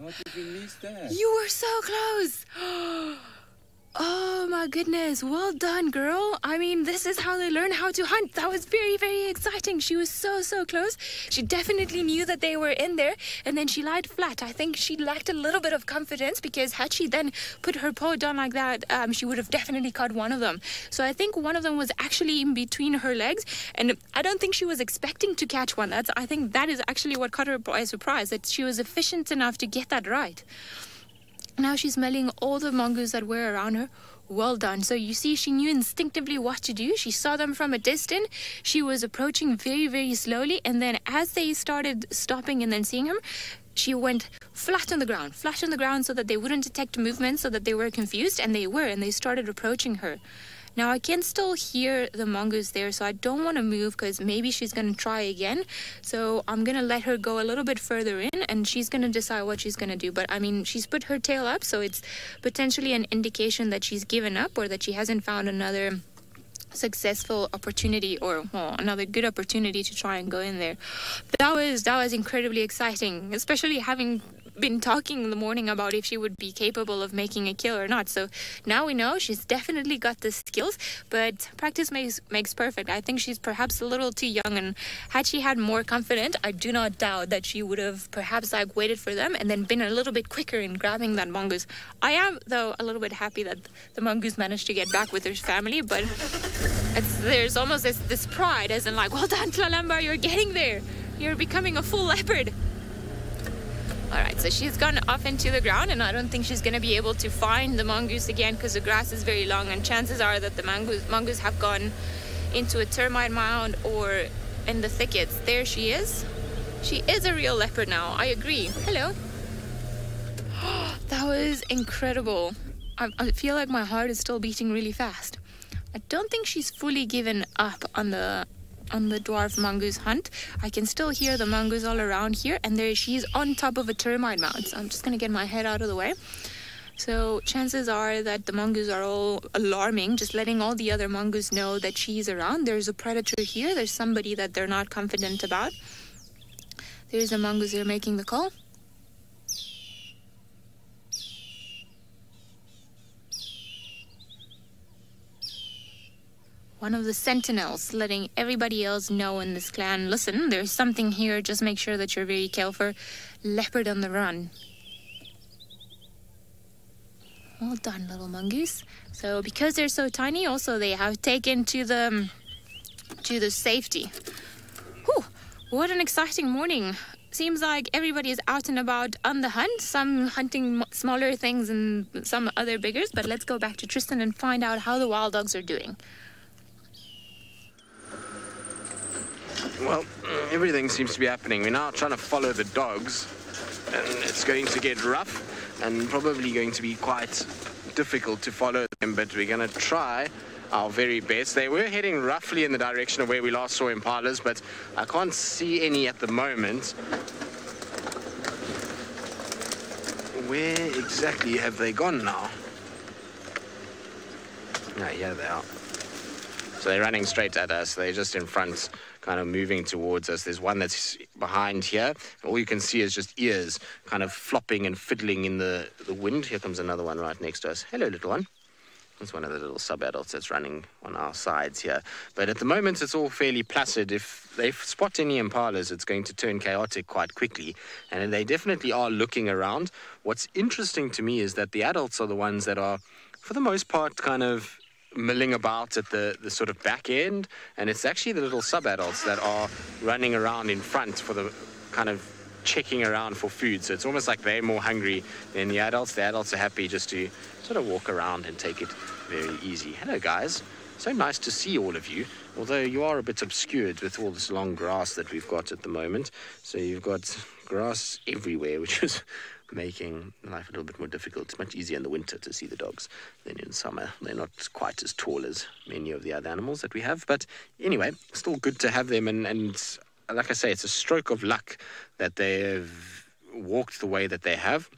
How did you miss that? You were so close. Oh my goodness, well done, girl. I mean, this is how they learn how to hunt. That was very, very exciting. She was so close. She definitely knew that they were in there, and then she lied flat. I think she lacked a little bit of confidence because had she then put her paw down like that, she would have definitely caught one of them. So I think one of them was actually in between her legs, and I don't think she was expecting to catch one. I think that is actually what caught her by surprise, that she was efficient enough to get that right. Now she's smelling all the mongoose that were around her. Well done. So you see, she knew instinctively what to do. She saw them from a distance. She was approaching very, very slowly. And then as they started stopping and then seeing him, she went flat on the ground so that they wouldn't detect movement, so that they were confused. And they were, and they started approaching her. Now I can still hear the mongoose there, so I don't want to move because maybe she's going to try again. So I'm going to let her go a little bit further in and she's going to decide what she's going to do. But I mean, she's put her tail up, so it's potentially an indication that she's given up or that she hasn't found another successful opportunity or another good opportunity to try and go in there. That was incredibly exciting, especially having been talking in the morning about if she would be capable of making a kill or not. So now we know she's definitely got the skills, but practice makes perfect. I think she's perhaps a little too young, and had she had more confidence, I do not doubt that she would have perhaps like waited for them and then been a little bit quicker in grabbing that mongoose. I am though a little bit happy that the mongoose managed to get back with her family, but there's almost this pride, as in like, well done Tlalamba, you're getting there, you're becoming a full leopard. Alright, so she's gone off into the ground, and I don't think she's going to be able to find the mongoose again because the grass is very long, and chances are that the mongoose have gone into a termite mound or in the thickets. There she is. She is a real leopard now, I agree. Hello. That was incredible. I feel like my heart is still beating really fast. I don't think she's fully given up on the dwarf mongoose hunt. I can still hear the mongoose all around here, and there she's on top of a termite mound. So I'm just gonna get my head out of the way. So chances are that the mongoose are all alarming, just letting all the other mongoose know that she's around. There's a predator here. There's somebody that they're not confident about. There's a mongoose there making the call. One of the sentinels letting everybody else know in this clan, listen, there's something here, just make sure that you're very careful. Leopard on the run. Well done, little mongoose. So because they're so tiny, also they have taken to the safety. Whew, what an exciting morning. Seems like everybody is out and about on the hunt, some hunting smaller things and some other biggers, but let's go back to Tristan and find out how the wild dogs are doing. Well, everything seems to be happening. We're now trying to follow the dogs, and it's going to get rough and probably going to be quite difficult to follow them, but we're going to try our very best. They were heading roughly in the direction of where we last saw impalas, but I can't see any at the moment. Where exactly have they gone now? No, here they are. So they're running straight at us. They're just in front, kind of moving towards us. There's one that's behind here. All you can see is just ears kind of flopping and fiddling in the wind. Here comes another one right next to us. Hello, little one. That's one of the little sub-adults that's running on our sides here. But at the moment, it's all fairly placid. If they spot any impalas, it's going to turn chaotic quite quickly. And they definitely are looking around. What's interesting to me is that the adults are the ones that are, for the most part, kind of milling about at the sort of back end, and it's actually the little sub-adults that are running around in front for the kind of checking around for food. So it's almost like they're more hungry than the adults. The adults are happy just to sort of walk around and take it very easy. Hello guys, so nice to see all of you, although you are a bit obscured with all this long grass that we've got at the moment. So you've got grass everywhere, which is making life a little bit more difficult. It's much easier in the winter to see the dogs than in summer. They're not quite as tall as many of the other animals that we have. But anyway, still good to have them. And like I say, it's a stroke of luck that they've walked the way that they have.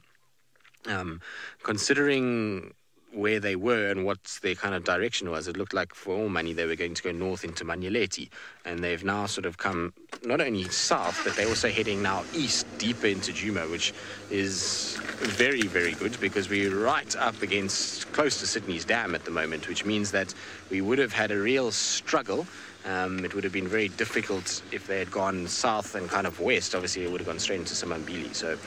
Considering where they were and what their kind of direction was, it looked like for all money they were going to go north into Manyeleti, and they've now sort of come not only south, but they're also heading now east deeper into Djuma, which is very, very good because we're right up against close to Sydney's dam at the moment, which means that we would have had a real struggle. It would have been very difficult if they had gone south and kind of west. Obviously, it would have gone straight into Samambili. So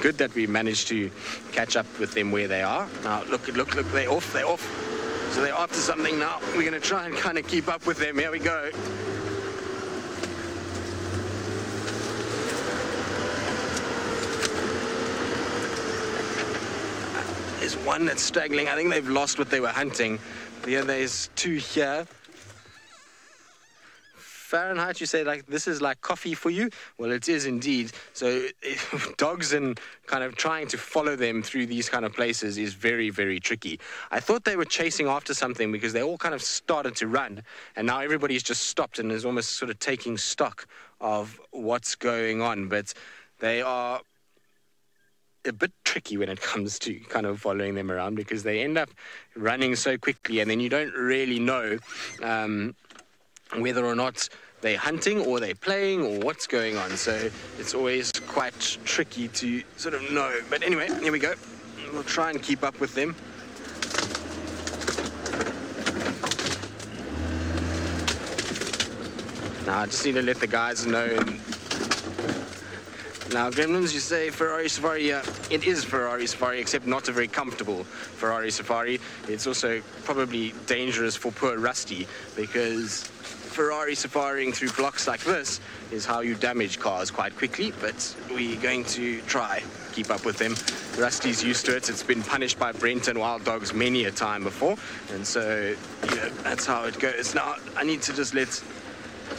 good that we managed to catch up with them where they are. Now, look, they're off. So they're after something now. We're going to try and kind of keep up with them. Here we go. There's one that's straggling. I think they've lost what they were hunting. There's two here. Fahrenheit, you say like this is like coffee for you? Well, it is indeed. So dogs and kind of trying to follow them through these kind of places is very, very tricky. I thought they were chasing after something because they all kind of started to run, and now everybody's just stopped and is almost sort of taking stock of what's going on. But they are a bit tricky when it comes to kind of following them around because they end up running so quickly, and then you don't really know whether or not they're hunting or they're playing or what's going on. So it's always quite tricky to sort of know. But anyway, here we go. We'll try and keep up with them. Now I just need to let the guys know. Now, Gremlins, you say Ferrari Safari. It is Ferrari Safari, except not a very comfortable Ferrari Safari. It's also probably dangerous for poor Rusty, because Ferrari safaring through blocks like this is how you damage cars quite quickly, but we're going to try keep up with them. Rusty's used to it. It's been punished by Brent and Wild Dogs many a time before, and so, you know, that's how it goes. Now, I need to just let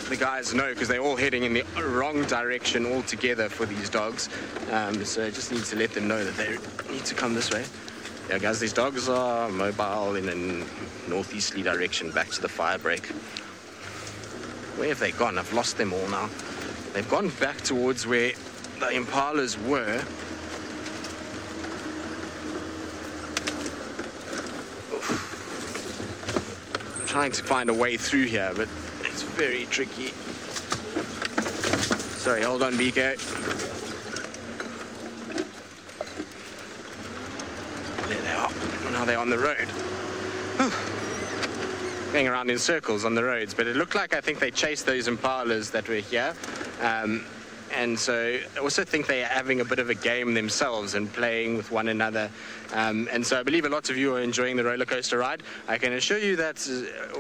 the guys know because they're all heading in the wrong direction altogether for these dogs. So I just need to let them know that they need to come this way. Yeah, guys, these dogs are mobile in a northeasterly direction back to the fire break. Where have they gone? I've lost them all now. They've gone back towards where the impalas were. I'm trying to find a way through here, but it's very tricky. Sorry, hold on, BK. There they are. Now they're on the road. Going around in circles on the roads, but it looked like I think they chased those impalas that were here. And so I also think they are having a bit of a game themselves and playing with one another. And so I believe a lot of you are enjoying the roller coaster ride. I can assure you that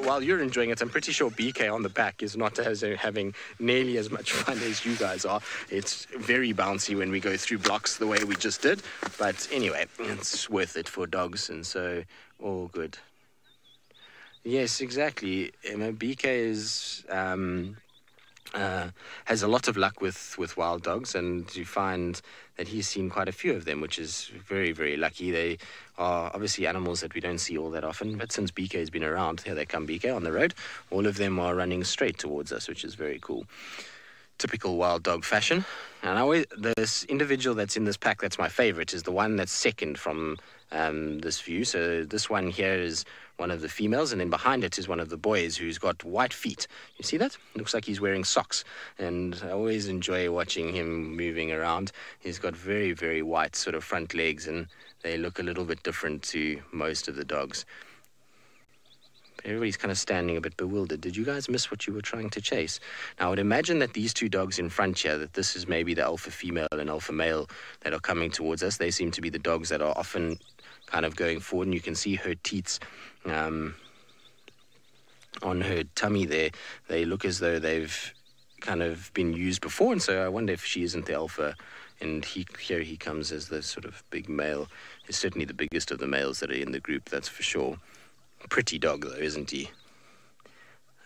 while you're enjoying it, I'm pretty sure BK on the back is not having nearly as much fun as you guys are. It's very bouncy when we go through blocks the way we just did. But anyway, it's worth it for dogs, and so all good. Yes, exactly. BK is... has a lot of luck with wild dogs, and you find that he's seen quite a few of them, which is very, very lucky. They are obviously animals that we don't see all that often, but since BK has been around, here they come, BK, on the road. All of them are running straight towards us, which is very cool. Typical wild dog fashion. And this individual that's in this pack that's my favorite is the one that's second from this view. So this one here is one of the females, and then behind it is one of the boys who's got white feet. You see that? Looks like he's wearing socks, and I always enjoy watching him moving around. He's got very, very white sort of front legs, and they look a little bit different to most of the dogs. Everybody's kind of standing a bit bewildered. Did you guys miss what you were trying to chase? Now, I would imagine that these two dogs in front here, that this is maybe the alpha female and alpha male that are coming towards us. They seem to be the dogs that are often kind of going forward, and you can see her teats on her tummy there. They look as though they've kind of been used before, and so I wonder if she isn't the alpha. And here he comes as the sort of big male. He's certainly the biggest of the males that are in the group, that's for sure. Pretty dog, though, isn't he?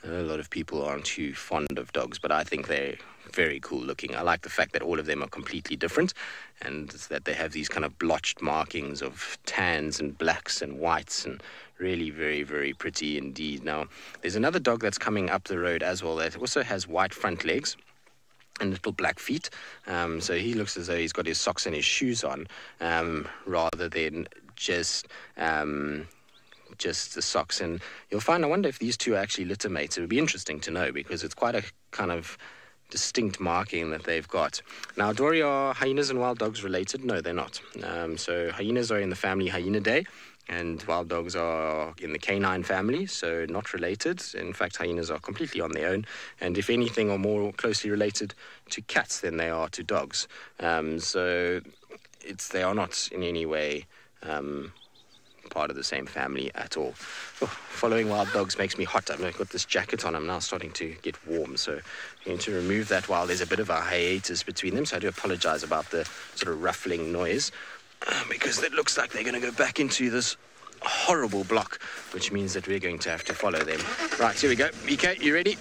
A lot of people aren't too fond of dogs, but I think they're very cool looking. I like the fact that all of them are completely different, and that they have these kind of blotched markings of tans and blacks and whites, and really very, very pretty indeed. Now, there's another dog that's coming up the road as well that also has white front legs and little black feet. So he looks as though he's got his socks and his shoes on, rather than just the socks. And you'll find, I wonder if these two are actually litter mates. It would be interesting to know, because it's quite a kind of distinct marking that they've got. Now, Dory, are hyenas and wild dogs related? No, they're not. So hyenas are in the family Hyenidae, and wild dogs are in the canine family, so not related. In fact, hyenas are completely on their own, and if anything are more closely related to cats than they are to dogs. So they are not in any way part of the same family at all. Following wild dogs makes me hot. I've got this jacket on. I'm now starting to get warm, so I'm going to remove that while there's a bit of a hiatus between them. So I do apologize about the sort of ruffling noise, because it looks like they're going to go back into this horrible block, which means that we're going to have to follow them. Right, here we go. BK, you ready?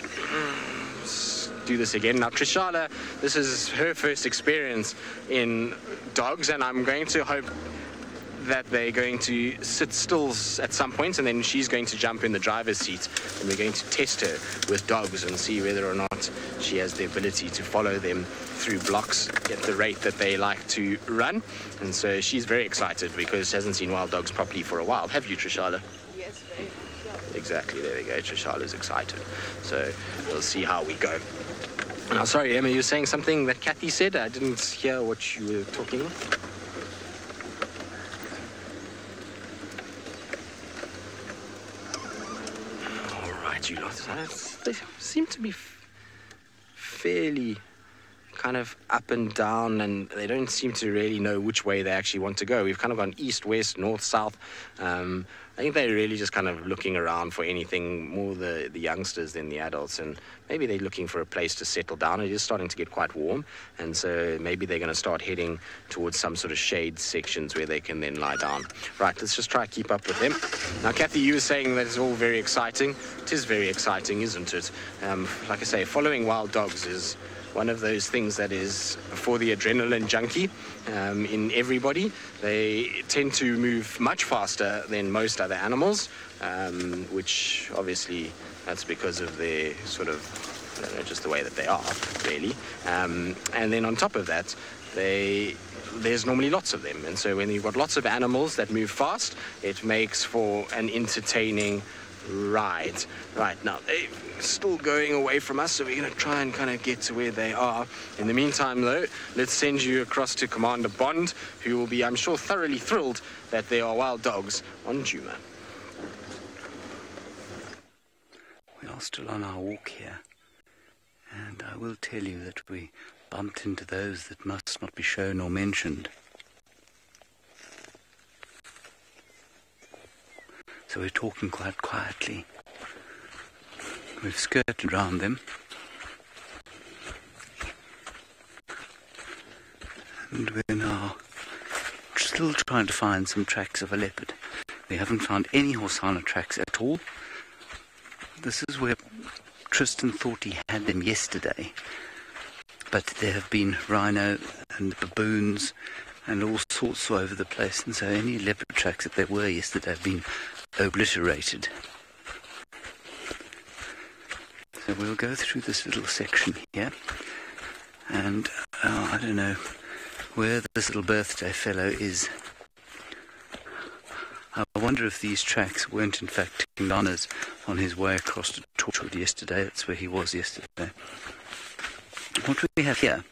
do this again. Now, Trishala, this is her first experience in dogs, and I'm going to hope that they're going to sit still at some point, and then she's going to jump in the driver's seat, and we're going to test her with dogs and see whether or not she has the ability to follow them through blocks at the rate that they like to run. And so she's very excited because she hasn't seen wild dogs properly for a while. Have you, Trishala? Yes, very much. Exactly, there we go. Trishala's excited. So we'll see how we go. Now, sorry, Emma, you were saying something that Kathy said? I didn't hear what you were talking about. You lot, they seem to be fairly kind of up and down, and they don't seem to really know which way they actually want to go. We've kind of gone east, west, north, south. I think they're really just kind of looking around for anything, more the youngsters than the adults, and maybe they're looking for a place to settle down. It is starting to get quite warm, and so maybe they're going to start heading towards some sort of shade sections where they can then lie down. Right, let's just try to keep up with them. Now, Kathy, you were saying that it's all very exciting. It is very exciting, isn't it? Like I say, following wild dogs is one of those things that is for the adrenaline junkie in everybody. They tend to move much faster than most other animals, which obviously that's because of their sort of, I don't know, just the way that they are, really. And then on top of that, there's normally lots of them. And so when you've got lots of animals that move fast, it makes for an entertaining ride. Right, now they're still going away from us, so we're going to try and kind of get to where they are. In the meantime, though, let's send you across to Commander Bond, who will be, I'm sure, thoroughly thrilled that there are wild dogs on Djuma. We are still on our walk here, and I will tell you that we bumped into those that must not be shown or mentioned. So we're talking quite quietly. We've skirted around them. And we're now still trying to find some tracks of a leopard. We haven't found any Hosanna tracks at all. This is where Tristan thought he had them yesterday. But there have been rhino and baboons and all sorts all over the place. And so any leopard tracks that there were yesterday have been obliterated. So we'll go through this little section here, and I don't know where this little birthday fellow is. I wonder if these tracks weren't in fact Tingana's on his way across to Torchwood yesterday. That's where he was yesterday. What we have here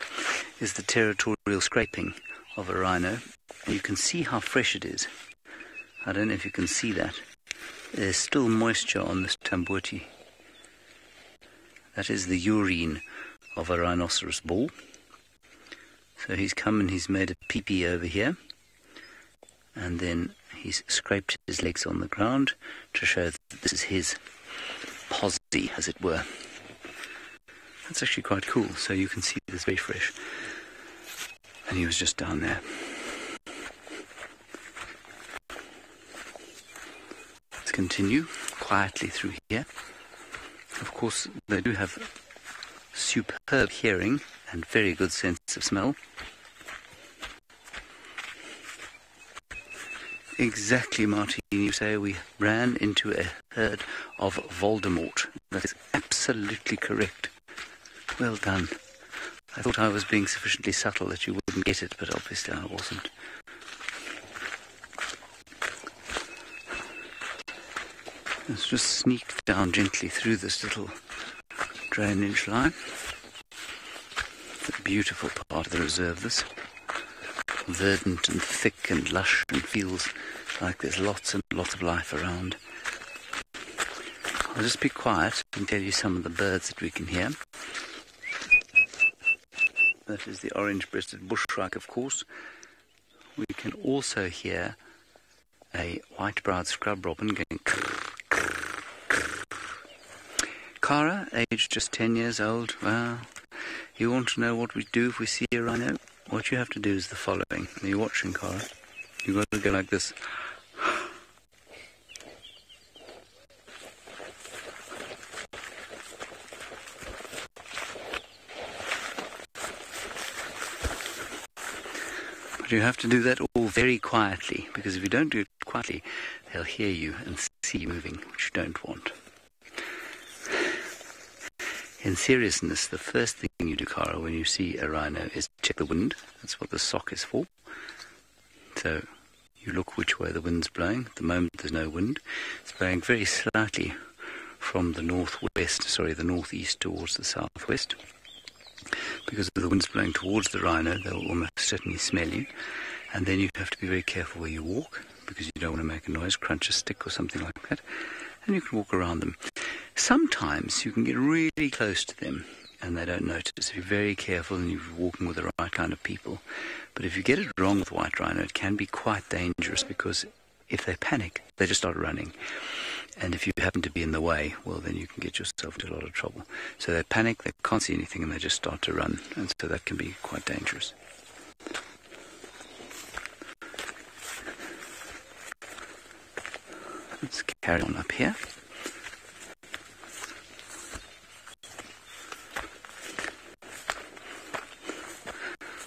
is the territorial scraping of a rhino. You can see how fresh it is. I don't know if you can see that. There's still moisture on this tambuti. That is the urine of a rhinoceros bull. So he's come and he's made a pee-pee over here. And then he's scraped his legs on the ground to show that this is his posse, as it were. That's actually quite cool. So you can see this very fresh. And he was just down there. Continue quietly through here. Of course, they do have superb hearing and very good sense of smell. Exactly, Martin, you say we ran into a herd of Voldemort. That is absolutely correct. Well done. I thought I was being sufficiently subtle that you wouldn't get it, but obviously I wasn't. Let's just sneak down gently through this little drainage line. It's a beautiful part of the reserve, this. Verdant and thick and lush, and feels like there's lots and lots of life around. I'll just be quiet and tell you some of the birds that we can hear. That is the orange-breasted bushshrike, of course. We can also hear a white-browed scrub robin going Cara, aged just 10 years old. Well, you want to know what we do if we see a rhino? What you have to do is the following. Are you watching, Cara? You've got to go like this. But you have to do that all very quietly, because if you don't do it quietly, they'll hear you and see you moving, which you don't want. In seriousness, the first thing you do, Cara, when you see a rhino is check the wind. That's what the sock is for. So you look which way the wind's blowing. At the moment there's no wind. It's blowing very slightly from the northeast towards the southwest. Because if the wind's blowing towards the rhino, they'll almost certainly smell you. And then you have to be very careful where you walk, because you don't want to make a noise, crunch a stick or something like that. And you can walk around them. Sometimes you can get really close to them and they don't notice. Be very careful and you're walking with the right kind of people. But if you get it wrong with white rhino, it can be quite dangerous, because if they panic, they just start running. And if you happen to be in the way, well, then you can get yourself into a lot of trouble. So they panic, they can't see anything, and they just start to run. And so that can be quite dangerous. Let's carry on up here.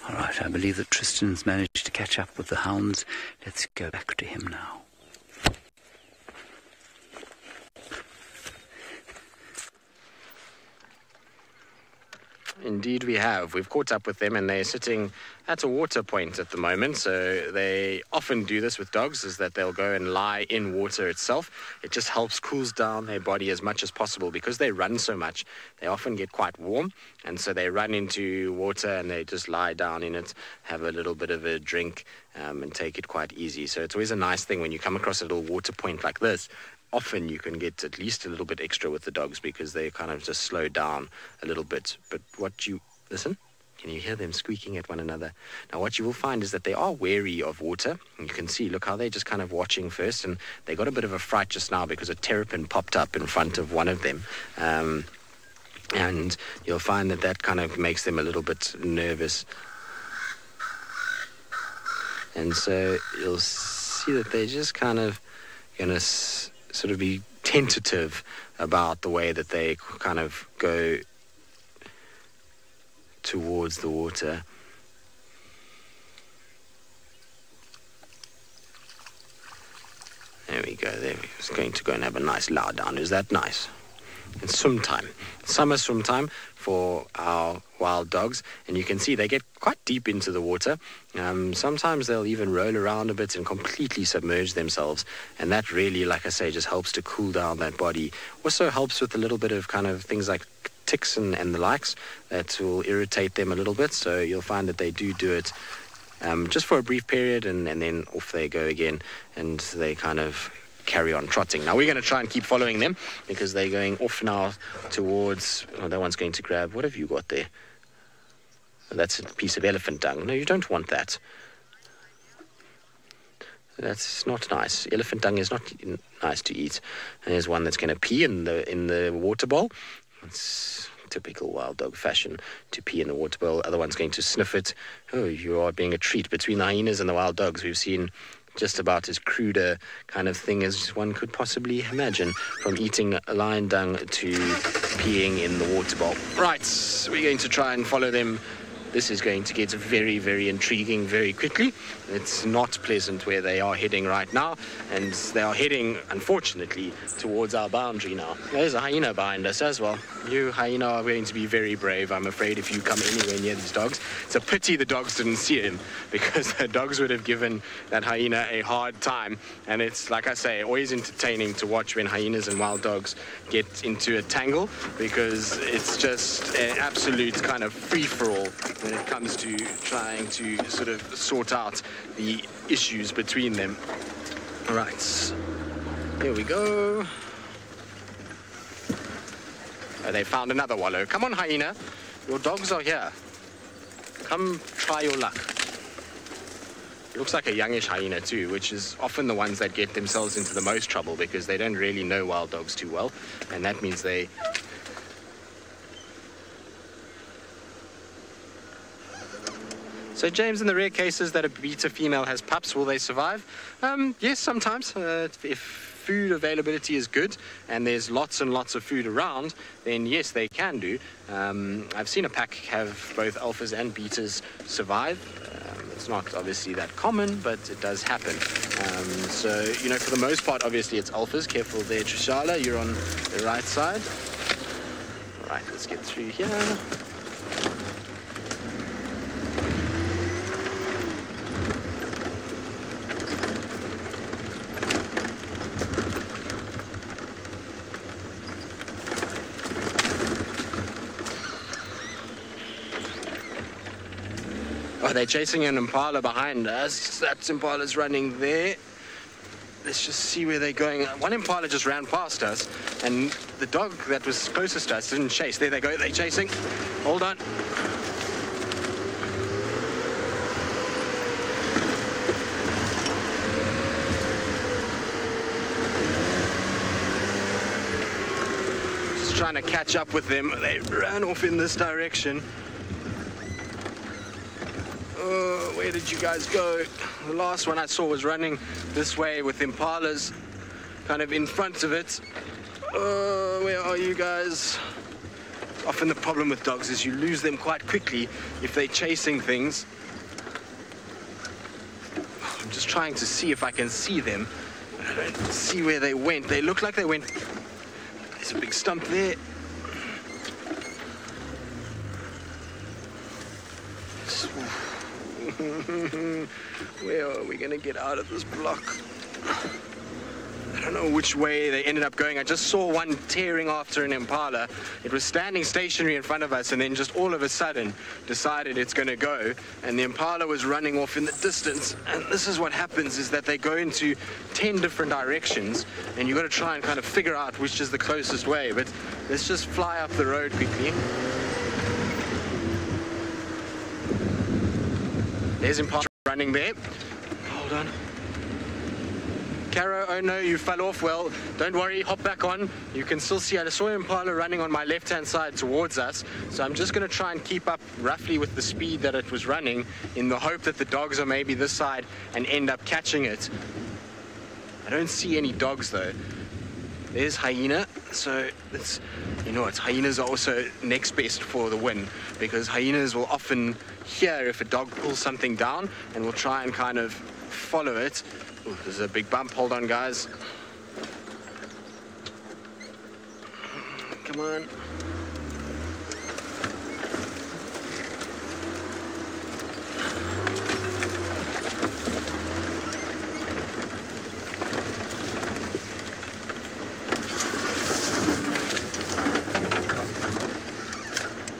Alright, I believe that Tristan's managed to catch up with the hounds. Let's go back to him now. Indeed we have. We've caught up with them and they're sitting at a water point at the moment. So they often do this with dogs, is that they'll go and lie in water itself. It just helps cools down their body as much as possible, because they run so much. They often get quite warm, and so they run into water and they just lie down in it, have a little bit of a drink, and take it quite easy. So it's always a nice thing when you come across a little water point like this. Often you can get at least a little bit extra with the dogs, because they kind of just slow down a little bit. But listen, can you hear them squeaking at one another? Now what you will find is that they are wary of water. You can see, look how they're just kind of watching first, and they got a bit of a fright just now because a terrapin popped up in front of one of them. And you'll find that kind of makes them a little bit nervous. And so you'll see that they're just kind of going to sort of be tentative about the way that they kind of go towards the water. There we go. There we go. Going to go and have a nice lie down. Is that nice? It's swim time. Summer swim time for our wild dogs, and you can see they get quite deep into the water. Sometimes they'll even roll around a bit and completely submerge themselves, and that really, like I say, just helps to cool down that body. Also helps with a little bit of kind of things like ticks and the likes that will irritate them a little bit. So you'll find that they do it just for a brief period, and then off they go again, and they kind of carry on trotting. Now we're going to try and keep following them, because they're going off now towards, that one's going to grab, what have you got there? That's a piece of elephant dung. No, you don't want that. That's not nice. Elephant dung is not nice to eat. And there's one that's going to pee in the water bowl. It's typical wild dog fashion to pee in the water bowl. Other one's going to sniff it. Oh, you are being a treat. Between the hyenas and the wild dogs, we've seen just about as crude a kind of thing as one could possibly imagine, from eating lion dung to peeing in the water bowl. Right, we're going to try and follow them. This is going to get very, very intriguing very quickly. It's not pleasant where they are heading right now, and they are heading, unfortunately, towards our boundary now. There's a hyena behind us as well. You, hyena, are going to be very brave, I'm afraid, if you come anywhere near these dogs. It's a pity the dogs didn't see him, because the dogs would have given that hyena a hard time. And it's, like I say, always entertaining to watch when hyenas and wild dogs get into a tangle, because it's just an absolute kind of free-for-all when it comes to trying to sort of sort out the issues between them. All right, here we go. Oh, they found another wallow. Come on, hyena. Your dogs are here. Come try your luck. It looks like a youngish hyena too, which is often the ones that get themselves into the most trouble, because they don't really know wild dogs too well, and that means they... So, James, in the rare cases that a beta female has pups, will they survive? Yes, sometimes. If food availability is good and there's lots and lots of food around, then yes, they can do. I've seen a pack have both alphas and betas survive. It's not obviously that common, but it does happen. So, you know, for the most part, obviously it's alphas. Careful there, Trishala, you're on the right side. All right, let's get through here. Oh, they're chasing an impala behind us. That impala's running there. Let's just see where they're going. One impala just ran past us, and the dog that was closest to us didn't chase. There they go, they're chasing. Hold on. Just trying to catch up with them. They ran off in this direction. Where did you guys go? The last one I saw was running this way with impalas kind of in front of it. Where are you guys? Often the problem with dogs is you lose them quite quickly if they're chasing things. I'm just trying to see if I can see them. I don't see where they went. They look like they went... There's a big stump there. Where are we gonna get out of this block? I don't know which way they ended up going. I just saw one tearing after an impala. It was standing stationary in front of us and then just all of a sudden decided it's gonna go, and the impala was running off in the distance. And this is what happens, is that they go into 10 different directions and you've got to try and kind of figure out which is the closest way. But let's just fly up the road quickly. There's impala running there. Hold on. Caro, oh no, you fell off. Well, don't worry, hop back on. You can still see, I saw impala running on my left-hand side towards us. So I'm just going to try and keep up roughly with the speed that it was running in the hope that the dogs are maybe this side and end up catching it. I don't see any dogs though. There's hyena, so it's, you know what, hyenas are also next best for the win, because hyenas will often hear if a dog pulls something down and will try and kind of follow it. Ooh, there's a big bump, hold on guys. Come on.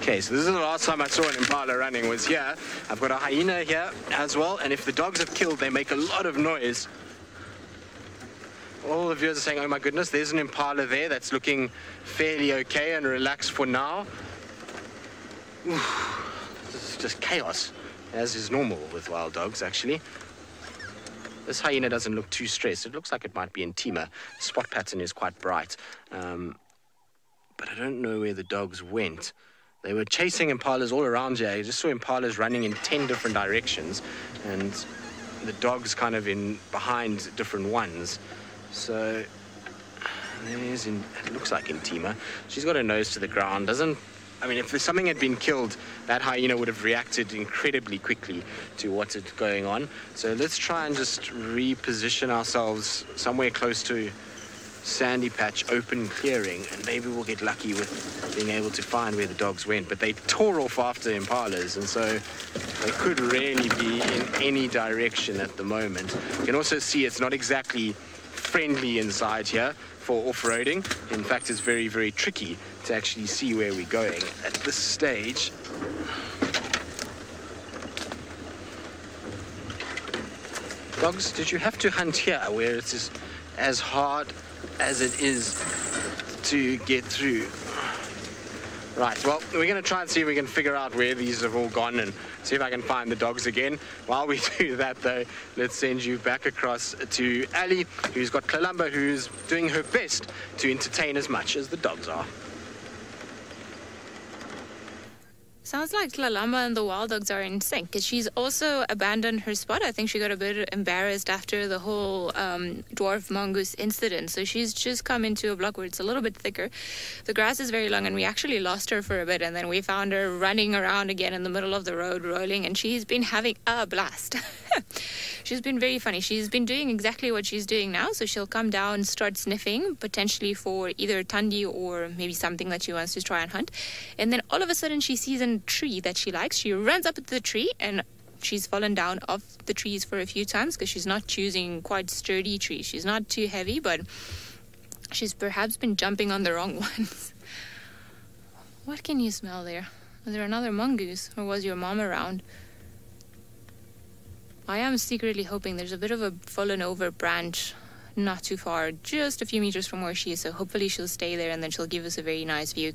Okay, so this is the last time I saw an impala running, was here. I've got a hyena here as well, and if the dogs have killed, they make a lot of noise. All the viewers are saying, oh my goodness, there's an impala there that's looking fairly okay and relaxed for now. Oof, this is just chaos, as is normal with wild dogs, actually. This hyena doesn't look too stressed. It looks like it might be in Tima. The spot pattern is quite bright. But I don't know where the dogs went. They were chasing impalas all around here. I just saw impalas running in 10 different directions, and the dogs kind of in behind different ones. So there's it looks like Intima. She's got her nose to the ground. I mean, if something had been killed, that hyena would have reacted incredibly quickly to what's going on. So let's try and just reposition ourselves somewhere close to sandy patch, open clearing, and maybe we'll get lucky with being able to find where the dogs went. But they tore off after impalas, and so they could really be in any direction at the moment. You can also see it's not exactly friendly inside here for off-roading. In fact, it's very, very tricky to actually see where we're going at this stage. Dogs, did you have to hunt here where it is as hard as it is to get through? Right, well, we're going to try and see if we can figure out where these have all gone and see if I can find the dogs again. While we do that, though, let's send you back across to Ali, who's got Kalamba, who's doing her best to entertain as much as the dogs are. Sounds like Lalamba and the wild dogs are in sync, because she's also abandoned her spot. I think she got a bit embarrassed after the whole dwarf mongoose incident. So she's just come into a block where it's a little bit thicker. The grass is very long, and we actually lost her for a bit. And then we found her running around again in the middle of the road, rolling, and she's been having a blast. She's been very funny. She's been doing exactly what she's doing now. So she'll come down, start sniffing, potentially for either Tundi or maybe something that she wants to try and hunt. And then all of a sudden she sees a tree that she likes. She runs up at the tree, and she's fallen down off the trees for a few times because she's not choosing quite sturdy trees. She's not too heavy, but she's perhaps been jumping on the wrong ones. What can you smell there? Was there another mongoose, or was your mom around? I am secretly hoping there's a bit of a fallen over branch not too far, just a few meters from where she is, so hopefully she'll stay there and then she'll give us a very nice view,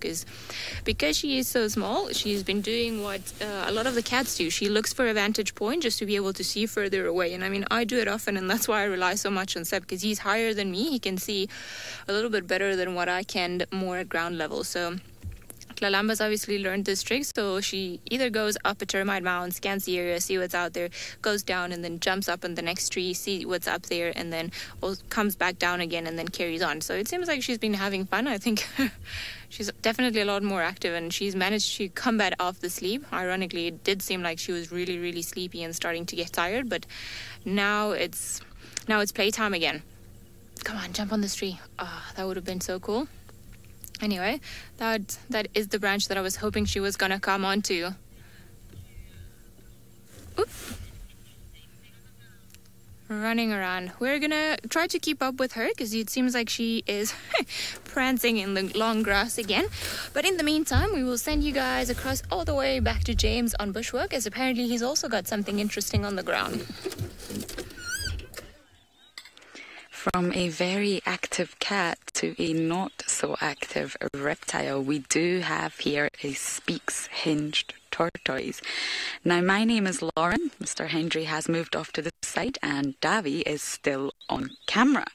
because she is so small, she's been doing what a lot of the cats do. She looks for a vantage point just to be able to see further away, and I mean, I do it often, and that's why I rely so much on Seb, because he's higher than me. He can see a little bit better than what I can, more at ground level. So Lalamba's obviously learned this trick, so she either goes up a termite mound, scans the area, see what's out there, goes down and then jumps up on the next tree, see what's up there, and then comes back down again and then carries on. So it seems like she's been having fun. I think she's definitely a lot more active, and she's managed to combat off the sleep. Ironically, it did seem like she was really, really sleepy and starting to get tired, but now it's playtime again. Come on, jump on this tree. That would have been so cool. Anyway, that is the branch that I was hoping she was gonna come onto. Oop. Running around. We're gonna try to keep up with her, because it seems like she is prancing in the long grass again. But in the meantime, we will send you guys across all the way back to James on bushwork, as apparently he's also got something interesting on the ground. From a very active cat to a not so active reptile, we do have here a Speaks hinged tortoise. Now, my name is Lauren. Mr. Hendry has moved off to the side, and Davy is still on camera.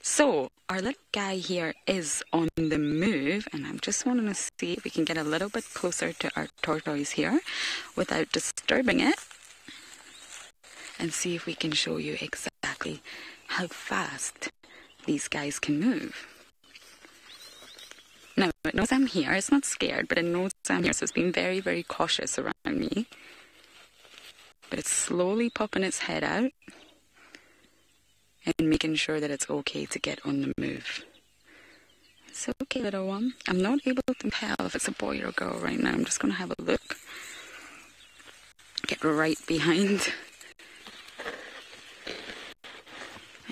So our little guy here is on the move, and I'm just wanting to see if we can get a little bit closer to our tortoise here without disturbing it, and see if we can show you exactly how fast these guys can move. Now, it knows I'm here. It's not scared, but it knows I'm here, so it's being very, very cautious around me. But it's slowly popping its head out and making sure that it's okay to get on the move. It's okay, little one. I'm not able to tell if it's a boy or a girl right now. I'm just going to have a look. Get right behind.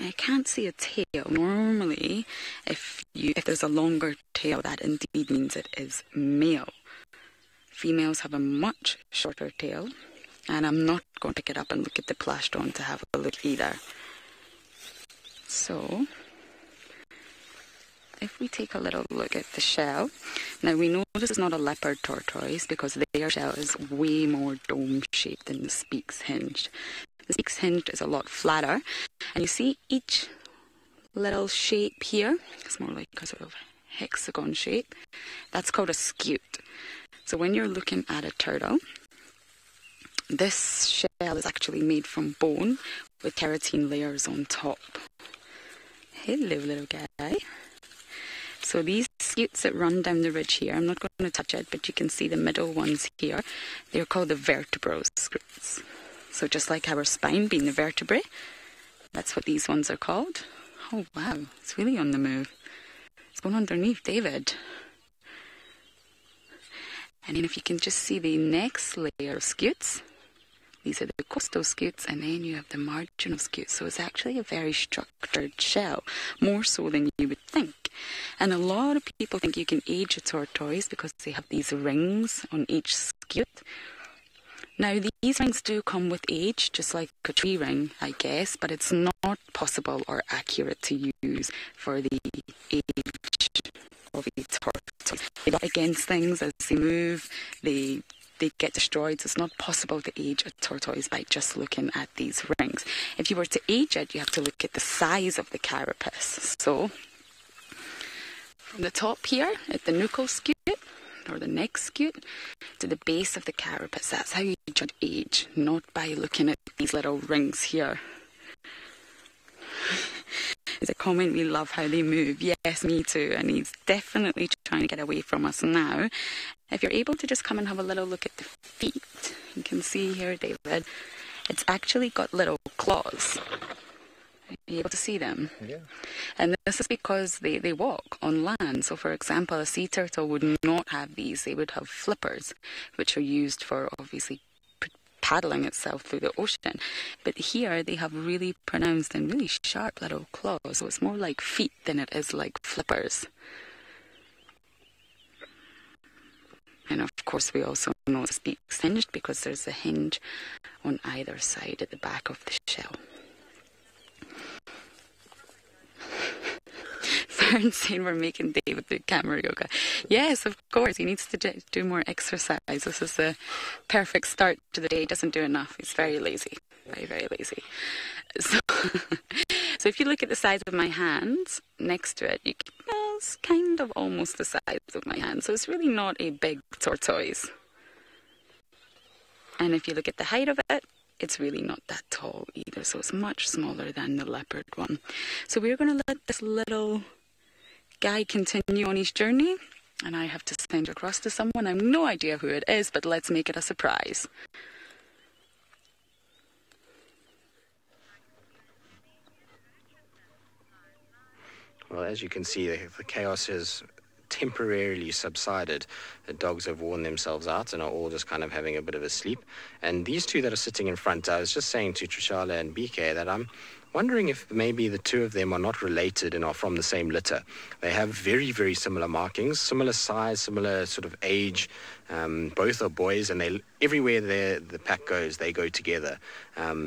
I can't see a tail. Normally, if there's a longer tail, that indeed means it is male. Females have a much shorter tail, and I'm not going to pick it up and look at the plastron to have a look either. So, if we take a little look at the shell, now we know this is not a leopard tortoise because their shell is way more dome-shaped than the Speaks hinged. The Speaks hinged is a lot flatter, and you see each little shape here, it's more like a sort of hexagon shape, that's called a scute. So when you're looking at a turtle, this shell is actually made from bone with keratin layers on top. Hello, little guy. So these scutes that run down the ridge here, I'm not going to touch it, but you can see the middle ones here, they're called the vertebral scutes. So just like our spine being the vertebrae, that's what these ones are called. Oh wow, it's really on the move. It's going underneath David. And then if you can just see the next layer of scutes, these are the coastal scutes, and then you have the marginal scutes. So it's actually a very structured shell, more so than you would think. And a lot of people think you can age a tortoise because they have these rings on each scute. Now, these rings do come with age, just like a tree ring, I guess, but it's not possible or accurate to use for the age of a tortoise. They butt against things as they move, they get destroyed, so it's not possible to age a tortoise by just looking at these rings. If you were to age it, you have to look at the size of the carapace. So, from the top here, at the nuchal scute, or the neck skewed to the base of the carapace. That's how you judge age, not by looking at these little rings here. There's a comment, we love how they move. Yes, me too. And he's definitely trying to get away from us now. If you're able to just come and have a little look at the feet, you can see here, David, it's actually got little claws. Are you able to see them? Yeah. And this is because they walk on land. So, for example, a sea turtle would not have these. They would have flippers, which are used for, obviously, paddling itself through the ocean. But here they have really pronounced and really sharp little claws. So it's more like feet than it is like flippers. And of course we also know the beak's hinged because there's a hinge on either side at the back of the shell. Fern saying we're making David do camera yoga. Yes, of course. He needs to do more exercise. This is the perfect start to the day. He doesn't do enough. He's very lazy. Very, very lazy. So, so if you look at the size of my hands next to it, it's kind of almost the size of my hand. So it's really not a big tortoise. And if you look at the height of it, it's really not that tall either. So it's much smaller than the leopard one. So we're going to let this little guy continue on his journey, and I have to send across to someone. I have no idea who it is, but let's make it a surprise. Well, as you can see, the chaos has temporarily subsided. The dogs have worn themselves out and are all just kind of having a bit of a sleep. And these two that are sitting in front, I was just saying to Trishala and BK that I'm wondering if maybe the two of them are not related and are from the same litter. They have very, very similar markings, similar size, similar sort of age. Both are boys, and they everywhere the pack goes, they go together,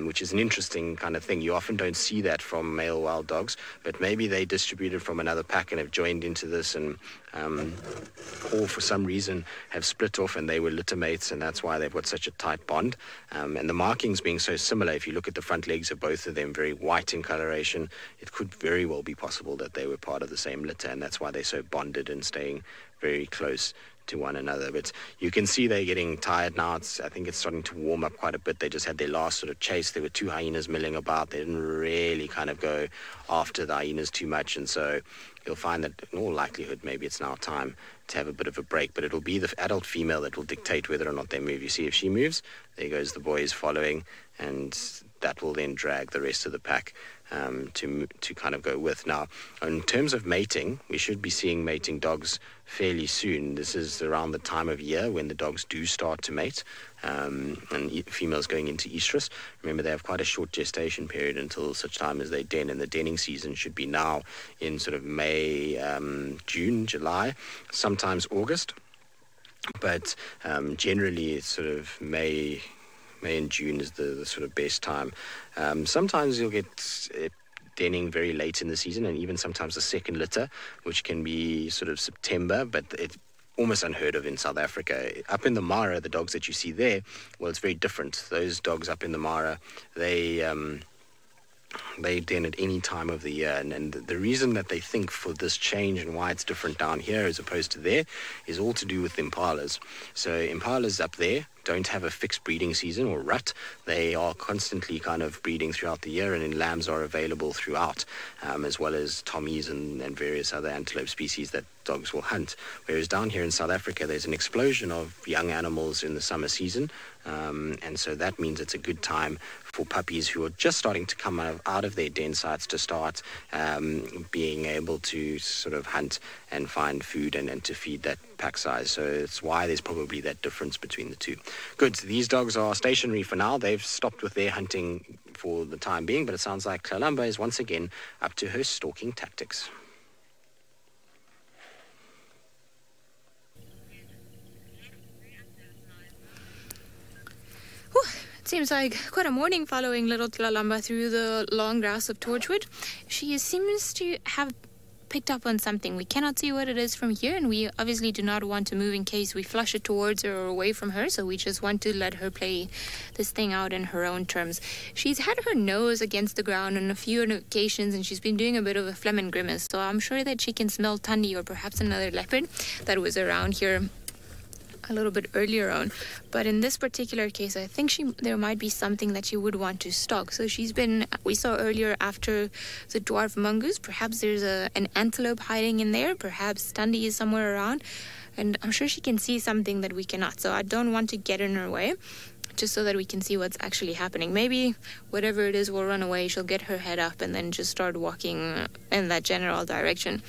which is an interesting kind of thing. You often don't see that from male wild dogs, but maybe they distributed from another pack and have joined into this, and or for some reason have split off and they were litter mates, and that's why they've got such a tight bond. And the markings being so similar, if you look at the front legs of both of them, very white in coloration, it could very well be possible that they were part of the same litter, and that's why they're so bonded and staying very close to one another. But you can see they're getting tired now. I think it's starting to warm up quite a bit. They just had their last sort of chase. There were two hyenas milling about. They didn't really kind of go after the hyenas too much, and so you'll find that in all likelihood maybe it's now time to have a bit of a break, but it'll be the adult female that will dictate whether or not they move. You see, if she moves, there goes the boys following, and that will then drag the rest of the pack to kind of go with. Now, in terms of mating, we should be seeing mating dogs fairly soon. This is around the time of year when the dogs do start to mate, and females going into estrus. Remember, they have quite a short gestation period until such time as they den, and the denning season should be now in sort of May, June, July, sometimes August, but generally it's sort of May and June is the sort of best time. Sometimes you'll get denning very late in the season, and even sometimes the second litter, which can be sort of September, but it's almost unheard of in South Africa. Up in the Mara, the dogs that you see there, well, it's very different. Those dogs up in the Mara, they den at any time of the year, and the reason that they think for this change and why it's different down here as opposed to there is all to do with impalas. So impalas up there don't have a fixed breeding season or rut. They are constantly kind of breeding throughout the year, and then lambs are available throughout, as well as tommies and various other antelope species that dogs will hunt. Whereas down here in South Africa, there's an explosion of young animals in the summer season, and so that means it's a good time for puppies who are just starting to come out of their den sites to start being able to sort of hunt and find food and to feed that pack size. So it's why there's probably that difference between the two. Good. These dogs are stationary for now. They've stopped with their hunting for the time being, but it sounds like Kalamba is once again up to her stalking tactics. Seems like quite a morning following little Tlalamba through the long grass of Torchwood. She seems to have picked up on something. We cannot see what it is from here, and we obviously do not want to move in case we flush it towards her or away from her, so we just want to let her play this thing out in her own terms. She's had her nose against the ground on a few occasions, and she's been doing a bit of a phlegm and grimace, so I'm sure that she can smell Tundi or perhaps another leopard that was around here a little bit earlier on. But in this particular case, I think there might be something that she would want to stalk. So we saw earlier after the dwarf mongoose, perhaps there's an antelope hiding in there, perhaps Tundi is somewhere around, and I'm sure she can see something that we cannot. So I don't want to get in her way, just so that we can see what's actually happening. Maybe whatever it is will run away, she'll get her head up and then just start walking in that general direction.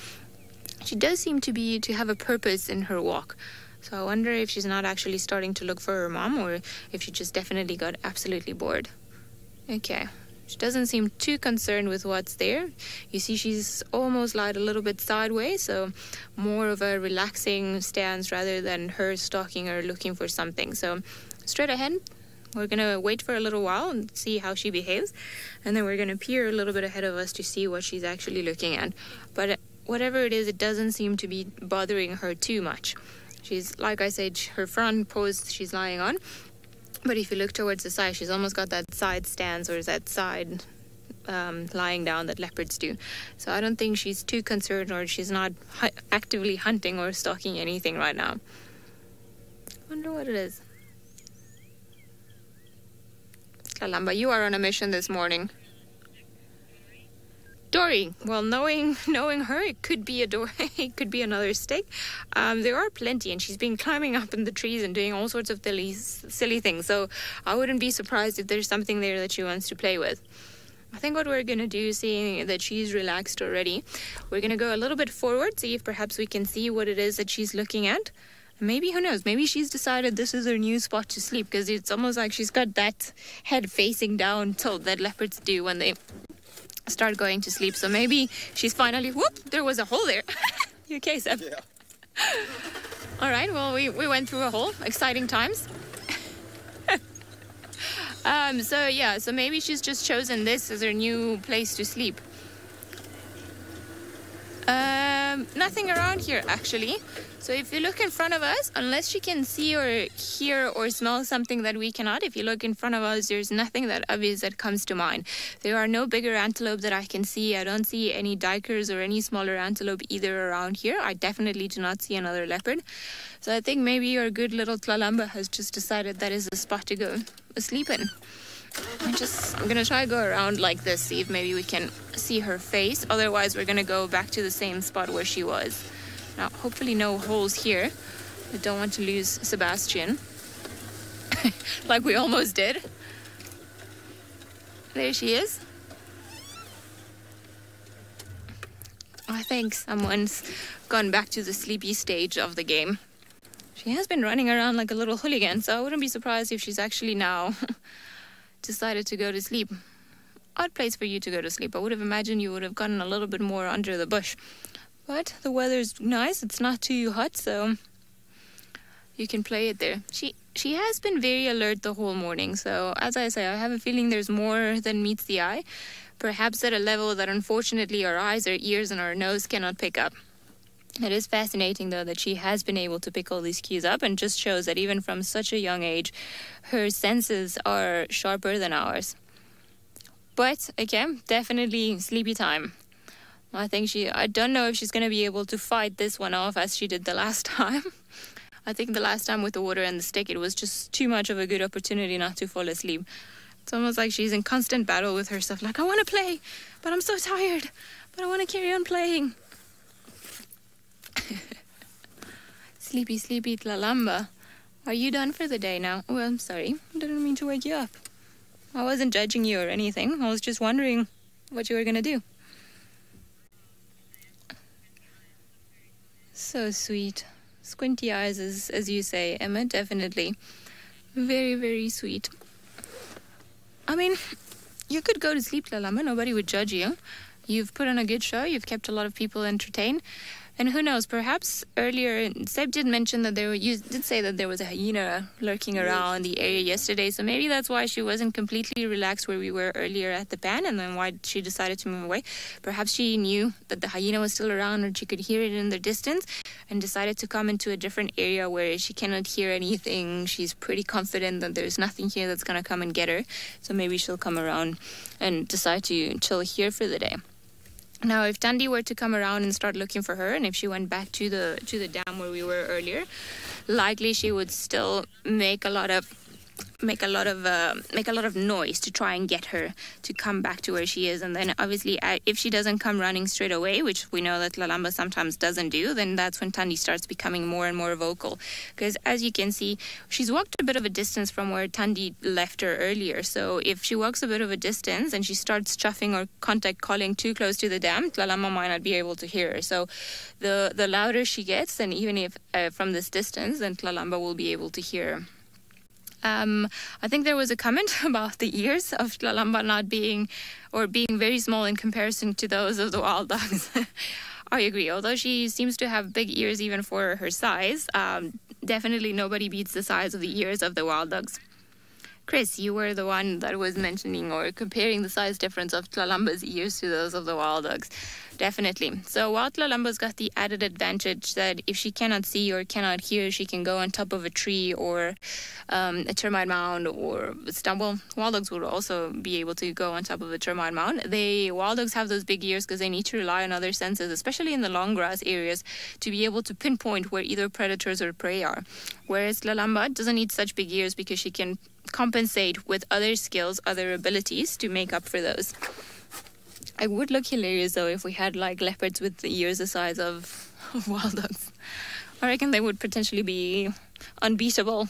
She does seem to have a purpose in her walk. So I wonder if she's not actually starting to look for her mom, or if she just definitely got absolutely bored. Okay. She doesn't seem too concerned with what's there. You see she's almost lied a little bit sideways, so more of a relaxing stance rather than her stalking or looking for something. So straight ahead, we're going to wait for a little while and see how she behaves. And then we're going to peer a little bit ahead of us to see what she's actually looking at. But whatever it is, it doesn't seem to be bothering her too much. She's, like I said, her front pose she's lying on. But if you look towards the side, she's almost got that side stance, or that side lying down that leopards do. So I don't think she's too concerned, or she's not actively hunting or stalking anything right now. Wonder what it is. Kalamba, you are on a mission this morning. Dory. Well, knowing her, it could be a Dory. It could be another stick. There are plenty, and she's been climbing up in the trees and doing all sorts of silly things. So I wouldn't be surprised if there's something there that she wants to play with. I think what we're going to do, seeing that she's relaxed already, we're going to go a little bit forward, see if perhaps we can see what it is that she's looking at. Maybe, who knows, maybe she's decided this is her new spot to sleep, because it's almost like she's got that head facing down tilt that leopards do when they start going to sleep. So maybe she's finally, whoop, there was a hole there. You okay, Seb? Yeah. All right, well, we went through a hole. Exciting times. So maybe she's just chosen this as her new place to sleep. Nothing around here, actually. So if you look in front of us, unless she can see or hear or smell something that we cannot, if you look in front of us, there's nothing that obvious that comes to mind. There are no bigger antelope that I can see. I don't see any dikers or any smaller antelope either around here. I definitely do not see another leopard. So I think maybe your good little Tlalamba has just decided that is the spot to go asleep in. I'm going to try to go around like this, see if maybe we can see her face. Otherwise, we're going to go back to the same spot where she was. Now, hopefully no holes here. I don't want to lose Sebastian. Like we almost did. There she is. I think someone's gone back to the sleepy stage of the game. She has been running around like a little hooligan, so I wouldn't be surprised if she's actually now decided to go to sleep. Odd place for you to go to sleep. I would have imagined you would have gotten a little bit more under the bush. But the weather's nice. It's not too hot, so you can play it there. She has been very alert the whole morning. So as I say, I have a feeling there's more than meets the eye. Perhaps at a level that unfortunately our eyes, our ears, and our nose cannot pick up. It is fascinating, though, that she has been able to pick all these cues up, and just shows that even from such a young age, her senses are sharper than ours. But, again, definitely sleepy time. I don't know if she's going to be able to fight this one off as she did the last time. I think the last time with the water and the stick, it was just too much of a good opportunity not to fall asleep. It's almost like she's in constant battle with herself. Like, I want to play, but I'm so tired. But I want to carry on playing. Sleepy, sleepy Tlalamba. Are you done for the day now? Oh, I'm sorry. I didn't mean to wake you up. I wasn't judging you or anything. I was just wondering what you were going to do. So sweet. Squinty eyes, as you say, Emma, definitely. Very, very sweet. I mean, you could go to sleep, Tlalamba. Nobody would judge you. You've put on a good show. You've kept a lot of people entertained. And who knows, perhaps earlier, Seb did mention that you did say that there was a hyena lurking around the area yesterday. So maybe that's why she wasn't completely relaxed where we were earlier at the pan, and then why she decided to move away. Perhaps she knew that the hyena was still around, or she could hear it in the distance, and decided to come into a different area where she cannot hear anything. She's pretty confident that there's nothing here that's going to come and get her. So maybe she'll come around and decide to chill here for the day. Now, if Tundi were to come around and start looking for her, and if she went back to the dam where we were earlier, likely she would still make a lot of noise to try and get her to come back to where she is. And then obviously if she doesn't come running straight away, which we know that Lalamba sometimes doesn't do, then that's when Tandi starts becoming more and more vocal. Because as you can see, she's walked a bit of a distance from where Tandi left her earlier. So if she walks a bit of a distance and she starts chuffing or contact calling too close to the dam, Lalamba might not be able to hear her. So the louder she gets, and even if from this distance, then Lalamba will be able to hear her. I think there was a comment about the ears of Lalamba not being very small in comparison to those of the wild dogs. I agree. Although she seems to have big ears even for her size, definitely nobody beats the size of the ears of the wild dogs. Chris, you were the one that was mentioning or comparing the size difference of Tlalamba's ears to those of the wild dogs. Definitely. So while Tlalamba's got the added advantage that if she cannot see or cannot hear, she can go on top of a tree or a termite mound or stumble. Wild dogs would also be able to go on top of a termite mound. Wild dogs have those big ears because they need to rely on other senses, especially in the long grass areas, to be able to pinpoint where either predators or prey are. Whereas Lalamba doesn't need such big ears because she can compensate with other skills, other abilities to make up for those. It would look hilarious though if we had like leopards with the ears the size of wild dogs. I reckon they would potentially be unbeatable.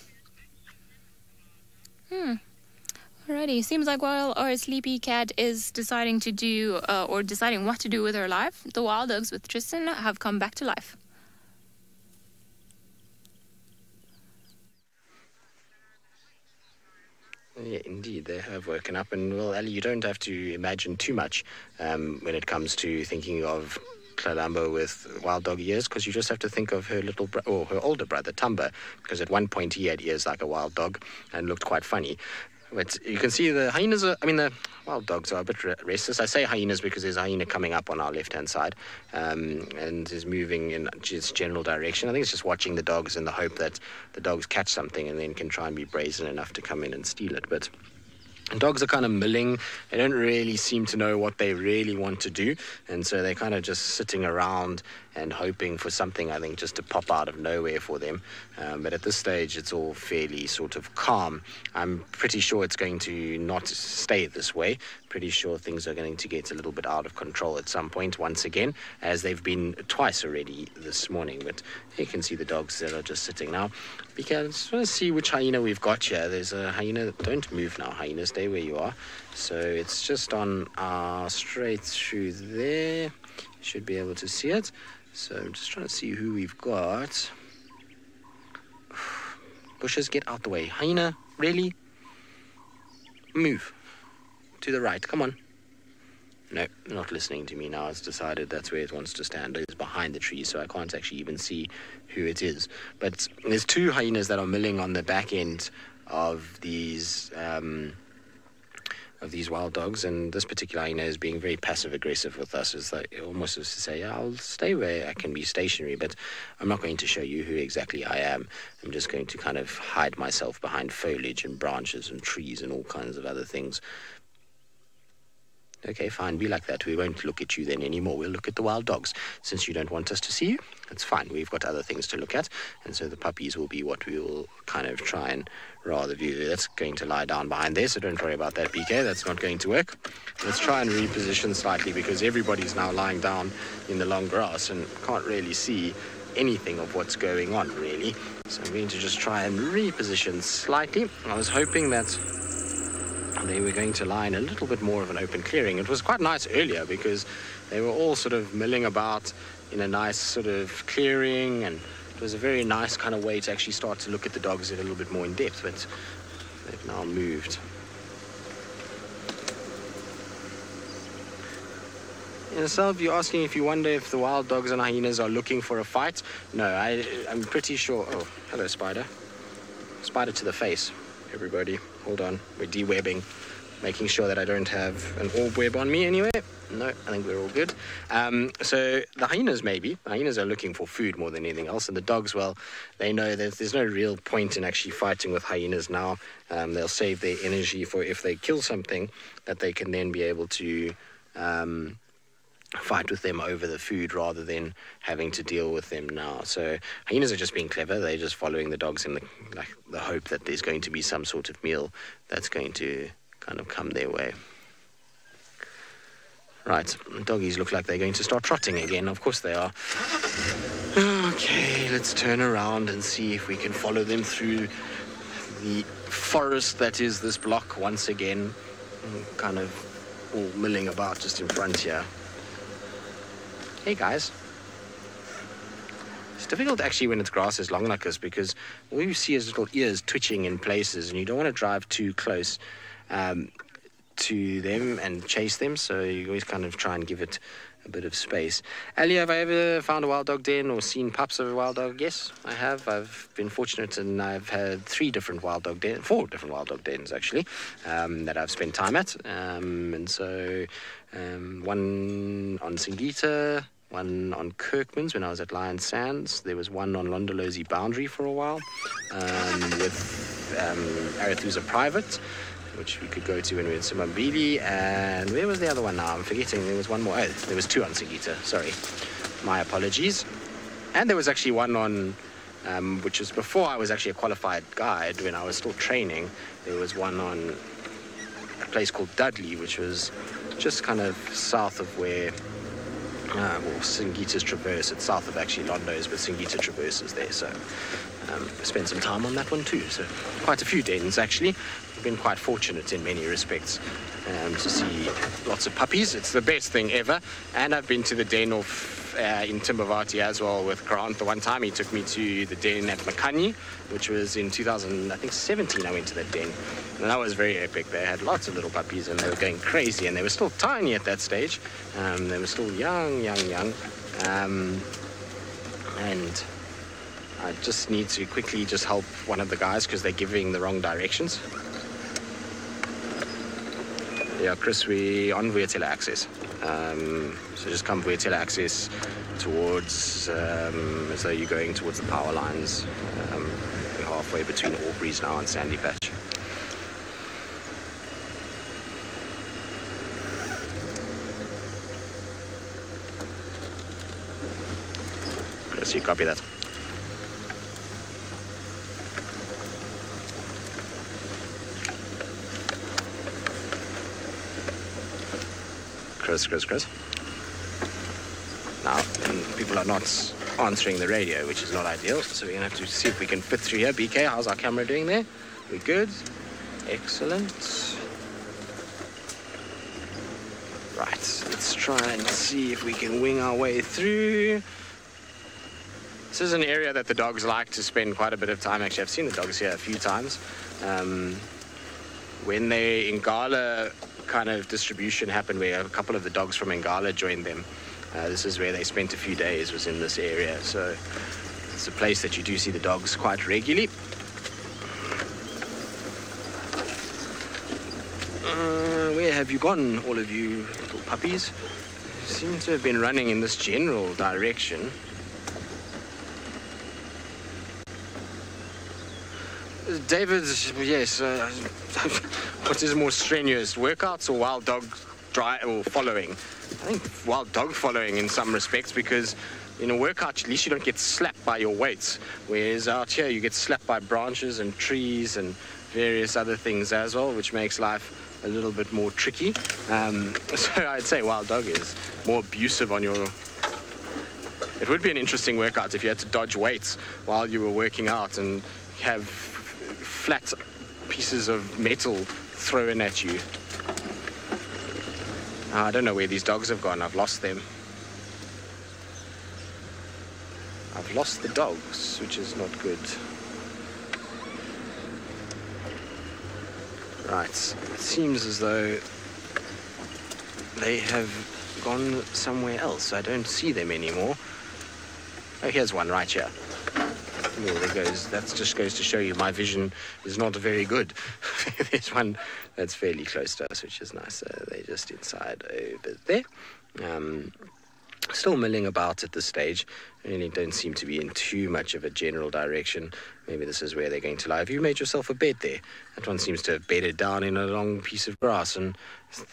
Alrighty, seems like while our sleepy cat is deciding what to do with her life, the wild dogs with Tristan have come back to life. Yeah, indeed, they have woken up. And, well, Ali, you don't have to imagine too much when it comes to thinking of Tlalamba with wild dog ears, because you just have to think of her her older brother, Tamba, because at one point he had ears like a wild dog and looked quite funny. But you can see the hyenas the wild dogs are a bit restless. I say hyenas because there's a hyena coming up on our left-hand side and is moving in its general direction. I think it's just watching the dogs in the hope that the dogs catch something and then can try and be brazen enough to come in and steal it. But dogs are kind of milling. They don't really seem to know what they really want to do, and so they're kind of just sitting around and hoping for something, I think, just to pop out of nowhere for them. But at this stage, it's all fairly sort of calm. I'm pretty sure it's going to not stay this way. Pretty sure things are going to get a little bit out of control at some point once again, as they've been twice already this morning. But you can see the dogs that are just sitting now. Because I just want to see which hyena we've got here. There's a hyena. Don't move now, hyena. Stay where you are. So it's just on straight through there. You should be able to see it. So I'm just trying to see who we've got. Bushes, get out the way. Hyena, really? Move. To the right, come on. No, not listening to me now. It's decided that's where it wants to stand. It's behind the tree, so I can't actually even see who it is. But there's two hyenas that are milling on the back end of these wild dogs, and this particular hyena is being very passive-aggressive with us. It's like almost as to say, I'll stay where I can be stationary, but I'm not going to show you who exactly I am. I'm just going to kind of hide myself behind foliage and branches and trees and all kinds of other things. Okay, fine, be like that. We won't look at you then anymore. We'll look at the wild dogs. Since you don't want us to see you, that's fine. We've got other things to look at, and so the puppies will be what we will kind of try and rather view. That's going to lie down behind there, so don't worry about that, BK. That's not going to work. Let's try and reposition slightly, because everybody's now lying down in the long grass and can't really see anything of what's going on, really. So I'm going to just try and reposition slightly. I was hoping that they were going to lie in a little bit more of an open clearing. It was quite nice earlier because they were all sort of milling about in a nice sort of clearing, and it was a very nice kind of way to actually start to look at the dogs a little bit more in depth, but they've now moved. And so if you're asking if you wonder if the wild dogs and hyenas are looking for a fight, no, I'm pretty sure. Oh, hello, spider. Spider to the face, everybody. Hold on, we're de-webbing, making sure that I don't have an orb web on me anyway. No, I think we're all good. So the hyenas maybe. The hyenas are looking for food more than anything else, and the dogs, well, they know that there's no real point in actually fighting with hyenas now. They'll save their energy for if they kill something that they can then be able to fight with them over the food rather than having to deal with them now. So hyenas are just being clever. They're just following the dogs in the hope that there's going to be some sort of meal that's going to kind of come their way. Right, doggies look like they're going to start trotting again. Of course they are. Okay, let's turn around and see if we can follow them through the forest that is this block once again. Kind of all milling about just in front here. Hey guys. It's difficult actually when it's grass is long like this, because all you see is little ears twitching in places, and you don't want to drive too close to them and chase them, so you always kind of try and give it a bit of space. Ali, have I ever found a wild dog den or seen pups of a wild dog? Yes, I have. I've been fortunate, and I've had 4 different wild dog dens actually, that I've spent time at. And so one on Singita, one on Kirkman's when I was at Lion Sands. There was one on Londolozi Boundary for a while, with Arathusa Private, which we could go to when we were in Simambili. And where was the other one now? I'm forgetting. There was one more. Oh, there was 2 on Singita. Sorry. My apologies. And there was actually one on, which was before I was actually a qualified guide, when I was still training. There was one on a place called Dudley, which was just kind of south of where, Singita's Traverse. It's south of actually Londo's, but Singita traverses there. So spent some time on that one too. So quite a few dens actually. Been quite fortunate in many respects to see lots of puppies. It's the best thing ever. And I've been to the den in Timbavati as well with Grant. The one time he took me to the den at Makani, which was in 2017. I went to that den, and that was very epic. They had lots of little puppies, and they were going crazy, and they were still tiny at that stage. They were still young. And I just need to quickly just help one of the guys because they're giving the wrong directions. Yeah, Chris, we're on Vuyatela access. So just come Vuyatela access towards, as though you're going towards the power lines. We're halfway between Aubrey's now and Sandy Patch. Chris, you copy that? Chris. Now, people are not answering the radio, which is not ideal, so we're going to have to see if we can fit through here. BK, how's our camera doing there? We're good. Excellent. Right, let's try and see if we can wing our way through. This is an area that the dogs like to spend quite a bit of time. Actually, I've seen the dogs here a few times. When the Ingala kind of distribution happened, where a couple of the dogs from Ingala joined them, this is where they spent a few days, was in this area. So it's a place that you do see the dogs quite regularly. Where have you gone, all of you little puppies? You seem to have been running in this general direction. David, yes, what is more strenuous, workouts or wild dog following? I think wild dog following in some respects, because in a workout at least you don't get slapped by your weights, whereas out here you get slapped by branches and trees and various other things as well, which makes life a little bit more tricky. So I'd say wild dog is more abusive on your... It would be an interesting workout if you had to dodge weights while you were working out and have flat pieces of metal thrown at you. I don't know where these dogs have gone. I've lost them. I've lost the dogs, which is not good. Right, it seems as though they have gone somewhere else. I don't see them anymore. Oh, here's one right here. Well, there goes. That just goes to show you my vision is not very good. There's one that's fairly close to us, which is nice. They're just inside over there. Still milling about at this stage. Really don't seem to be in too much of a general direction. Maybe this is where they're going to lie. Have you made yourself a bed there? That one seems to have bedded down in a long piece of grass and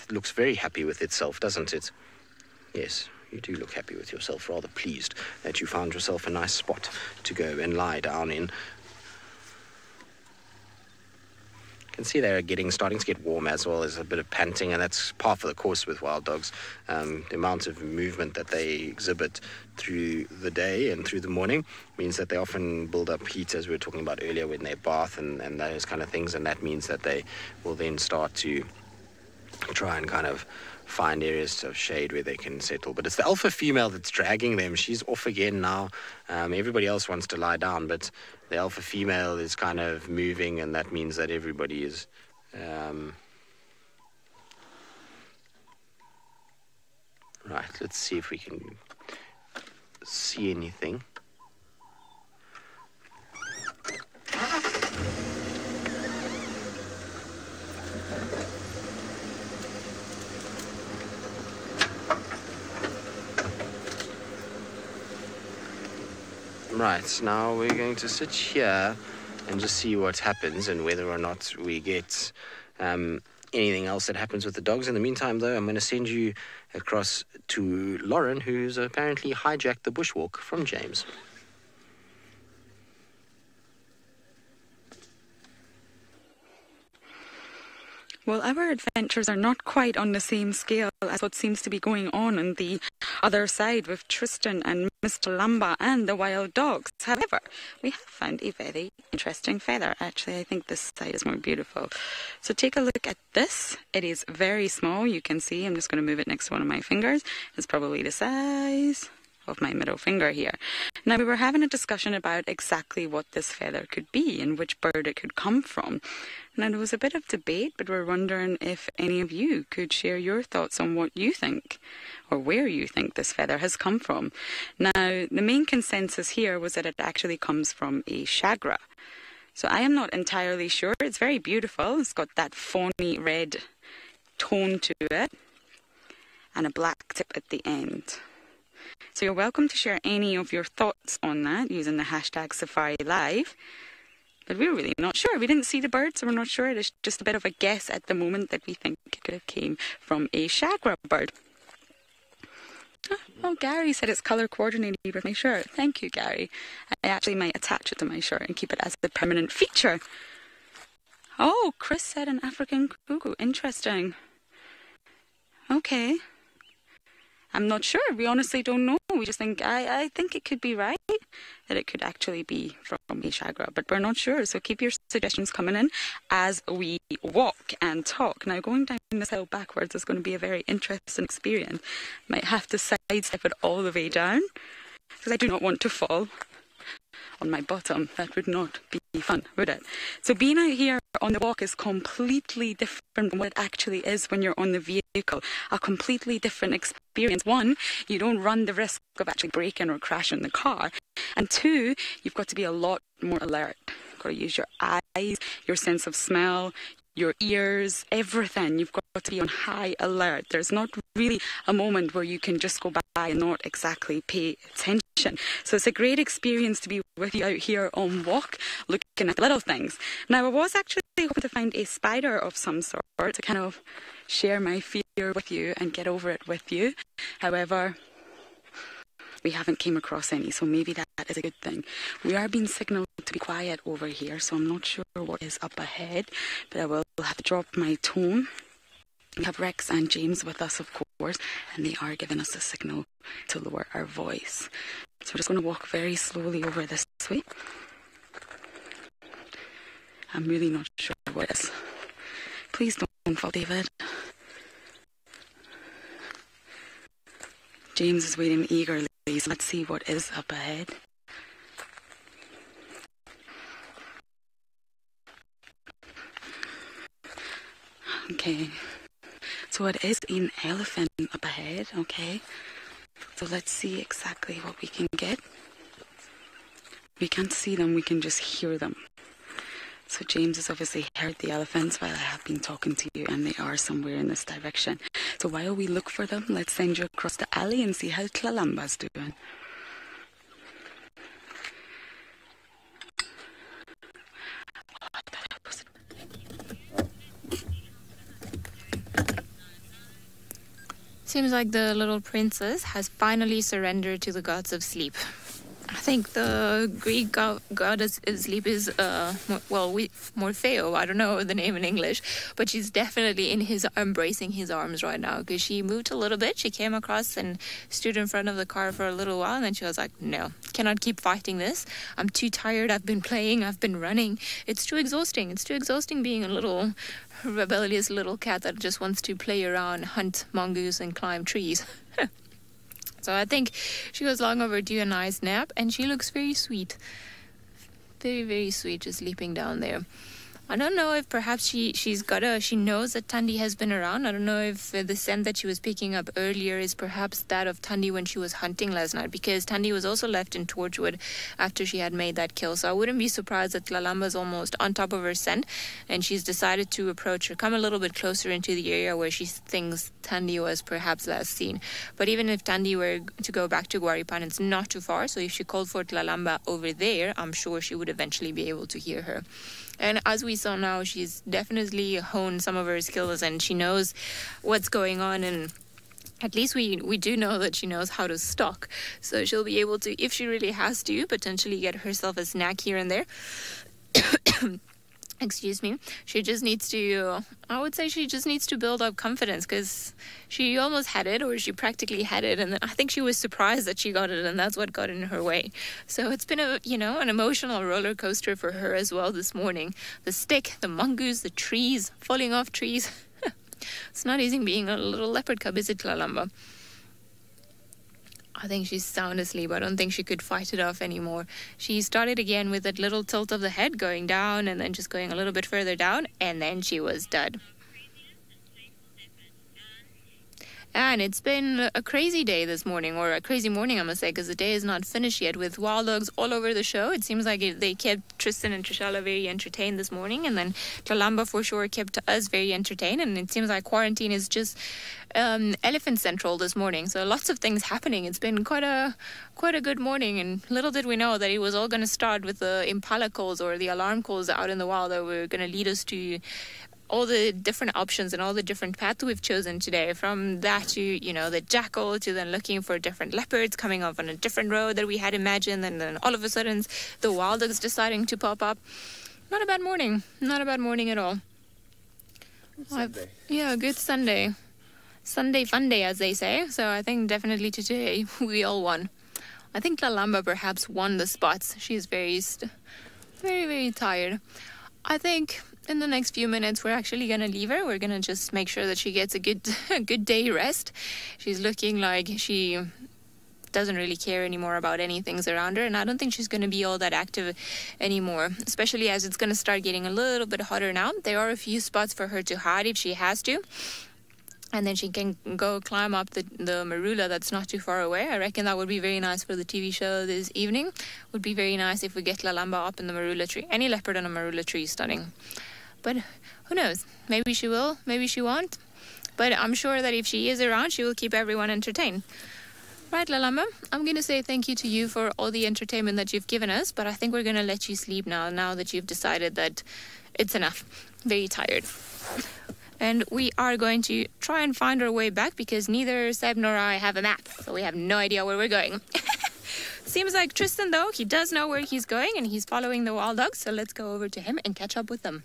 looks very happy with itself, doesn't it? Yes, you do look happy with yourself, rather pleased that you found yourself a nice spot to go and lie down in. You can see they're starting to get warm as well. There's a bit of panting, and that's par for the course with wild dogs. The amount of movement that they exhibit through the day and through the morning means that they often build up heat, as we were talking about earlier, when they bath and those kind of things, and that means that they will then start to try and kind of find areas of shade where they can settle. But it's the alpha female that's dragging them. She's off again now. Everybody else wants to lie down, but the alpha female is kind of moving, and that means that everybody is right. Let's see if we can see anything. Right, now we're going to sit here and just see what happens and whether or not we get anything else that happens with the dogs. In the meantime, though, I'm going to send you across to Lauren, who's apparently hijacked the bushwalk from James. Well, our adventures are not quite on the same scale as what seems to be going on the other side with Tristan and Mr. Lamba and the wild dogs. However, we have found a very interesting feather. Actually, I think this side is more beautiful. So take a look at this. It is very small. You can see, I'm just going to move it next to one of my fingers. It's probably the size of my middle finger here. Now, we were having a discussion about exactly what this feather could be and which bird it could come from. Now, there was a bit of debate, but we're wondering if any of you could share your thoughts on what you think or where you think this feather has come from. Now, the main consensus here was that it actually comes from a chagra. So I am not entirely sure. It's very beautiful. It's got that fawny red tone to it and a black tip at the end. So you're welcome to share any of your thoughts on that using the hashtag SafariLive. But we're really not sure. We didn't see the bird, so we're not sure. It is just a bit of a guess at the moment that we think it could have came from a chagra bird. Oh, Gary said it's colour coordinated with my shirt. Thank you, Gary. I actually might attach it to my shirt and keep it as a permanent feature. Oh, Chris said an African cuckoo. Interesting. Okay. I'm not sure. We honestly don't know. We just think, I think it could be right, that it could actually be from a chagra, but we're not sure. So keep your suggestions coming in as we walk and talk. Now, going down this hill backwards is going to be a very interesting experience. Might have to sidestep it all the way down, because I do not want to fall on my bottom. That would not be fun, would it? So being out here on the walk is completely different from what it actually is when you're on the vehicle. A completely different experience. One, you don't run the risk of actually breaking or crashing the car. And two, you've got to be a lot more alert. You've got to use your eyes, your sense of smell, your ears, everything. You've got to be on high alert. There's not really a moment where you can just go by and not exactly pay attention. So it's a great experience to be with you out here on walk, looking at little things. Now, I was actually hoping to find a spider of some sort to kind of share my fear with you and get over it with you. However, we haven't came across any, so maybe that is a good thing. We are being signalled to be quiet over here, so I'm not sure what is up ahead, but I will have to drop my tone. We have Rex and James with us, of course, and they are giving us a signal to lower our voice. So we're just going to walk very slowly over this way. I'm really not sure what it is. Please don't fall, David. James is waiting eagerly, so let's see what is up ahead. Okay, so it is an elephant up ahead, okay? So let's see exactly what we can get. We can't see them, we can just hear them. So James has obviously heard the elephants while I have been talking to you, and they are somewhere in this direction. So while we look for them, let's send you across the alley and see how Tlalamba's doing. Seems like the little princess has finally surrendered to the gods of sleep. I think the Greek goddess of sleep is, Morpheo. I don't know the name in English, but she's definitely embracing his arms right now, because she moved a little bit. She came across and stood in front of the car for a little while, and then she was like, no, cannot keep fighting this. I'm too tired. I've been playing. I've been running. It's too exhausting. It's too exhausting being a little rebellious little cat that just wants to play around, hunt mongoose, and climb trees. So I think she was long overdue a nice nap, and she looks very sweet. Very, very sweet, just sleeping down there. I don't know if perhaps she knows that Thandi has been around. I don't know if the scent that she was picking up earlier is perhaps that of Thandi when she was hunting last night, because Thandi was also left in Torchwood after she had made that kill. So I wouldn't be surprised that Lalamba's almost on top of her scent, and she's decided to approach her, come a little bit closer into the area where she thinks Thandi was perhaps last seen. But even if Thandi were to go back to Guaripan, it's not too far. So if she called for Tlalamba over there, I'm sure she would eventually be able to hear her. And as we saw now, she's definitely honed some of her skills, and she knows what's going on, and at least we do know that she knows how to stalk. So she'll be able to, if she really has to, potentially get herself a snack here and there. Excuse me. She just needs to, I would say she just needs to build up confidence, because she almost had it, or she practically had it, and I think she was surprised that she got it, and that's what got in her way. So it's been an emotional roller coaster for her as well this morning. The stick, the mongoose, the trees, falling off trees. It's not easy being a little leopard cub, is it, Tlalamba? I think she's sound asleep. I don't think she could fight it off anymore. She started again with that little tilt of the head, going down and then just going a little bit further down, and then she was dead. And it's been a crazy day this morning, or a crazy morning, I must say, because the day is not finished yet, with wild dogs all over the show. It seems like they kept Tristan and Trishala very entertained this morning, and then Tlalamba for sure kept us very entertained, and it seems like quarantine is just elephant central this morning. So lots of things happening. It's been quite a good morning, and little did we know that it was all going to start with the impala calls, or the alarm calls out in the wild, that were going to lead us to all the different options and all the different paths we've chosen today, from that to, the jackal, to then looking for different leopards coming off on a different road that we had imagined, and then all of a sudden the wild dogs deciding to pop up. Not a bad morning. Not a bad morning at all. Sunday. Yeah, good Sunday. Sunday fun day, as they say. So I think definitely today we all won. I think Tlalamba perhaps won the spots. She's very, very tired. I think in the next few minutes we're actually going to leave her. We're going to just make sure that she gets a good day rest. She's looking like she doesn't really care anymore about anything around her, and I don't think she's going to be all that active anymore, especially as it's going to start getting a little bit hotter now. There are a few spots for her to hide if she has to, and then she can go climb up the marula that's not too far away. I reckon that would be very nice for the TV show this evening. Would be very nice if we get Tlalamba up in the marula tree. Any leopard on a marula tree is stunning. But who knows? Maybe she will, maybe she won't. But I'm sure that if she is around, she will keep everyone entertained. Right, Tlalamba, I'm going to say thank you to you for all the entertainment that you've given us, but I think we're going to let you sleep now that you've decided that it's enough. Very tired. And we are going to try and find our way back, because neither Seb nor I have a map, so we have no idea where we're going. Seems like Tristan, though, he does know where he's going, and he's following the wild dogs, so let's go over to him and catch up with them.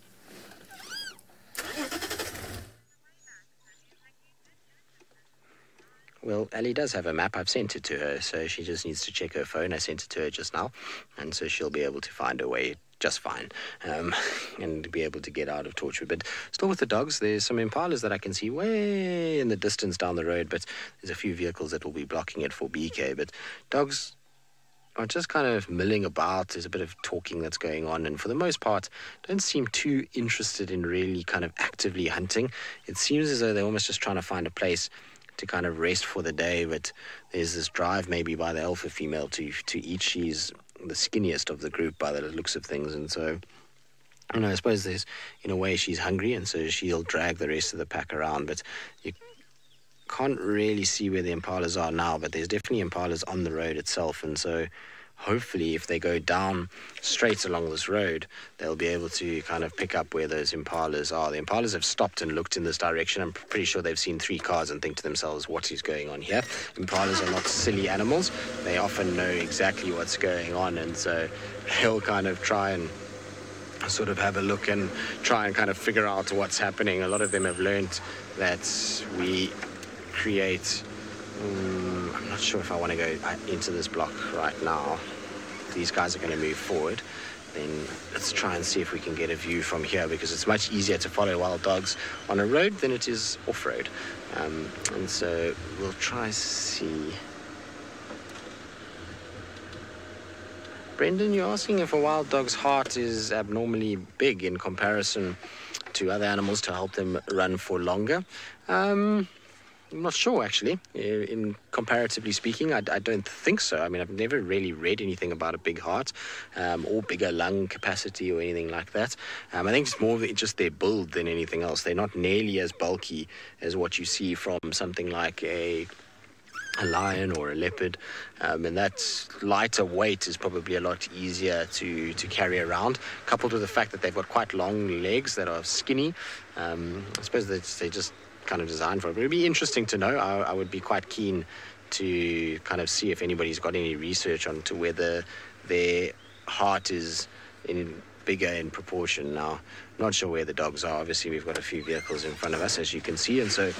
Well, Ellie does have a map. I've sent it to her, so she just needs to check her phone. I sent it to her just now, and so she'll be able to find her way just fine, and be able to get out of Torchwood. But still with the dogs, there's some impalas that I can see way in the distance down the road, but there's a few vehicles that will be blocking it for BK. But dogs are just kind of milling about. There's a bit of talking that's going on, and for the most part don't seem too interested in really kind of actively hunting. It seems as though they're almost just trying to find a place to kind of rest for the day, but there's this drive maybe by the alpha female to eat. She's the skinniest of the group by the looks of things, and so I suppose there's, in a way, she's hungry, and so she'll drag the rest of the pack around. But you can't really see where the impalas are now, but there's definitely impalas on the road itself, and so hopefully if they go down straight along this road, they'll be able to kind of pick up where those impalas are. The impalas have stopped and looked in this direction. I'm pretty sure they've seen 3 cars and think to themselves, what is going on here? Impalas are not silly animals. They often know exactly what's going on, and so they'll kind of try and sort of have a look and try and kind of figure out what's happening. A lot of them have learned that we create... I'm not sure if I want to go into this block right now. These guys are going to move forward. Then let's try and see if we can get a view from here, because it's much easier to follow wild dogs on a road than it is off-road. And so we'll try see... Brendan, you're asking if a wild dog's heart is abnormally big in comparison to other animals to help them run for longer. I'm not sure, actually. In comparatively speaking, I don't think so. I mean, I've never really read anything about a big heart or bigger lung capacity or anything like that. I think it's more just their build than anything else. They're not nearly as bulky as what you see from something like a lion or a leopard, and that lighter weight is probably a lot easier to carry around, coupled with the fact that they've got quite long legs that are skinny. I suppose they just kind of designed for it. But it'd be interesting to know. I would be quite keen to kind of see if anybody's got any research onto whether their heart is bigger in proportion. Now, not sure where the dogs are. Obviously, we've got a few vehicles in front of us, as you can see, and so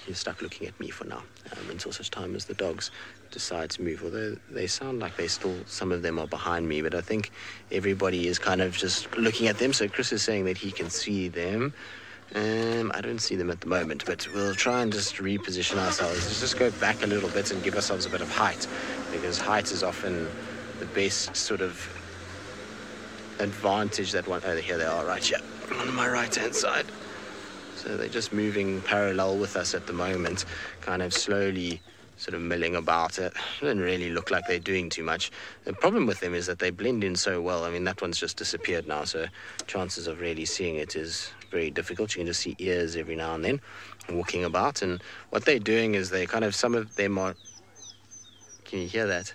you're stuck looking at me for now until such time as the dogs decide to move, although they sound like they still, some of them are behind me, but I think everybody is kind of just looking at them. So Chris is saying that he can see them. I don't see them at the moment, but we'll try and just reposition ourselves. Let's just go back a little bit and give ourselves a bit of height, because height is often the best sort of advantage that one... Oh, here they are, right here on my right-hand side. So they're just moving parallel with us at the moment, kind of slowly sort of milling about. It doesn't really look like they're doing too much. The problem with them is that they blend in so well. I mean, that one's just disappeared now, so chances of really seeing it is very difficult. You can just see ears every now and then walking about, and what they're doing is they kind of, some of them are... Can you hear that?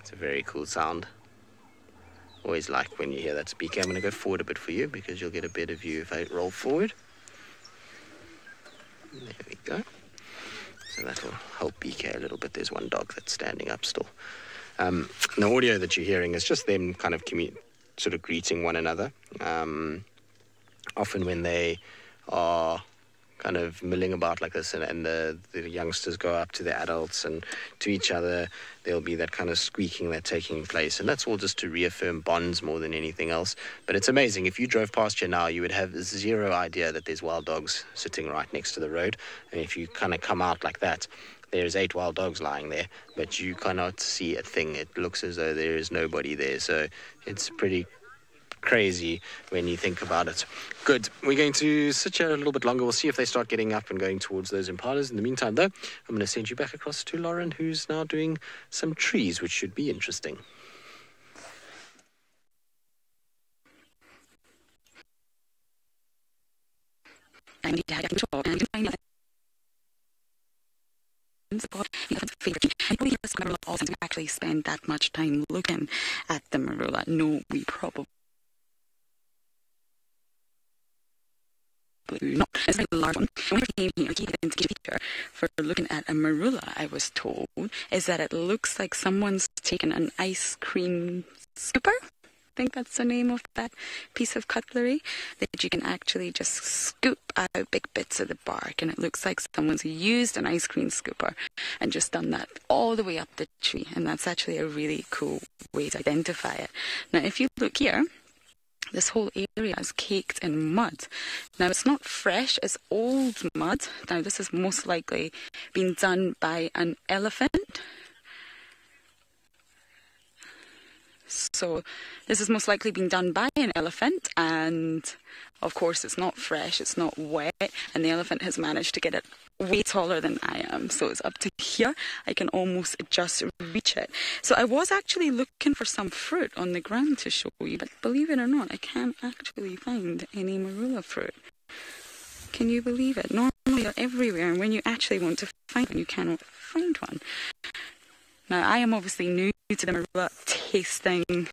It's a very cool sound. Always like when you hear that speaker. I'm going to go forward a bit for you because you'll get a better view if I roll forward. There we go. So that will help BK a little bit. There's one dog that's standing up still. The audio that you're hearing is just them kind of sort of greeting one another. Often when they are kind of milling about like this, and the youngsters go up to the adults and to each other, there'll be that kind of squeaking that's taking place, and that's all just to reaffirm bonds more than anything else. But it's amazing. If you drove past here now, you would have zero idea that there's wild dogs sitting right next to the road. And if you kind of come out like that, there's 8 wild dogs lying there, but you cannot see a thing. It looks as though there is nobody there, so it's pretty crazy when you think about it. Good. We're going to sit here a little bit longer. We'll see if they start getting up and going towards those impalas. In the meantime, though, I'm going to send you back across to Lauren, who's now doing some trees, which should be interesting. Actually spend that much time looking at the marula. No, we probably not. It's a very large one. When I came here, I gave an indicator for looking at a marula, I was told, is that it looks like someone's taken an ice cream scooper. I think that's the name of that piece of cutlery, that you can actually just scoop out big bits of the bark, and it looks like someone's used an ice cream scooper and just done that all the way up the tree, and that's actually a really cool way to identify it. Now, if you look here, this whole area is caked in mud. Now, it's not fresh, it's old mud. Now, this has most likely been done by an elephant. So this has most likely been done by an elephant, and of course it's not fresh, it's not wet, and the elephant has managed to get it way taller than I am. So it's up to here. I can almost just reach it. So I was actually looking for some fruit on the ground to show you, but believe it or not, I can't actually find any marula fruit. Can you believe it? Normally they're everywhere, and when you actually want to find one, you cannot find one. Now, I am obviously new to the marula tasting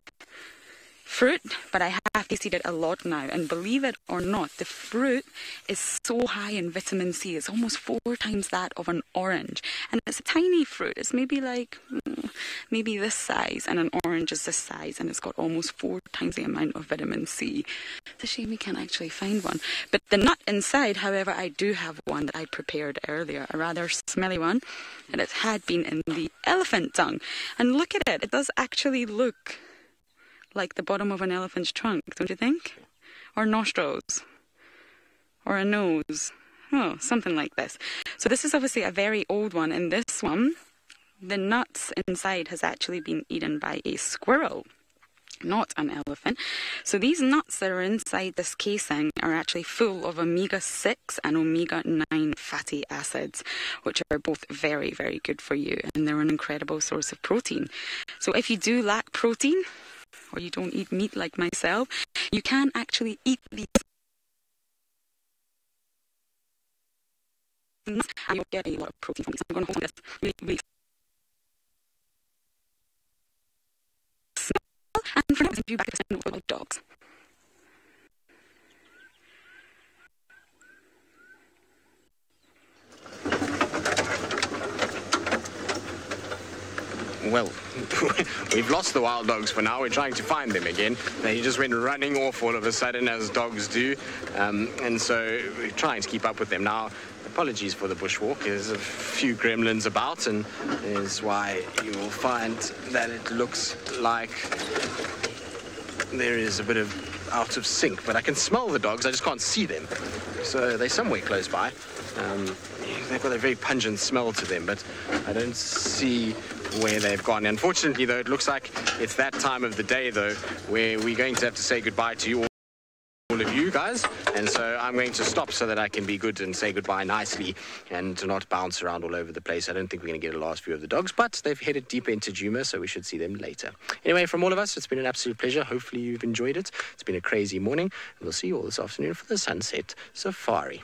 fruit, but I have tasted it a lot now, and believe it or not, the fruit is so high in vitamin C. It's almost 4 times that of an orange, and it's a tiny fruit. It's maybe like maybe this size, and an orange is this size, and it's got almost 4 times the amount of vitamin C. It's a shame we can't actually find one. But the nut inside, however, I do have one that I prepared earlier, a rather smelly one, and it had been in the elephant tongue. And look at it, it does actually look like the bottom of an elephant's trunk, don't you think? Or nostrils. Or a nose. Oh, something like this. So this is obviously a very old one, and this one, the nuts inside has actually been eaten by a squirrel, not an elephant. So these nuts that are inside this casing are actually full of omega-6 and omega-9 fatty acids, which are both very, very good for you, and they're an incredible source of protein. So if you do lack protein, or you don't eat meat like myself, you can actually eat these and you'll get a lot of protein from these. I'm going to hold this really, really small, and for now, I'm back to the about dogs. Well, we've lost the wild dogs for now. We're trying to find them again. They just went running off all of a sudden, as dogs do. And so we're trying to keep up with them. Now, apologies for the bushwalk. There's a few gremlins about, and is why you will find that it looks like there is a bit of out of sync. But I can smell the dogs, I just can't see them. So they're somewhere close by. They've got a very pungent smell to them, but I don't see where they've gone. Unfortunately, though, it looks like it's that time of the day, though, where we're going to have to say goodbye to you all of you guys, and so I'm going to stop so that I can be good and say goodbye nicely and not bounce around all over the place. I don't think we're going to get a last view of the dogs, but they've headed deep into Juma, so we should see them later. Anyway, from all of us, it's been an absolute pleasure. Hopefully you've enjoyed it. It's been a crazy morning, and we'll see you all this afternoon for the Sunset Safari.